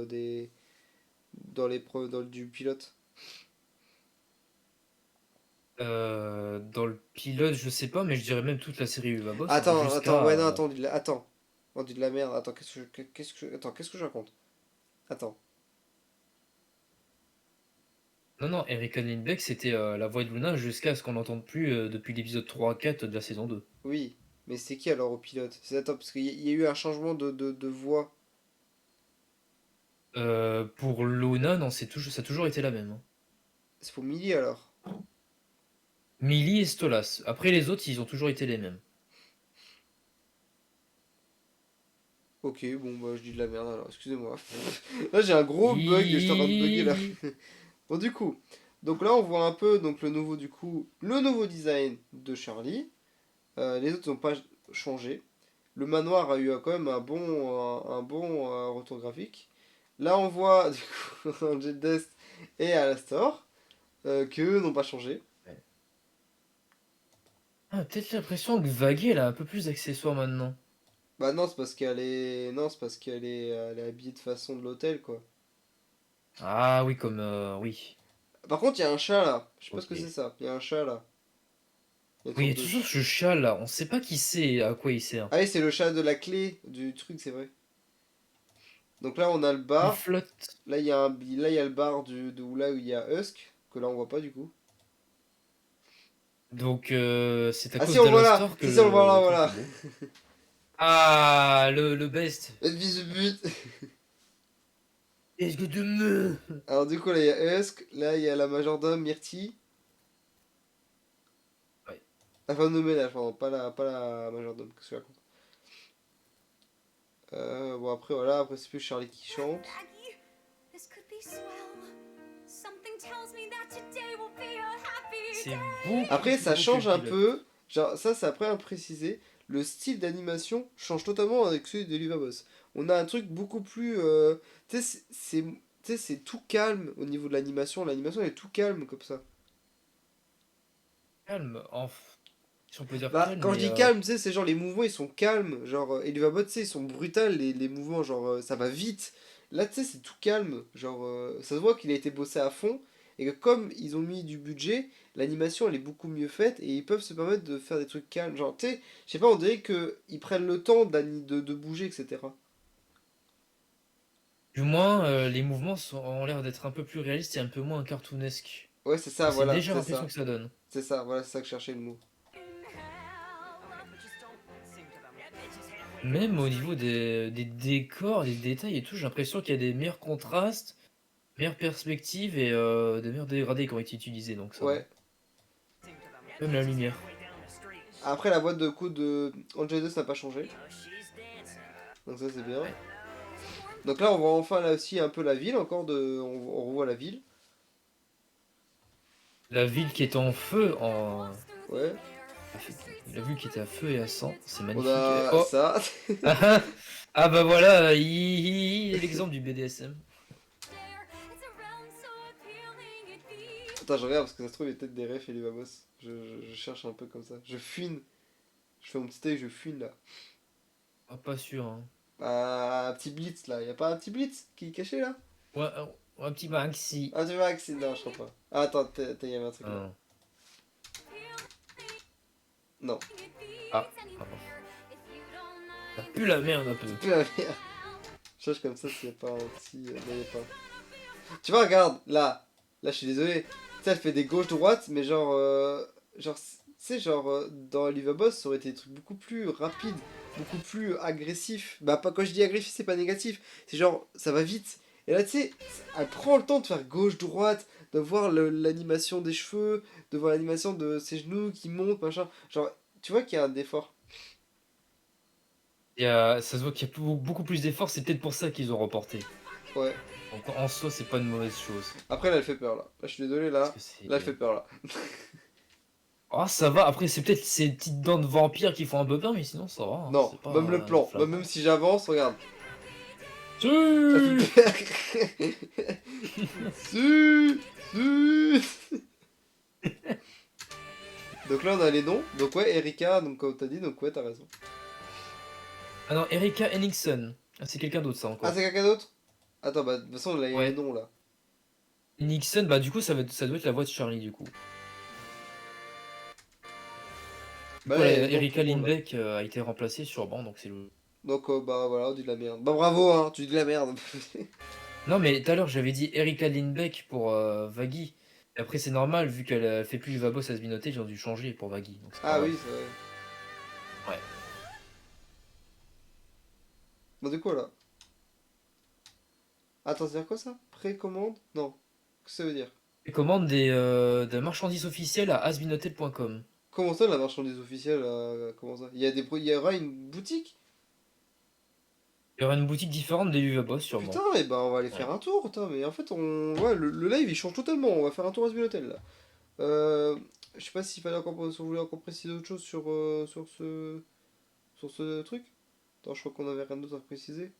dans du pilote. Dans le pilote, je sais pas, mais je dirais même toute la série Uva Boss, hein, Attends, ouais, non, jusqu'à. attends, attends. On dit de la merde. Attends, qu'est-ce que je raconte? Attends. Non, non, Erika Lindbeck, c'était la voix de Luna jusqu'à ce qu'on n'entende plus depuis l'épisode 3 à 4 de la saison 2. Oui, mais c'est qui alors au pilote? Attends, parce qu'il y a eu un changement de voix. Pour Luna, non, ça a toujours été la même, hein. C'est pour Millie alors. Millie et Stolas. Après les autres, ils ont toujours été les mêmes. Ok, bon, bah je dis de la merde alors, excusez-moi. Là j'ai un gros bug, je suis en train de bugger là. Bon, du coup, donc là on voit un peu donc le nouveau design de Charlie. Les autres n'ont pas changé. Le manoir a eu quand même un bon retour graphique. Là on voit du coup Angel Dust et Alastor que eux n'ont pas changé. Ah, peut-être l'impression que Vaggie, elle a un peu plus d'accessoires maintenant. Bah non, c'est parce qu'elle est habillée de façon de l'hôtel quoi. Ah oui, comme... oui. Par contre, il y a un chat là. Je sais pas ce que Ok. c'est ça. Il y a un chat là. Il y a une Oui, il y sorte a de toujours ce chat là, on sait pas qui c'est, à quoi il sert. Ah oui, c'est le chat de la clé du truc, c'est vrai. Donc là, on a le Il bar. flotte. Là, il y a le bar là où il y a Husk, que là, on voit pas du coup. Donc, c'est à Ah cause si, on le voit là. d'Alastor que Si, si, on le voit là, le truc voilà. est beau. Ah, le best. Une vis de but. Est-ce que tu me... Alors du coup, là, il y a Husk. Là, il y a la majordome Myrtille. Ouais. La femme de ménage, pardon, pas la majordome. Qu'est-ce que je raconte? Bon, après, voilà. Après, c'est plus Charlie qui chante. Maggie, this could be swell. Something tells me that today will be a happy C'est day. beaucoup Après, plus ça beau que change le un pilote. peu. Genre, ça, c'est après à préciser. Le style d'animation change totalement avec celui de Liva Boss. On a un truc beaucoup plus. Tu sais, c'est tout calme au niveau de l'animation. L'animation est tout calme comme ça. Calme, si on peut dire Bah, calme, quand je mais dis calme, tu sais, c'est genre les mouvements ils sont calmes. Genre, et Liva Boss, tu sais, ils sont brutals, les mouvements, genre, ça va vite. Là, tu sais, c'est tout calme. Genre, ça se voit qu'il a été bossé à fond. Et que comme ils ont mis du budget, l'animation elle est beaucoup mieux faite et ils peuvent se permettre de faire des trucs calmes. Genre, tu sais, je sais pas, on dirait qu'ils prennent le temps de bouger, etc. du moins, les mouvements ont l'air d'être un peu plus réalistes et un peu moins cartoonesques. Ouais, c'est ça, Et c'est voilà, déjà c'est l'impression ça. que ça donne. C'est ça, voilà, c'est ça que je cherchais le mot. Okay, but just don't sing to them. It's just halfway down Même the au street. niveau des décors, des détails et tout, j'ai l'impression qu'il y a des meilleurs contrastes, meilleures perspectives et des meilleurs dégradés qui ont été utilisés, donc ça va. Ouais. Sing to them. Même la It's just lumière. halfway down the street. Après, la boîte de coups de Angelus n'a pas changé. Oh, she's dancing. Donc ça, c'est bien. Ouais. Donc là, on voit enfin là aussi un peu la ville, on revoit la ville. La ville qui est en feu, en... Ouais. La ville qui était à feu et à sang, c'est On magnifique. a Oh ça. ah bah voilà, l'exemple du BDSM. Attends, je regarde parce que ça se trouve, il y a peut-être des refs et les babos. Je cherche un peu comme ça. Je fouine. Je fais mon petit œil, je fouine là. Ah, pas sûr, hein. Un petit blitz là. Y a pas un petit blitz qui est caché là? Ouais, un petit maxi. Ah, tu vois, Axel, non, je crois pas. Ah, attends, y avait un truc là. Ah. Non. Ah, pardon. Ça pue la merde un peu. Plus la merde. Je cherche comme ça s'il y a pas un petit. Non, y a pas. Tu vois, regarde, là. Là, je suis désolé. Tu sais, elle fait des gauches-droites, mais genre. Genre, tu sais, genre, dans Oliver Boss, ça aurait été des trucs beaucoup plus rapides, beaucoup plus agressifs. Bah, pas, quand je dis agressif, c'est pas négatif. C'est genre, ça va vite. Et là, tu sais, elle prend le temps de faire gauche-droite, de voir l'animation des cheveux, de voir l'animation de ses genoux qui montent, machin. Genre, tu vois qu'il y a un effort. Ça se voit qu'il y a beaucoup plus d'efforts, c'est peut-être pour ça qu'ils ont reporté. Ouais. Donc en soi, c'est pas une mauvaise chose. Après, là, elle fait peur, là. Là, je suis désolé, Parce là. que c'est. Là, elle fait peur, là. Ah, ça va, après, c'est peut-être ces petites dents de vampire qui font un peu peur, mais sinon, ça va. Hein. Non, C'est pas même le plan. flagrant. Même si j'avance, regarde. Si. Si, si. Donc là, on a les noms. Donc, ouais, Erika, donc, comme t'as dit, donc, ouais, t'as raison. Ah non, Erika Henningsen. Ah, c'est quelqu'un d'autre, ça Ah, encore. c'est quelqu'un d'autre? Attends, bah, de toute façon, là, il y a les Ouais. noms, là. Henningsen, bah du coup, ça doit être la voix de Charlie, du coup. Du Bah, coup, là, il y a les noms de Erika tout le monde, là. Lindbeck a été remplacée sur banc, donc c'est le. Donc, bah, voilà, on dit de la merde. Bah, bravo, hein, tu dis de la merde. Non, mais tout à l'heure, j'avais dit Erika Lindbeck pour Vaggy. Et après, c'est normal, vu qu'elle fait plus Vabos Asbinoté, ils ont dû changer pour Vaggy. Donc c'est pas Ah grave. oui, c'est vrai. Ouais. Bah, du coup, là. Attends, c'est-à-dire quoi, ça? Précommande? Non. Qu'est-ce que ça veut dire? Et commande des marchandises officielles à asbinotel.com. Comment ça, la marchandise officielle, comment ça? Il y aura une boutique? Il y aura une boutique différente des Vabos, sûrement. Putain, et ben on va aller faire un tour, putain, mais en fait, ouais, le live il change totalement, on va faire un tour à Hotel là. Je sais pas s'il fallait encore, si on voulait encore préciser autre chose sur ce truc. Attends, je crois qu'on avait rien d'autre à préciser.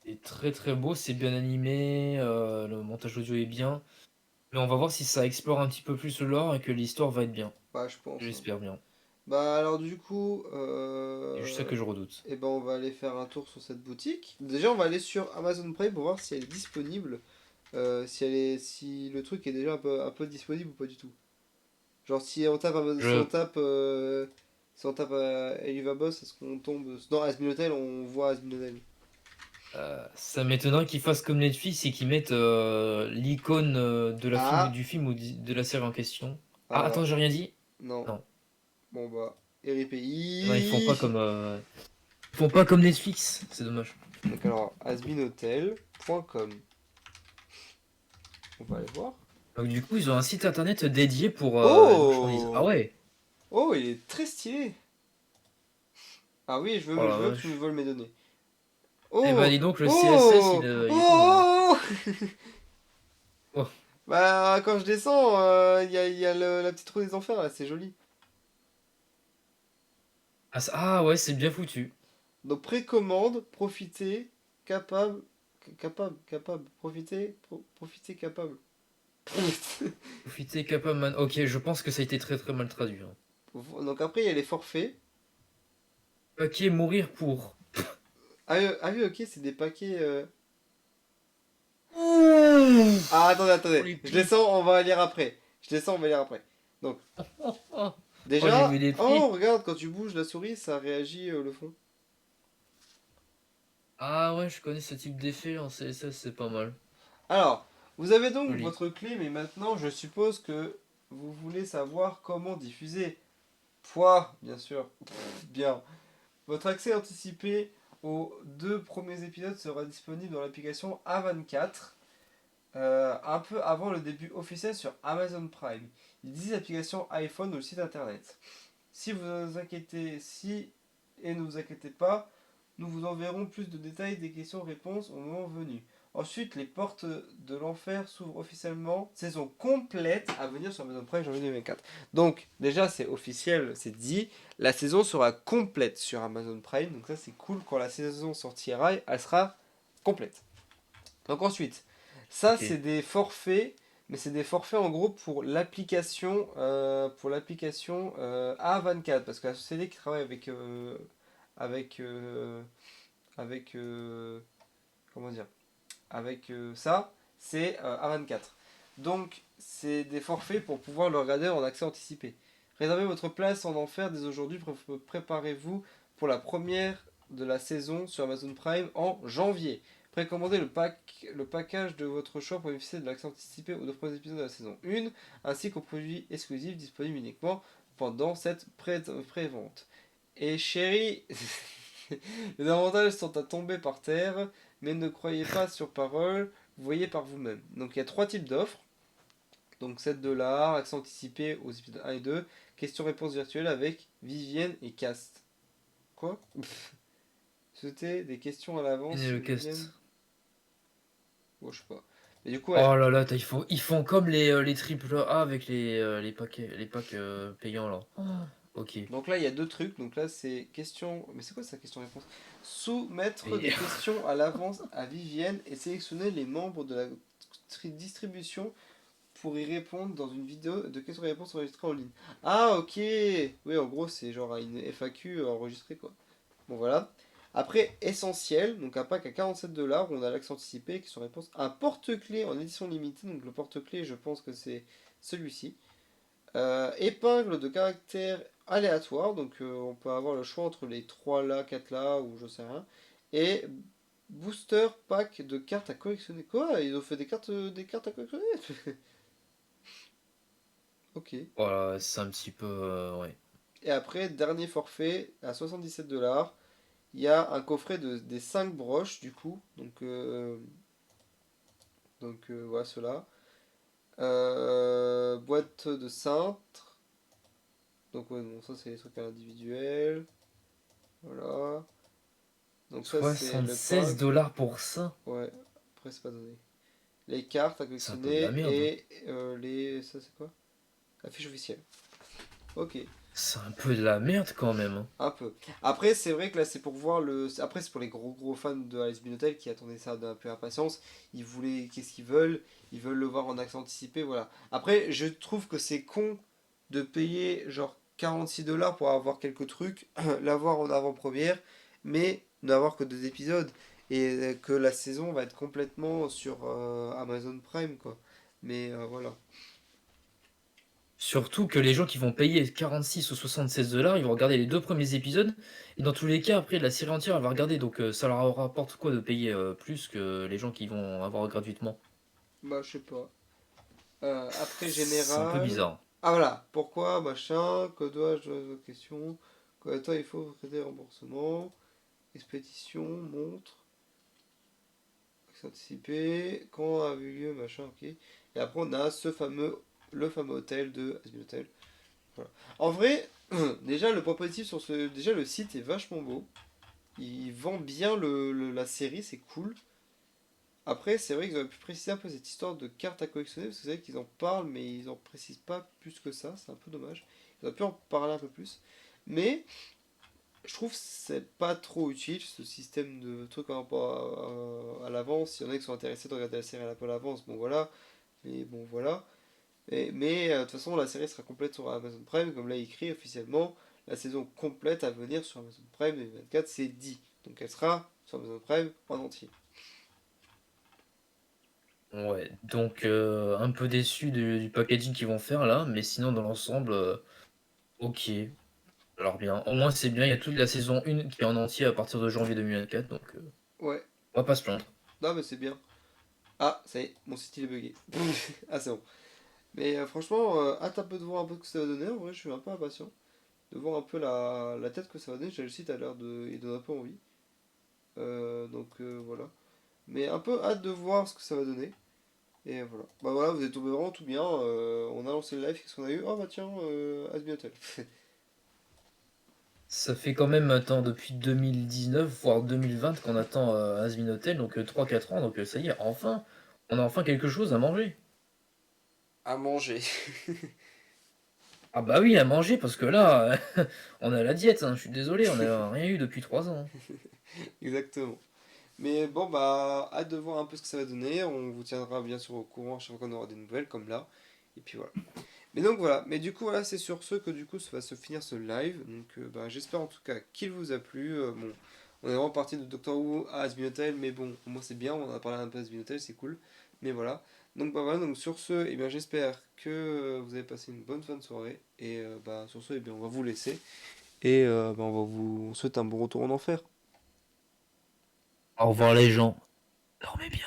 C'est très très beau, c'est bien animé, le montage audio est bien. Mais on va voir si ça explore un petit peu plus le lore et que l'histoire va être bien. Bah, je pense. J'espère bien. Bah, alors du coup, C'est juste ça que je redoute. et ben on va aller faire un tour sur cette boutique. Déjà, on va aller sur Amazon Prime pour voir si elle est disponible. Si le truc est déjà un peu disponible ou pas du tout. Genre si on tape si on tape Eliva Boss, est-ce qu'on tombe dans Asmin Hotel, on voit Asmin Hotel. Ça m'étonnerait qu'ils fassent comme Netflix et qu'ils mettent l'icône Ah. du film ou de la série en question. Ah, Ah, attends, j'ai rien dit? non. Non. Bon bah, RIPI. Non, ils font pas comme Netflix, c'est dommage. Donc alors, asminhotel.com. On va aller voir. Donc du coup, ils ont un site internet dédié pour Oh les marchandises. Ah ouais. Oh, il est très stylé. Ah oui, je veux, Oh la je veux que tu vache. me voles mes données. Oh Eh ben dis donc, le oh CSS, il est oh Oh. Bah, quand je descends, il y a la petite roue des enfers là, c'est joli. Ah ouais, c'est bien foutu. Donc précommande, profiter, capable, profiter, capable. Profiter capable man. Ok, je pense que ça a été très très mal traduit. Hein. Donc après il y a les forfaits. Paquet mourir pour. Ah oui, ok, c'est des paquets. Ah attendez, je descends, on va lire après. Je descends, on va lire après. Donc déjà, j'ai vu les prix. oh regarde, quand tu bouges la souris, ça réagit le fond. Ah ouais, je connais ce type d'effet en CSS, c'est pas mal. Alors, vous avez donc Joli. votre clé, mais maintenant je suppose que vous voulez savoir comment diffuser. Poids, bien sûr. Bien. Votre accès anticipé aux 2 premiers épisodes sera disponible dans l'application A24, un peu avant le début officiel sur Amazon Prime. Ils disent application iPhone ou le site internet. Si vous vous inquiétez, et ne vous inquiétez pas, nous vous enverrons plus de détails des questions-réponses au moment venu. Ensuite, les portes de l'enfer s'ouvrent officiellement. Saison complète à venir sur Amazon Prime janvier 2024. Donc, déjà, c'est officiel, c'est dit. La saison sera complète sur Amazon Prime. Donc, ça, c'est cool. Quand la saison sortira, elle sera complète. Donc, ensuite, ça, Ok. c'est des forfaits. Mais c'est des forfaits en gros pour l'application A24. Parce que la société qui travaille avec comment dire, avec ça, c'est A24. Donc, c'est des forfaits pour pouvoir le regarder en accès anticipé. Réservez votre place en enfer dès aujourd'hui. Préparez-vous pour la première de la saison sur Amazon Prime en janvier. Précommandez le package de votre choix pour bénéficier de l'accès anticipé aux 2 premiers épisodes de la saison 1, ainsi qu'aux produits exclusifs disponibles uniquement pendant cette pré-vente. Et chérie, les avantages sont à tomber par terre, mais ne croyez pas sur parole, voyez par vous-même. Donc il y a 3 types d'offres. Donc 7 $, accès anticipé aux épisodes 1 et 2, questions-réponses virtuelles avec Vivienne et Cast. Quoi? C'était des questions à l'avance Et sur le Vivienne? cast. Bon, je sais pas. Mais du coup, ouais. Oh là là, ils font comme les triple A avec les packs payants là. Ok. Donc là, il y a 2 trucs. Donc là, c'est question. Mais c'est quoi ça, question-réponse? Soumettre des Et- questions à l'avance à Vivienne et sélectionner les membres de la distribution pour y répondre dans une vidéo de questions-réponses enregistrée en ligne. Ah, ok! Oui, en gros, c'est genre une FAQ enregistrée, quoi. Bon, voilà. Après, essentiel, donc un pack à 47 $, où on a l'accès anticipé, questions-réponses. Un porte-clés en édition limitée, donc le porte-clés, je pense que c'est celui-ci. Épingle de caractère aléatoire, donc on peut avoir le choix entre les 3 là, 4 là, ou je sais rien. Et booster pack de cartes à collectionner. Quoi? Ils ont fait des cartes à collectionner? Ok. Voilà, c'est un petit peu. Ouais. Et après, dernier forfait, à 77 $, il y a un coffret des 5 broches, du coup. Donc voilà, ceux-là. Boîte de cintre. Donc ouais, bon, ça c'est les trucs individuels. Voilà. Donc ça c'est le 76 pack. $ pour ça? Ouais, après c'est pas donné. Les cartes à C'est un peu de la merde. collectionner et les... Ça c'est quoi? Affiche officielle. Ok, C'est un peu de la merde quand même, hein. un peu. Après c'est vrai que là c'est pour voir le... Après c'est pour les gros fans de Alice Binotel qui attendaient ça d'un peu impatience. Ils voulaient... Qu'est-ce qu'ils veulent? Ils veulent le voir en accès anticipé, voilà. Après je trouve que c'est con de payer genre 46 $ pour avoir quelques trucs, l'avoir en avant-première, mais n'avoir que 2 épisodes. Et que la saison va être complètement sur Amazon Prime, quoi. Mais voilà. Surtout que les gens qui vont payer 46 ou 76 $, ils vont regarder les 2 premiers épisodes. Et dans tous les cas, après, la série entière, elle va regarder. Donc ça leur rapporte quoi de payer plus que les gens qui vont avoir gratuitement? Bah, je sais pas. Après, C'est un peu général. bizarre. Ah, voilà. Pourquoi, machin, que dois-je, question. Combien de temps il faut traiter remboursement. Expédition, montre. Accès anticipé. Quand a eu lieu, machin, ok. Et après, on a le fameux hôtel de Asbin Hotel. Voilà. En vrai, déjà, le point positif sur ce. Déjà, le site est vachement beau. Il vend bien la série, c'est cool. Après, c'est vrai qu'ils auraient pu préciser un peu cette histoire de cartes à collectionner, parce que c'est vrai qu'ils en parlent, mais ils en précisent pas plus que ça, c'est un peu dommage. Ils auraient pu en parler un peu plus. Mais je trouve que c'est pas trop utile ce système de trucs par rapport à l'avance. S'il y en a qui sont intéressés de regarder la série à l'avance, bon voilà. Mais bon voilà. Mais de toute façon, la série sera complète sur Amazon Prime, comme l'a écrit officiellement. La saison complète à venir sur Amazon Prime 2024, c'est dit. Donc elle sera sur Amazon Prime en entier. Ouais, donc un peu déçu du packaging qu'ils vont faire là, mais sinon dans l'ensemble, ok. Alors bien, au moins c'est bien, il y a toute la saison 1 qui est en entier à partir de janvier 2024, donc Ouais, on va pas se plaindre. non mais c'est bien. Ah, ça y est, mon site il est bugué. Ah, c'est bon. Mais franchement, hâte un peu de voir un peu ce que ça va donner. En vrai, je suis un peu impatient de voir un peu la tête que ça va donner. J'ai le site a l'air de. Il donne un peu envie. Donc voilà. Mais un peu hâte de voir ce que ça va donner. Et voilà. Bah voilà, vous êtes tombé vraiment tout bien. On a lancé le live, qu'est-ce qu'on a eu? Oh bah tiens, Asbiotel. Ça fait quand même maintenant depuis 2019, voire 2020 qu'on attend Asmin Hotel, donc 3-4 ans, donc ça y est, enfin, on a enfin quelque chose à manger. À manger. Ah bah oui, à manger, parce que là, on est à la diète, hein, je suis désolé, on n'a rien eu depuis 3 ans. Exactement. Mais bon, bah, hâte de voir un peu ce que ça va donner. On vous tiendra bien sûr au courant à chaque fois qu'on aura des nouvelles, comme là. Et puis voilà. Mais donc voilà. Mais du coup, voilà, c'est sur ce que du coup, ça va se finir ce live. Donc, bah, j'espère en tout cas qu'il vous a plu. Bon, on est vraiment parti de Doctor Who à Asbin Hotel, mais bon, moi c'est bien. On a parlé un peu d'Asbin Hotel, c'est cool. Mais voilà. Donc, bah voilà. Donc, sur ce, eh bien, j'espère que vous avez passé une bonne fin de soirée. Et bah, sur ce, eh bien, on va vous laisser. Et bah, on va vous souhaiter un bon retour en enfer. Au revoir les gens, dormez bien.